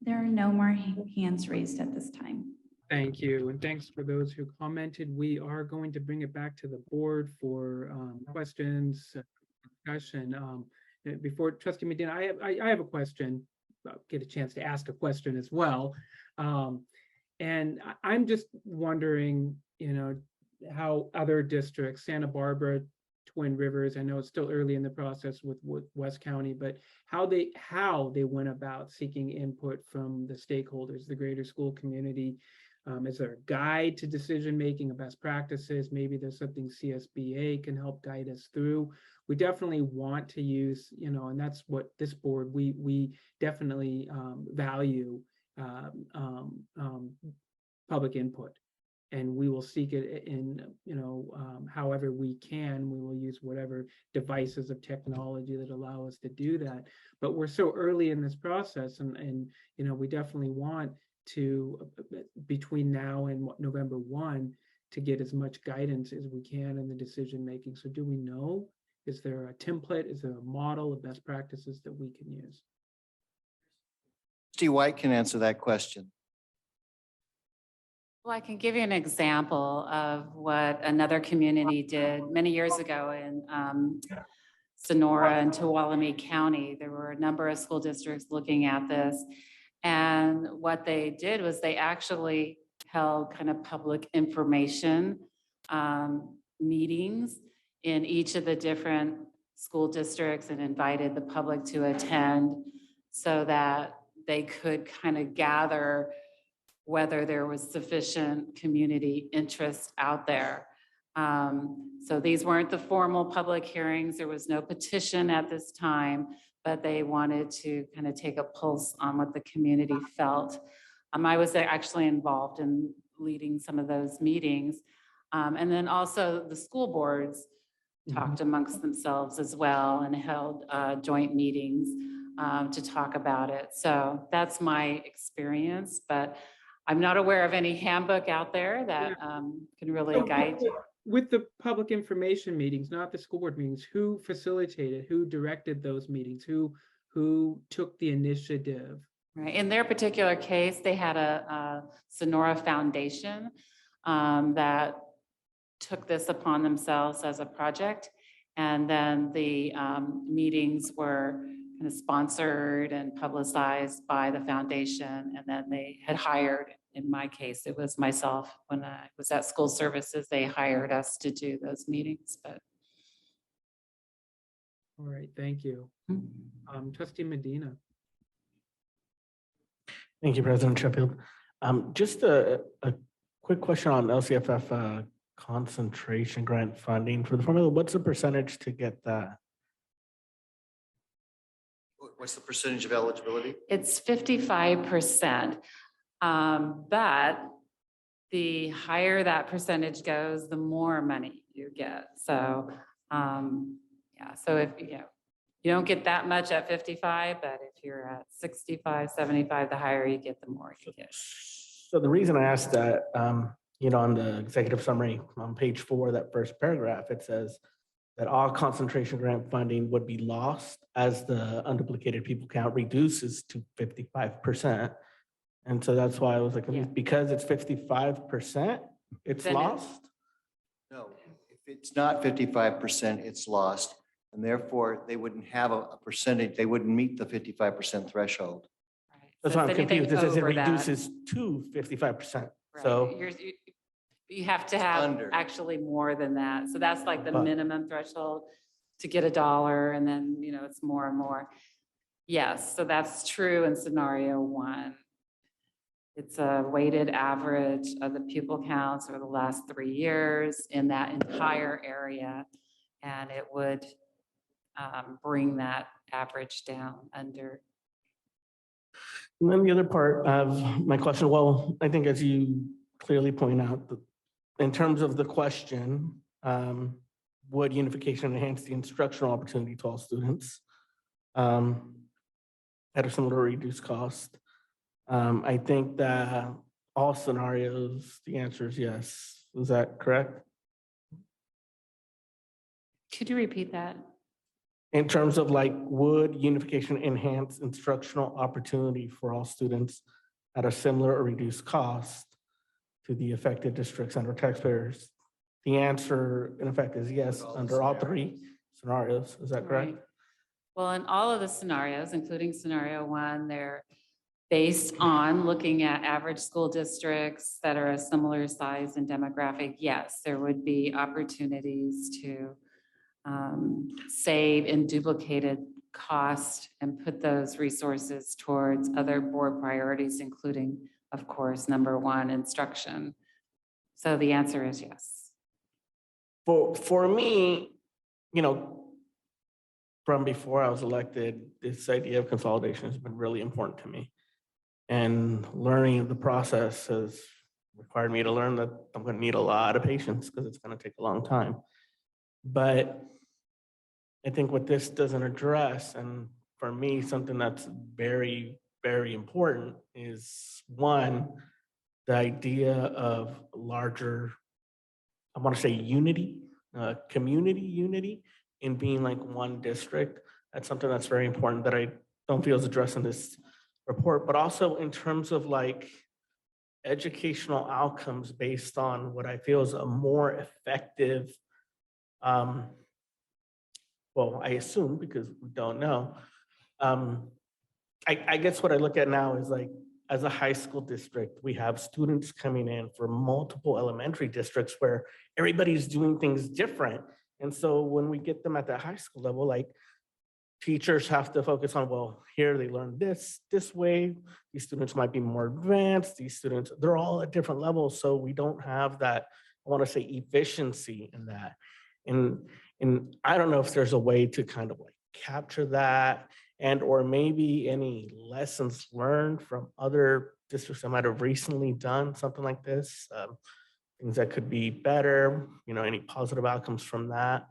There are no more hands raised at this time. Thank you, and thanks for those who commented. We are going to bring it back to the board for questions, discussion. Before Trustee Medina, I have a question. I'll get a chance to ask a question as well, and I'm just wondering, how other districts, Santa Barbara, Twin Rivers, I know it's still early in the process with West County, but how they went about seeking input from the stakeholders, the greater school community. Is there a guide to decision-making of best practices? Maybe there's something CSBA can help guide us through. We definitely want to use, and that's what this board, we definitely value public input. And we will seek it in, however we can. We will use whatever devices of technology that allow us to do that. But we're so early in this process, and we definitely want to, between now and November 1, to get as much guidance as we can in the decision making. So do we know? Is there a template? Is there a model of best practices that we can use? Steve White can answer that question. Well, I can give you an example of what another community did many years ago in Sonora and Tuolumne County. There were a number of school districts looking at this. And what they did was they actually held kind of public information meetings in each of the different school districts and invited the public to attend so that they could kind of gather whether there was sufficient community interest out there. So these weren't the formal public hearings. There was no petition at this time, but they wanted to kind of take a pulse on what the community felt. I was actually involved in leading some of those meetings. And then also the school boards talked amongst themselves as well and held joint meetings to talk about it. So that's my experience, but I'm not aware of any handbook out there that can really guide you. With the public information meetings, not the school board meetings, who facilitated, who directed those meetings, who took the initiative Right. In their particular case, they had a Sonora Foundation that took this upon themselves as a project. And then the meetings were kind of sponsored and publicized by the foundation. And then they had hired, in my case, it was myself, when I was at school services, they hired us to do those meetings, but. All right, thank you. Trustee Medina. Thank you, President Sheffield. Just a quick question on LCFF concentration grant funding for the formula. What's the percentage to get that? What's the percentage of eligibility? It's 55%. But the higher that percentage goes, the more money you get. So, yeah, so if, you don't get that much at 55, but if you're at 65, 75, the higher you get, the more you get. So the reason I asked that, on the executive summary on page 4, that first paragraph, it says that all concentration grant funding would be lost as the unduplicated people count reduces to 55%. And so that's why I was like, because it's 55%, it's Then lost? No, if it's not 55%, it's lost. And therefore, they wouldn't have a percentage, they wouldn't meet the 55% threshold. Right. That's So why I'm if anything confused. It says it over that, reduces to 55%. right, So, you have to have under. actually more than that. So that's like the But- minimum threshold to get $1, and then, it's more and more. Yes, so that's true in scenario 1. It's a weighted average of the pupil counts over the last 3 years in that entire area. And it would bring that average down under. and then the other part of my question, well, I think as you clearly point out, in terms of the question, would unification enhance the instructional opportunity to all students at a similar reduced cost? I think that all scenarios, the answer is yes. Is that correct? Could you repeat that? In terms of would unification enhance instructional opportunity for all students at a similar or reduced cost to the affected districts and or taxpayers? The answer, in effect, is yes, under all 3 scenarios. Is that correct? Right. Well, in all of the scenarios, including scenario 1, they're based on looking at average school districts that are a similar size and demographic. Yes, there would be opportunities to save in duplicated cost and put those resources towards other board priorities, including, of course, number 1, instruction. So the answer is yes. For me, from before I was elected, this idea of consolidation has been really important to me. And learning the process has required me to learn that I'm going to need a lot of patience because it's going to take a long time. But I think what this doesn't address, and for me, something that's very, very important is, 1, the idea of larger, I want to say unity, community unity in being like one district. That's something that's very important that I don't feel is addressed in this report, but also in terms of educational outcomes based on what I feel is a more effective, well, I assume, because we don't know. I guess what I look at now is as a high school district, we have students coming in for multiple elementary districts where everybody's doing things different. And so when we get them at the high school level, teachers have to focus on, well, here they learn this way. These students might be more advanced. These students, they're all at different levels. So we don't have that, I want to say, efficiency in that. And I don't know if there's a way to kind of capture that, and or maybe any lessons learned from other districts that might have recently done something like this, things that could be better, any positive outcomes from that.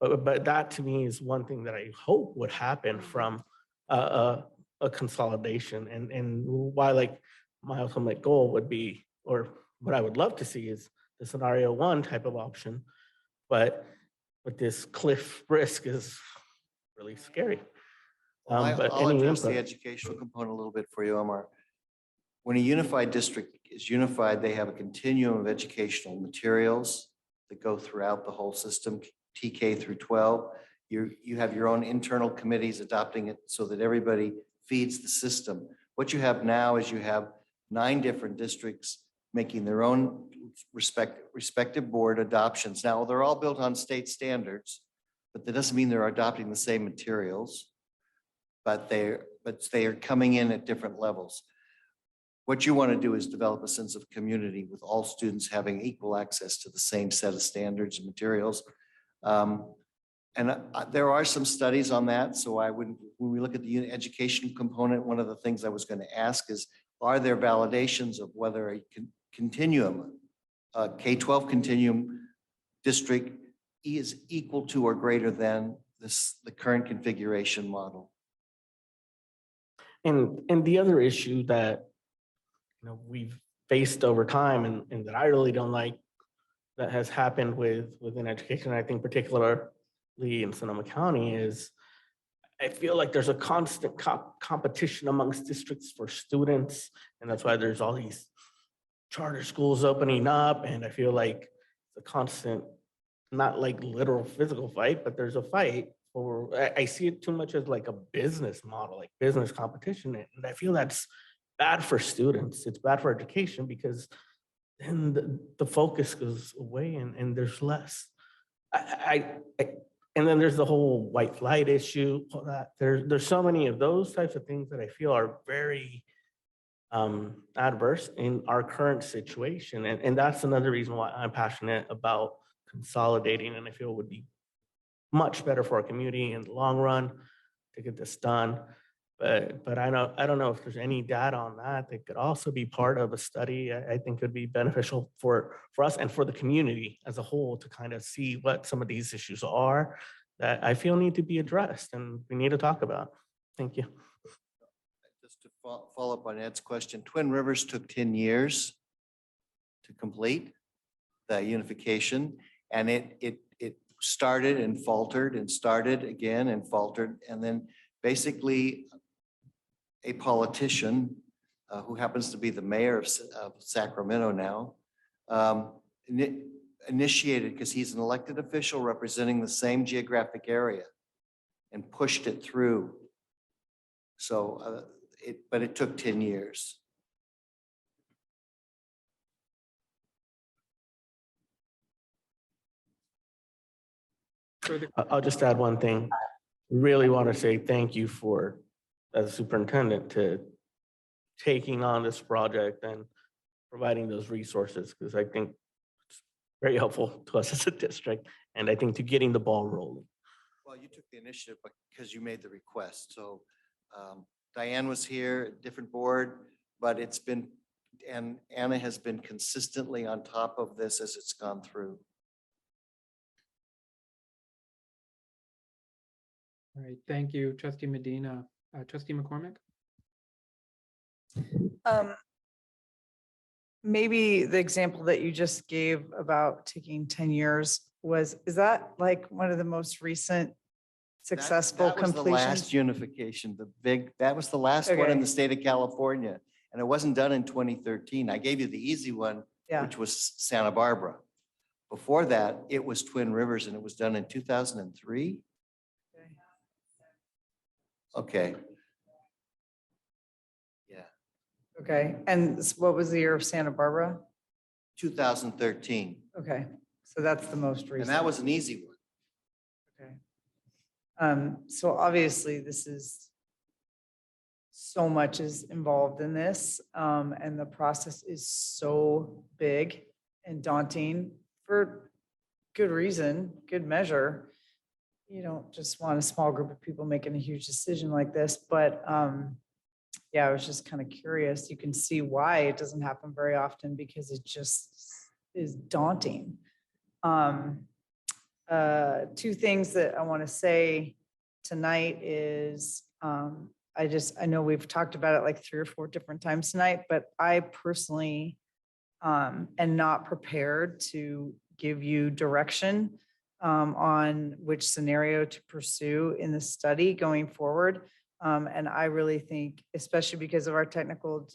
But that to me is one thing that I hope would happen from a consolidation, and why my ultimate goal would be, or what I would love to see, is the scenario 1 type of option. But with this cliff risk is really scary. But I'll any address the input? educational component a little bit for you, Omar. When a unified district is unified, they have a continuum of educational materials that go throughout the whole system, TK through 12. You have your own internal committees adopting it so that everybody feeds the system. What you have now is you have 9 different districts making their own respective board adoptions. Now, they're all built on state standards, but that doesn't mean they're adopting the same materials, but they are coming in at different levels. What you want to do is develop a sense of community with all students having equal access to the same set of standards and materials. There are some studies on that. So when we look at the education component, one of the things I was going to ask is, are there validations of whether a continuum, K-12 continuum district is equal to or greater than the current configuration model? And the other issue that we've faced over time and that I really don't like that has happened within education, I think particularly in Sonoma County, is I feel like there's a constant competition amongst districts for students. And that's why there's all these charter schools opening up. And I feel like it's a constant, not like literal physical fight, but there's a fight. I see it too much as like a business model, like business competition. And I feel that's bad for students. It's bad for education because then the focus goes away and there's less. And then there's the whole white flight issue. All that. There's so many of those types of things that I feel are very adverse in our current situation. And that's another reason why I'm passionate about consolidating, and I feel it would be much better for our community in the long run to get this done. But I don't know if there's any data on that that could also be part of a study. I think could be beneficial for us and for the community as a whole to kind of see what some of these issues are that I feel need to be addressed and we need to talk about. Thank you. Just to follow up on Ed's question, Twin Rivers took 10 years to complete the unification, and it started and faltered and started again and faltered, and then basically a politician who happens to be the mayor of Sacramento now, initiated, because he's an elected official representing the same geographic area, and pushed it through. So, but it took 10 years. I'll just add one thing. Really want to say thank you for, as a superintendent, to taking on this project and providing those resources, because I think it's very helpful to us as a district, and I think to getting the ball rolling. Well, you took the initiative because you made the request. So Diane was here, different board, but it's been, and Anna has been consistently on top of this as it's gone through. All right, thank you, Trustee Medina. Trustee McCormick? Maybe the example that you just gave about taking 10 years is that like one of the most recent successful that was completions? the last unification, that was the last one in Okay. the state of California. And it wasn't done in 2013. I gave you the easy one, Yeah. which was Santa Barbara. Before that, it was Twin Rivers, and it was done in 2003. Okay. Yeah, Okay, and what was the year of Santa Barbara? 2013. Okay, so that's the most recent. And that was an easy one. Okay. So obviously this is, so much is involved in this, and the process is so big and daunting for good reason, good measure. You don't just want a small group of people making a huge decision like this, but yeah, I was just kind of curious. You can see why it doesn't happen very often, because it just is daunting. Two things that I want to say tonight is, I know we've talked about it like 3 or 4 different times tonight, but I personally am not prepared to give you direction on which scenario to pursue in the study going forward. And I really think, especially because of our technical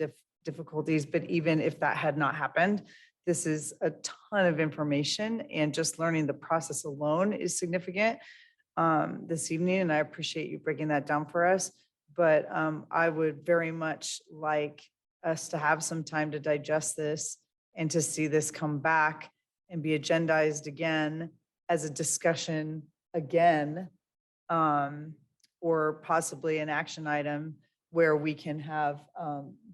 difficulties, but even if that had not happened, this is a ton of information, and just learning the process alone is significant this evening, and I appreciate you breaking that down for us. But I would very much like us to have some time to digest this and to see this come back and be agendized again as a discussion again, or possibly an action item where we can have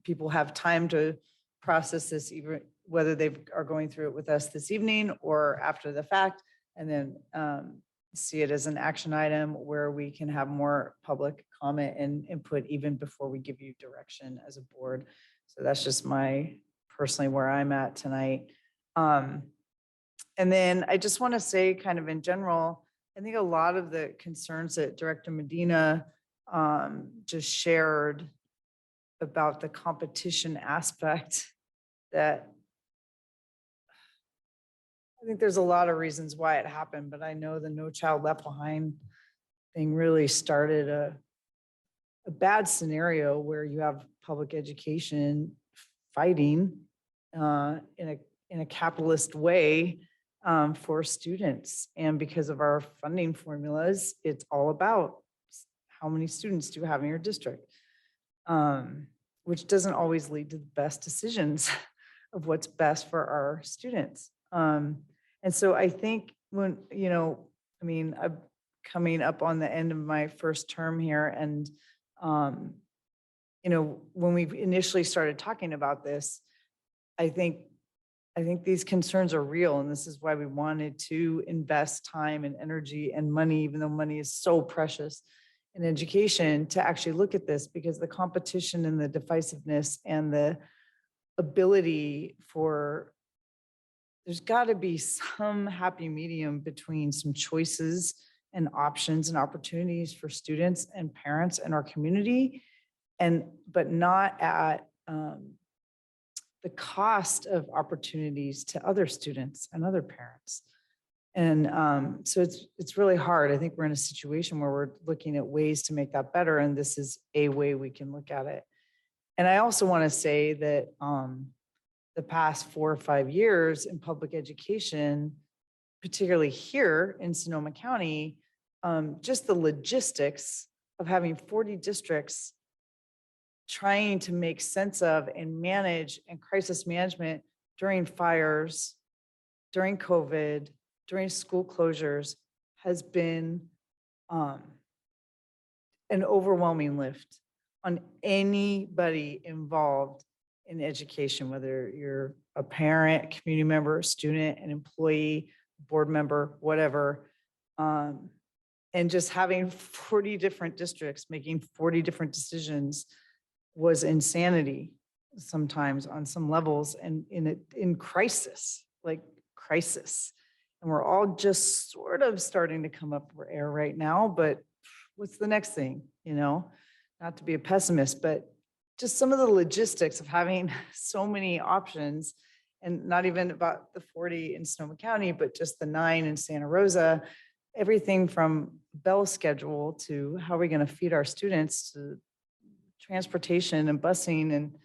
people have time to process this, even whether they are going through it with us this evening or after the fact, and then see it as an action item where we can have more public comment and input even before we give you direction as a board. So that's just my personally where I'm at tonight. And then I just want to say kind of in general, I think a lot of the concerns that Director Medina just shared about the competition aspect, that I think there's a lot of reasons why it happened, but I know the No Child Left Behind thing really started a bad scenario where you have public education fighting in a capitalist way for students. And because of our funding formulas, it's all about how many students do you have in your district, which doesn't always lead to the best decisions of what's best for our students. And so I think when, I'm coming up on the end of my first term here, and, when we initially started talking about this, I think these concerns are real, and this is why we wanted to invest time and energy and money, even though money is so precious in education, to actually look at this, because the competition and the divisiveness and the ability for, there's got to be some happy medium between some choices and options and opportunities for students and parents in our community, but not at the cost of opportunities to other students and other parents. And so it's really hard. I think we're in a situation where we're looking at ways to make that better, and this is a way we can look at it. And I also want to say that the past 4 or 5 years in public education, particularly here in Sonoma County, just the logistics of having 40 districts trying to make sense of and manage and crisis management during fires, during COVID, during school closures has been an overwhelming lift on anybody involved in education, whether you're a parent, community member, student, an employee, board member, whatever. And just having 40 different districts making 40 different decisions was insanity sometimes on some levels, and in crisis, like crisis. And we're all just sort of starting to come up for air right now, but what's the next thing, Not to be a pessimist, but just some of the logistics of having so many options, and not even about the 40 in Sonoma County, but just the 9 in Santa Rosa, everything from bell schedule to how are we going to feed our students, to transportation and busing, and,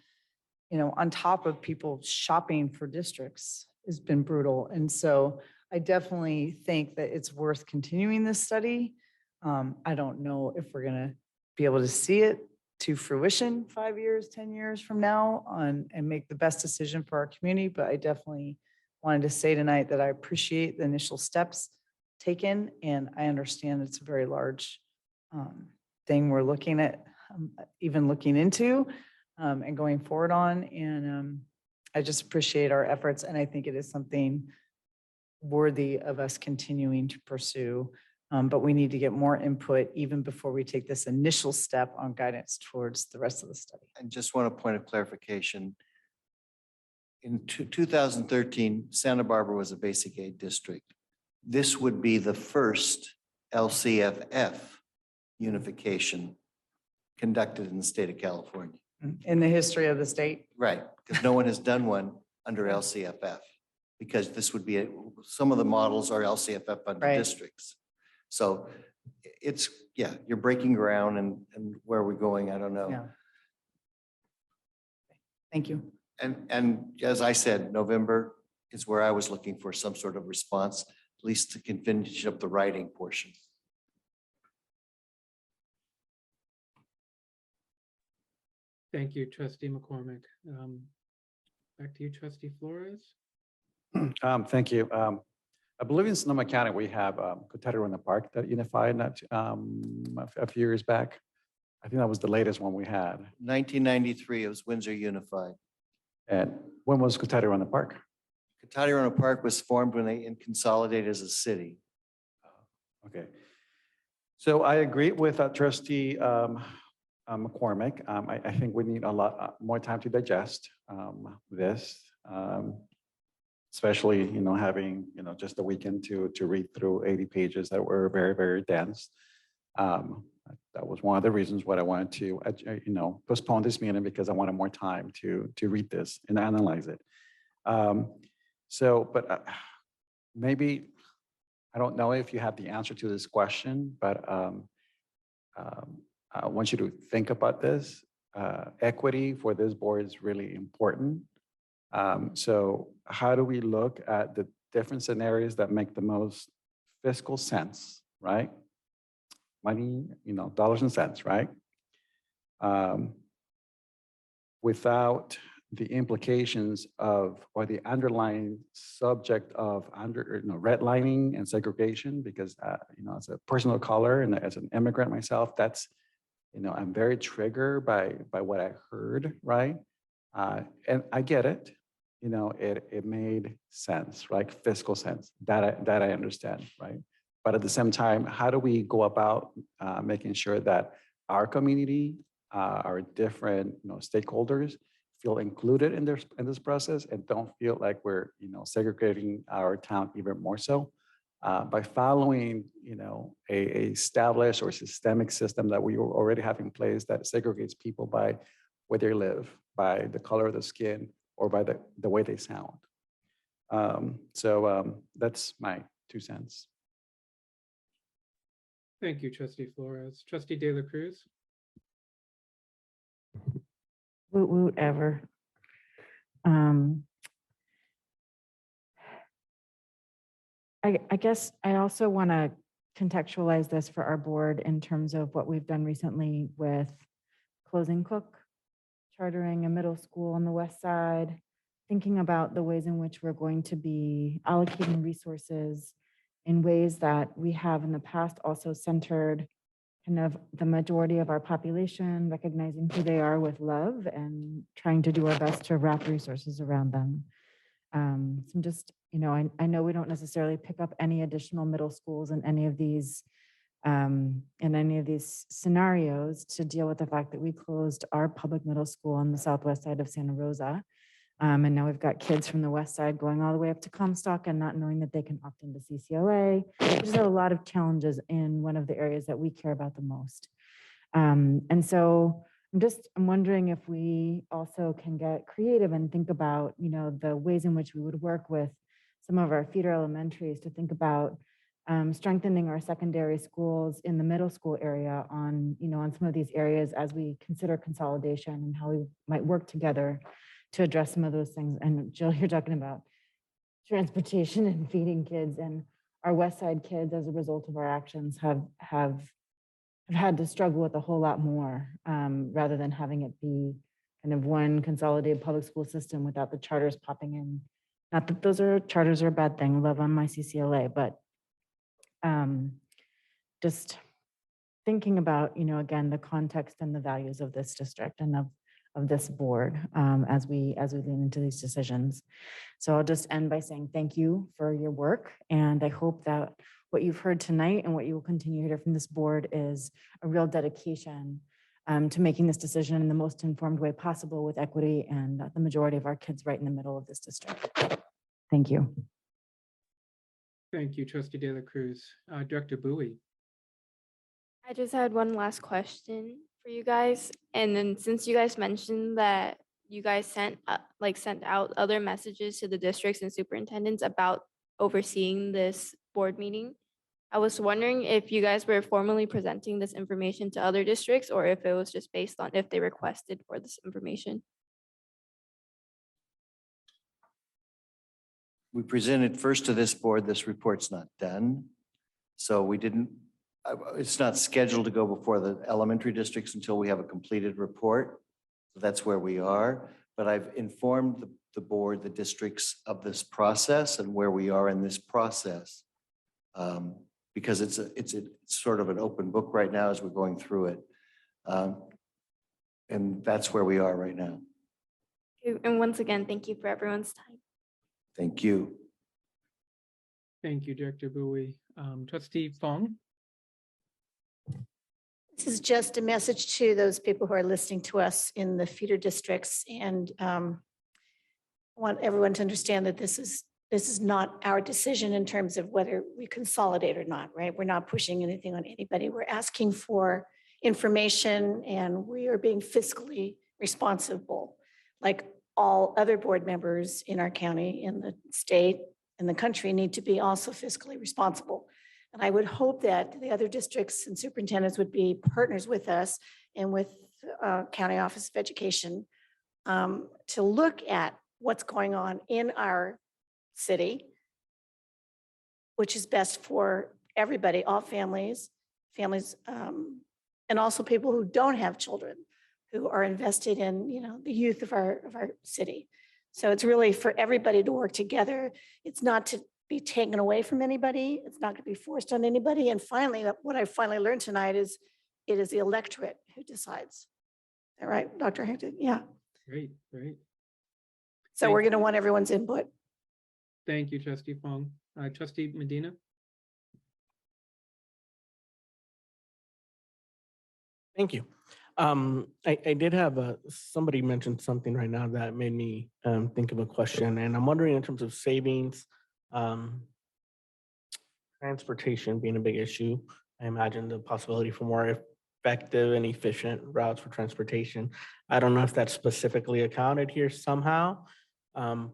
on top of people shopping for districts has been brutal. And so I definitely think that it's worth continuing this study. I don't know if we're going to be able to see it to fruition 5 years, 10 years from now and make the best decision for our community. But I definitely wanted to say tonight that I appreciate the initial steps taken, and I understand it's a very large thing we're looking at, even looking into and going forward on. And I just appreciate our efforts, and I think it is something worthy of us continuing to pursue. But we need to get more input even before we take this initial step on guidance towards the rest of the study. And just want a point of clarification. In 2013, Santa Barbara was a basic aid district. This would be the first LCFF unification conducted in the state of California. In the history of the state. Right, because no one has done one under LCFF, because this would be, some of the models are LCFF under Right. districts. So it's, yeah, you're breaking ground and where we're going, I don't know. Yeah. Thank you. And as I said, November is where I was looking for some sort of response, at least to can finish up the writing portion. Thank you, trustee McCormick. Back to you, trustee Flores. Thank you. I believe in Sonoma County, we have Cotero in the Park that unified not a few years back. I think that was the latest one we had. 1993, it was Windsor Unified. And when was Cotero in the Park? Cotatiron Park was formed when they consolidated as a city. Okay. So I agree with trustee McCormick. I think we need a lot more time to digest this, especially, having, just a weekend to read through 80 pages that were very, very dense. That was one of the reasons why I wanted to, postpone this meeting, because I wanted more time to read this and analyze it. But maybe, I don't know if you have the answer to this question, but I want you to think about this. Equity for this board is really important. So how do we look at the different scenarios that make the most fiscal sense, right? Money, dollars and cents, right? Without the implications of, or the underlying subject of redlining and segregation, because, as a person of color and as an immigrant myself, that's, I'm very triggered by what I heard, right? And I get it, it made sense, right? Fiscal sense, that I understand, right? But at the same time, how do we go about making sure that our community, our different stakeholders feel included in this process and don't feel like we're segregating our town even more so by following a established or systemic system that we already have in place that segregates people by where they live, by the color of the skin, or by the way they sound. That's my 2 cents. Thank you, trustee Flores. Trustee De La Cruz. Woot woot ever. I guess I also want to contextualize this for our board in terms of what we've done recently with closing Cook, chartering a middle school on the west side, thinking about the ways in which we're going to be allocating resources in ways that we have in the past also centered kind of the majority of our population, recognizing who they are with love and trying to do our best to wrap resources around them. So I'm just, I know we don't necessarily pick up any additional middle schools in any of these scenarios to deal with the fact that we closed our public middle school on the southwest side of Santa Rosa. And now we've got kids from the west side going all the way up to Comstock and not knowing that they can opt into CCLA. There's a lot of challenges in one of the areas that we care about the most. And so I'm wondering if we also can get creative and think about, the ways in which we would work with some of our feeder elementaries to think about strengthening our secondary schools in the middle school area on some of these areas as we consider consolidation and how we might work together to address some of those things. And Jill, you're talking about transportation and feeding kids, and our West Side kids, as a result of our actions, have had to struggle with a whole lot more, rather than having it be kind of one consolidated public school system without the charters popping in. Not that charters are a bad thing, love on my CCLA, but just thinking about, again, the context and the values of this district and of this board as we lean into these decisions. So I'll just end by saying thank you for your work. And I hope that what you've heard tonight and what you will continue to hear from this board is a real dedication to making this decision in the most informed way possible with equity and the majority of our kids right in the middle of this district. Thank you. Thank you, trustee De La Cruz. Director Bowie. I just had one last question for you guys. And then since you guys mentioned that you guys sent out other messages to the districts and superintendents about overseeing this board meeting, I was wondering if you guys were formally presenting this information to other districts or if it was just based on if they requested for this information. We presented first to this board, this report's not done. So we didn't, it's not scheduled to go before the elementary districts until we have a completed report. So that's where we are, but I've informed the board, the districts of this process and where we are in this process. Because it's sort of an open book right now as we're going through it. And that's where we are right now. And once again, thank you for everyone's time. Thank you. Thank you, Director Bowie. Trustee Fong? This is just a message to those people who are listening to us in the feeder districts, and I want everyone to understand that this is not our decision in terms of whether we consolidate or not, right? We're not pushing anything on anybody. We're asking for information and we are being fiscally responsible, like all other board members in our county, in the state, in the country need to be also fiscally responsible. And I would hope that the other districts and superintendents would be partners with us and with County Office of Education to look at what's going on in our city, which is best for everybody, all families, and also people who don't have children, who are invested in, the youth of our city. So it's really for everybody to work together. It's not to be taken away from anybody. It's not going to be forced on anybody. And finally, what I finally learned tonight is it is the electorate who decides. Is that right, Dr. Harrington? Yeah. Great, great. So we're going to want everyone's input. Thank you, Trustee Fong. Trustee Medina? Thank you. I did have somebody mentioned something right now that made me think of a question, and I'm wondering in terms of savings, transportation being a big issue. I imagine the possibility for more effective and efficient routes for transportation. I don't know if that's specifically accounted here somehow. And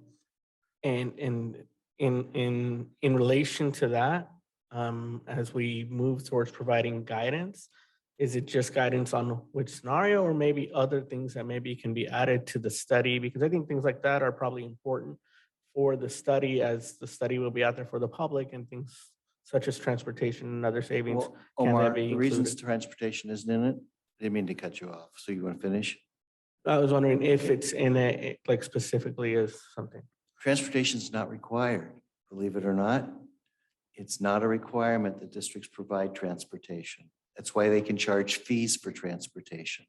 in relation to that, as we move towards providing guidance, is it just guidance on which scenario or maybe other things that maybe can be added to the study? Because I think things like that are probably important for the study, as the study will be out there for the public, and things such as transportation and other savings. Well, can Omar, that be the reasons included? transportation isn't in it, I didn't mean to cut you off. So you want to finish? I was wondering if it's in it, like specifically as something. Transportation is not required, believe it or not. It's not a requirement that districts provide transportation. That's why they can charge fees for transportation.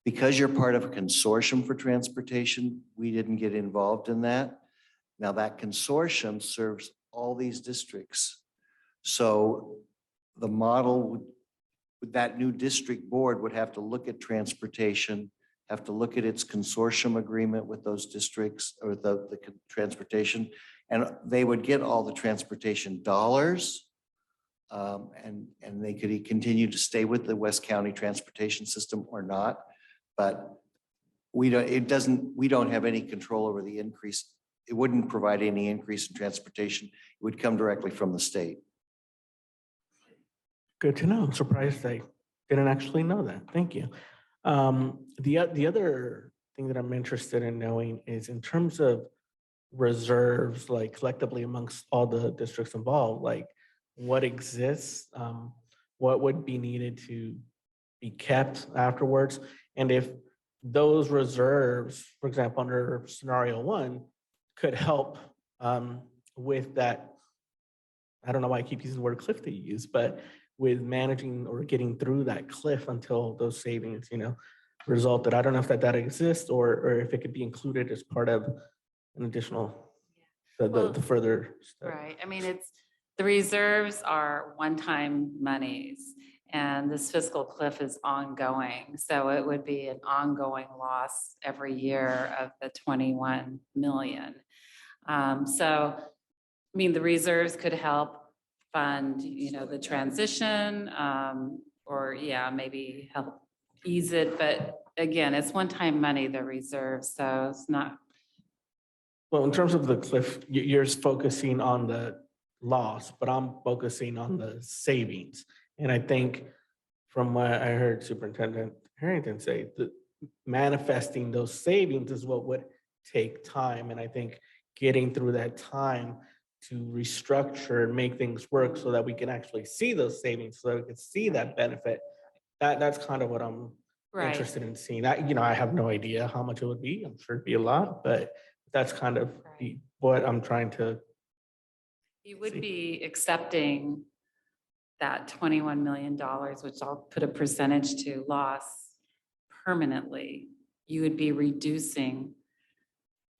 Because you're part of a consortium for transportation, we didn't get involved in that. Now that consortium serves all these districts. So the model would, that new district board would have to look at transportation, have to look at its consortium agreement with those districts or the transportation, and they would get all the transportation dollars. And they could continue to stay with the West County transportation system or not, but we don't have any control over the increase. It wouldn't provide any increase in transportation. It would come directly from the state. Good to know. I'm surprised I didn't actually know that. Thank you. The other thing that I'm interested in knowing is in terms of reserves, like collectively amongst all the districts involved, like what exists, what would be needed to be kept afterwards. And if those reserves, for example, under scenario 1, could help with that, I don't know why I keep using the word cliff that you use, but with managing or getting through that cliff until those savings, resulted. I don't know if that exists or if it could be included as part of an additional, the further study. Right. I mean, the reserves are one-time monies, and this fiscal cliff is ongoing. So it would be an ongoing loss every year of the 21 million. So, I mean, the reserves could help fund, the transition, or maybe help ease it. But again, it's one-time money, the reserves, so it's not. Well, in terms of the cliff, you're focusing on the loss, but I'm focusing on the savings. And I think from what I heard Superintendent Harrington say, that manifesting those savings is what would take time. And I think getting through that time to restructure and make things work so that we can actually see those savings, so that we can see that benefit. That's kind of what I'm Right. interested in seeing. That, I have no idea how much it would be. I'm sure it'd be a lot, but that's kind of what I'm trying to. You would be accepting that $21 million, which I'll put a percentage to loss permanently. You would be reducing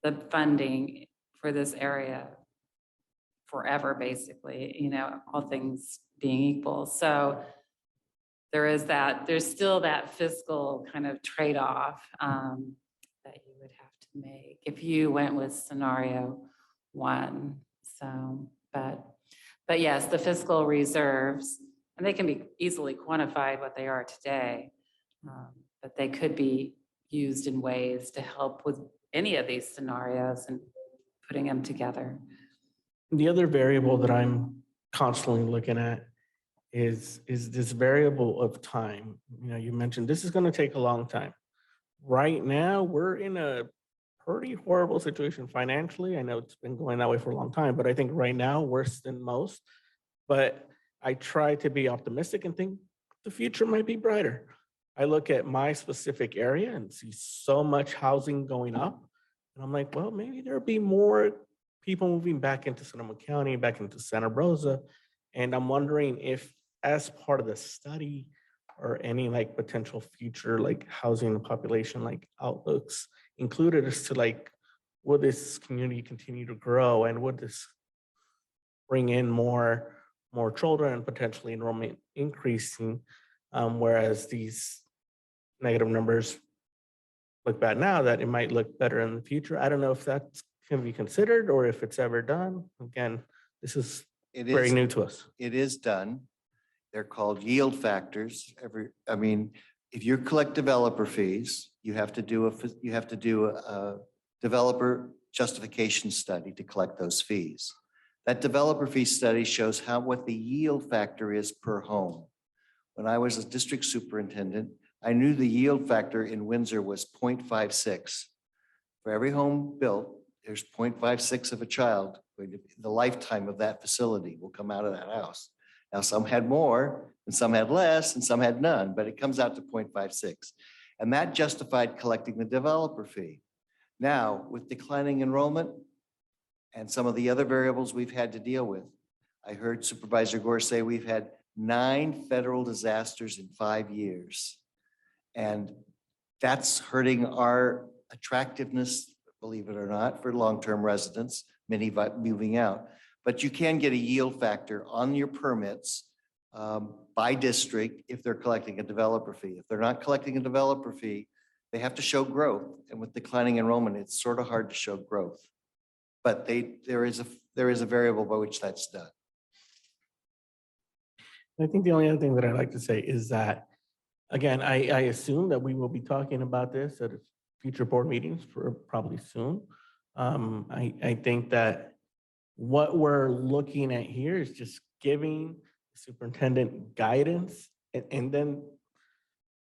the funding for this area forever, basically, all things being equal. So there's still that fiscal kind of trade-off that you would have to make if you went with scenario 1. So, but yes, the fiscal reserves, and they can be easily quantified what they are today, but they could be used in ways to help with any of these scenarios and putting them together. The other variable that I'm constantly looking at is this variable of time. You mentioned this is going to take a long time. Right now, we're in a pretty horrible situation financially. I know it's been going that way for a long time, but I think right now worse than most. But I try to be optimistic and think the future might be brighter. I look at my specific area and see so much housing going up. And I'm like, well, maybe there'll be more people moving back into Sonoma County, back into Santa Rosa. And I'm wondering if, as part of the study or any potential future housing and population outlooks included, as to will this community continue to grow, and would this bring in more children and potentially enrollment increasing, whereas these negative numbers look bad now, that it might look better in the future. I don't know if that can be considered or if it's ever done. Again, this is very new to us. It is done. They're called yield factors. If you collect developer fees, you have to do a developer justification study to collect those fees. That developer fee study shows what the yield factor is per home. When I was a district superintendent, I knew the yield factor in Windsor was 0.56. For every home built, there's 0.56 of a child. The lifetime of that facility will come out of that house. Now, some had more and some had less and some had none, but it comes out to 0.56. And that justified collecting the developer fee. Now, with declining enrollment and some of the other variables we've had to deal with, I heard Supervisor Gore say we've had 9 federal disasters in 5 years. And that's hurting our attractiveness, believe it or not, for long-term residents, many moving out. But you can get a yield factor on your permits by district if they're collecting a developer fee. If they're not collecting a developer fee, they have to show growth. And with declining enrollment, it's sort of hard to show growth. But there is a variable by which that's done. I think the only other thing that I'd like to say is that, again, I assume that we will be talking about this at future board meetings for probably soon. I think that what we're looking at here is just giving the superintendent guidance, and then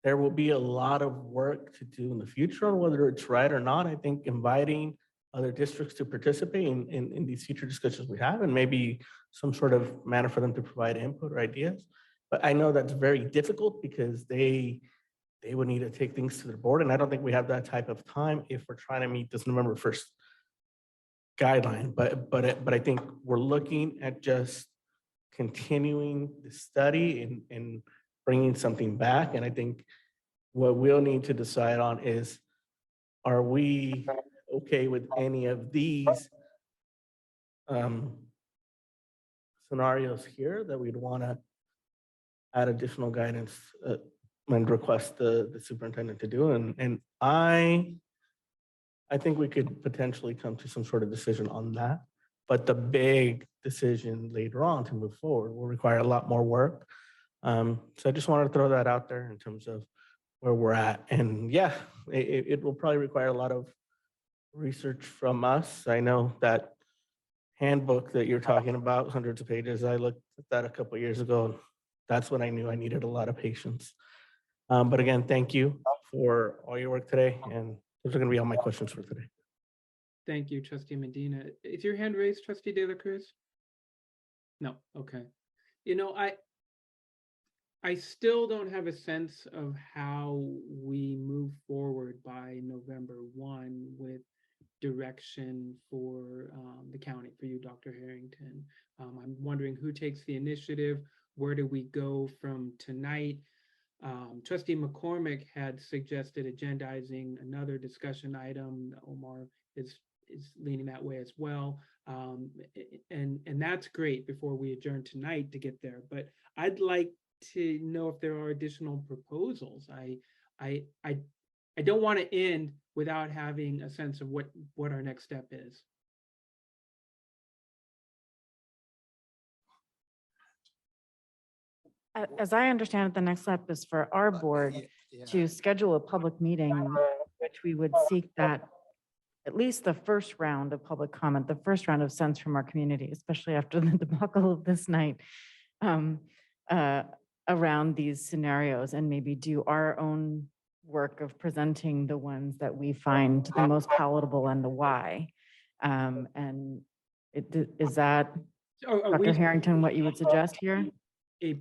there will be a lot of work to do in the future on whether it's right or not. I think inviting other districts to participate in these future discussions we have, and maybe some sort of manner for them to provide input or ideas. But I know that's very difficult because they would need to take things to the board, and I don't think we have that type of time if we're trying to meet this November 1st guideline. But I think we're looking at just continuing the study and bringing something back. And I think what we'll need to decide on is, are we okay with any of these scenarios here that we'd want to add additional guidance and request the superintendent to do? And I think we could potentially come to some sort of decision on that. But the big decision later on to move forward will require a lot more work. So I just wanted to throw that out there in terms of where we're at. And yeah, it will probably require a lot of research from us. I know that handbook that you're talking about, hundreds of pages, I looked at that a couple of years ago. That's when I knew I needed a lot of patience. But again, thank you for all your work today. And those are going to be all my questions for today. Thank you, trustee Medina. Is your hand raised, trustee De La Cruz? No, okay. You know, I still don't have a sense of how we move forward by November 1 with direction for the county, for you, Dr. Harrington. I'm wondering who takes the initiative, where do we go from tonight? Trustee McCormick had suggested agendizing another discussion item. Omar is leaning that way as well. And that's great before we adjourn tonight to get there. But I'd like to know if there are additional proposals. I don't want to end without having a sense of what our next step is. As I understand it, the next step is for our board to schedule a public meeting, which we would seek that at least the first round of public comment, the first round of sense from our community, especially after the debacle of this night, around these scenarios, and maybe do our own work of presenting the ones that we find the most palatable and the why. And is that, Dr. Harrington, what you would suggest here? A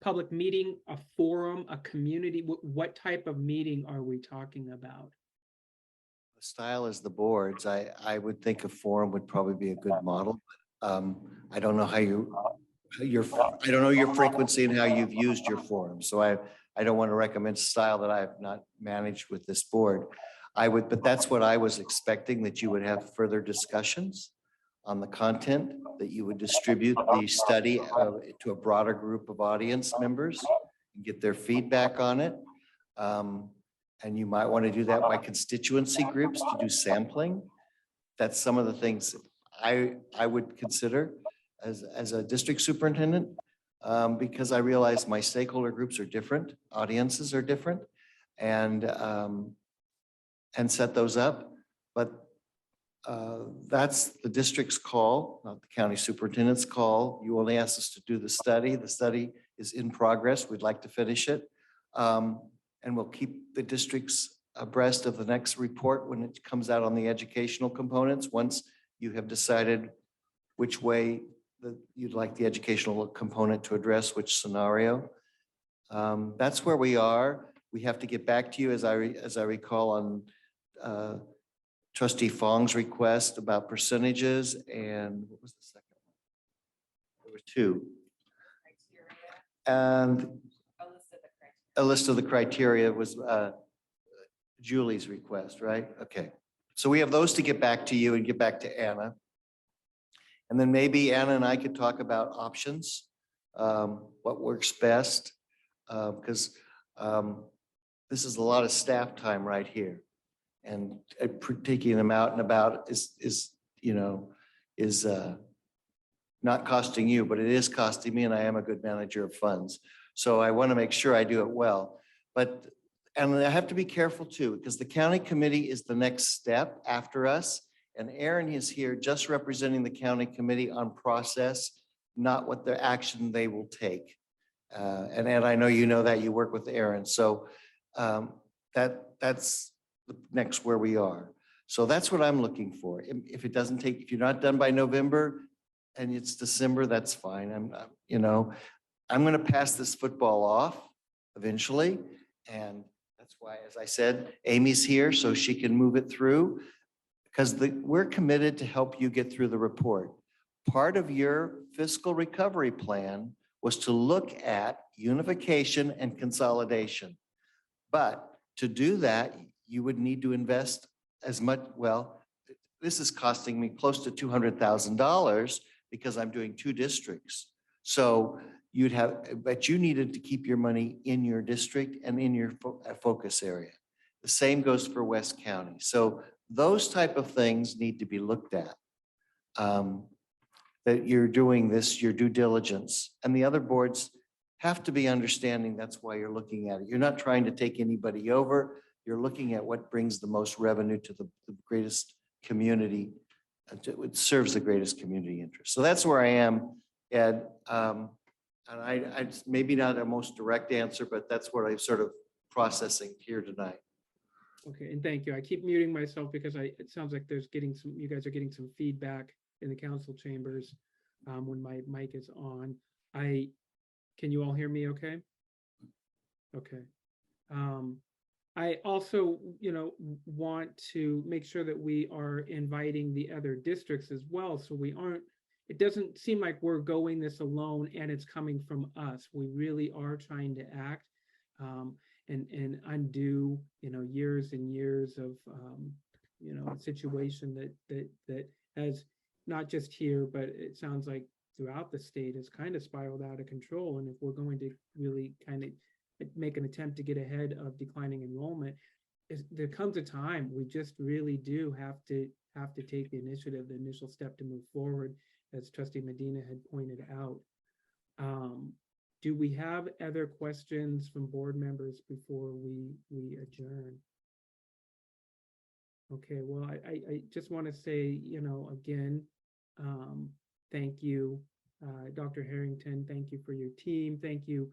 public meeting, a forum, a community? What type of meeting are we talking about? The style is the boards. I would think a forum would probably be a good model. I don't know how I don't know your frequency and how you've used your forum. So I don't want to recommend style that I have not managed with this board. But that's what I was expecting, that you would have further discussions on the content, that you would distribute the study to a broader group of audience members and get their feedback on it. And you might want to do that by constituency groups to do sampling. That's some of the things I would consider as a district superintendent, because I realize my stakeholder groups are different, audiences are different, and set those up. But that's the district's call, not the county superintendent's call. You only asked us to do the study. The study is in progress. We'd like to finish it. And we'll keep the districts abreast of the next report when it comes out on the educational components, once you have decided which way you'd like the educational component to address which scenario. That's where we are. We have to get back to you, as I recall, on Trustee Fong's request about percentages, and what was the second one? There were two. And a list of the criteria was Julie's request, right? Okay. So we have those to get back to you and get back to Anna. And then maybe Anna and I could talk about options, what works best, because this is a lot of staff time right here. And taking them out and about is not costing you, but it is costing me, and I am a good manager of funds. So I want to make sure I do it well. And I have to be careful too, because the county committee is the next step after us. And Aaron is here just representing the county committee on process, not what their action they will take. And Ed, I know you know that, you work with Aaron. So that's the next where we are. So that's what I'm looking for. If you're not done by November and it's December, that's fine. I'm going to pass this football off eventually. And that's why, as I said, Amy's here so she can move it through, because we're committed to help you get through the report. Part of your fiscal recovery plan was to look at unification and consolidation. But to do that, you would need to invest as much, well, this is costing me close to $200,000 because I'm doing 2 districts. So but you needed to keep your money in your district and in your focus area. The same goes for West County. So those type of things need to be looked at. That you're doing this, your due diligence, and the other boards have to be understanding that's why you're looking at it. You're not trying to take anybody over. You're looking at what brings the most revenue to the greatest community it serves the greatest community interest. So that's where I am, Ed. And it's maybe not a most direct answer, but that's what I'm sort of processing here tonight. Okay, and thank you. I keep muting myself because it sounds like you guys are getting some feedback in the council chambers when my mic is on. Can you all hear me okay? Okay. I also, want to make sure that we are inviting the other districts as well. So it doesn't seem like we're going this alone and it's coming from us. We really are trying to act and undo, years and years of, a situation that has not just here, but it sounds like throughout the state has kind of spiraled out of control. And if we're going to really kind of make an attempt to get ahead of declining enrollment, there comes a time we just really do have to take the initiative, the initial step to move forward, as Trustee Medina had pointed out. Do we have other questions from board members before we adjourn? Okay, well, I just want to say, again, thank you, Dr. Harrington. Thank you for your team. Thank you.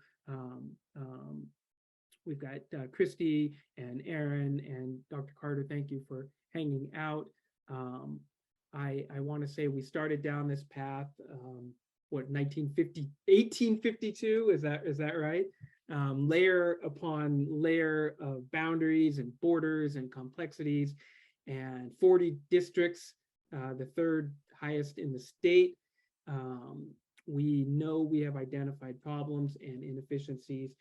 We've got Christy and Aaron and Dr. Carter. Thank you for hanging out. I want to say we started down this path, 1852, is that right? Layer upon layer of boundaries and borders and complexities, and 40 districts, the third highest in the state. We know we have identified problems and inefficiencies.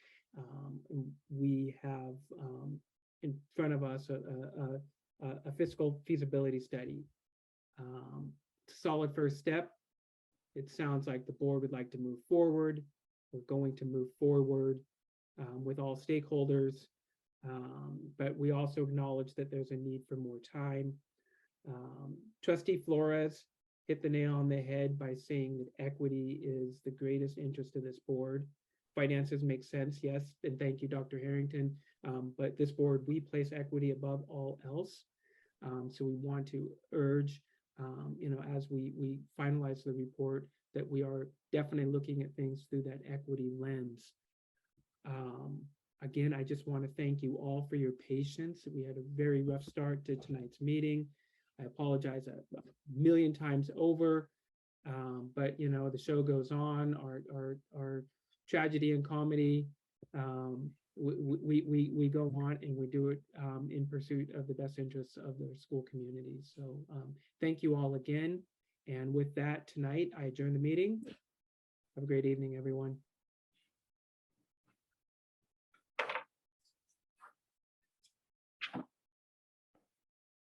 We have in front of us a fiscal feasibility study. Solid first step. It sounds like the board would like to move forward. We're going to move forward with all stakeholders, but we also acknowledge that there's a need for more time. Trustee Flores hit the nail on the head by saying that equity is the greatest interest of this board. Finances make sense, yes, and thank you, Dr. Harrington. But this board, we place equity above all else. So we want to urge, as we finalize the report, that we are definitely looking at things through that equity lens. Again, I just want to thank you all for your patience. We had a very rough start to tonight's meeting. I apologize a million times over, but the show goes on. Our tragedy and comedy, we go on and we do it in pursuit of the best interests of the school community. So thank you all again. And with that, tonight I adjourn the meeting. Have a great evening, everyone.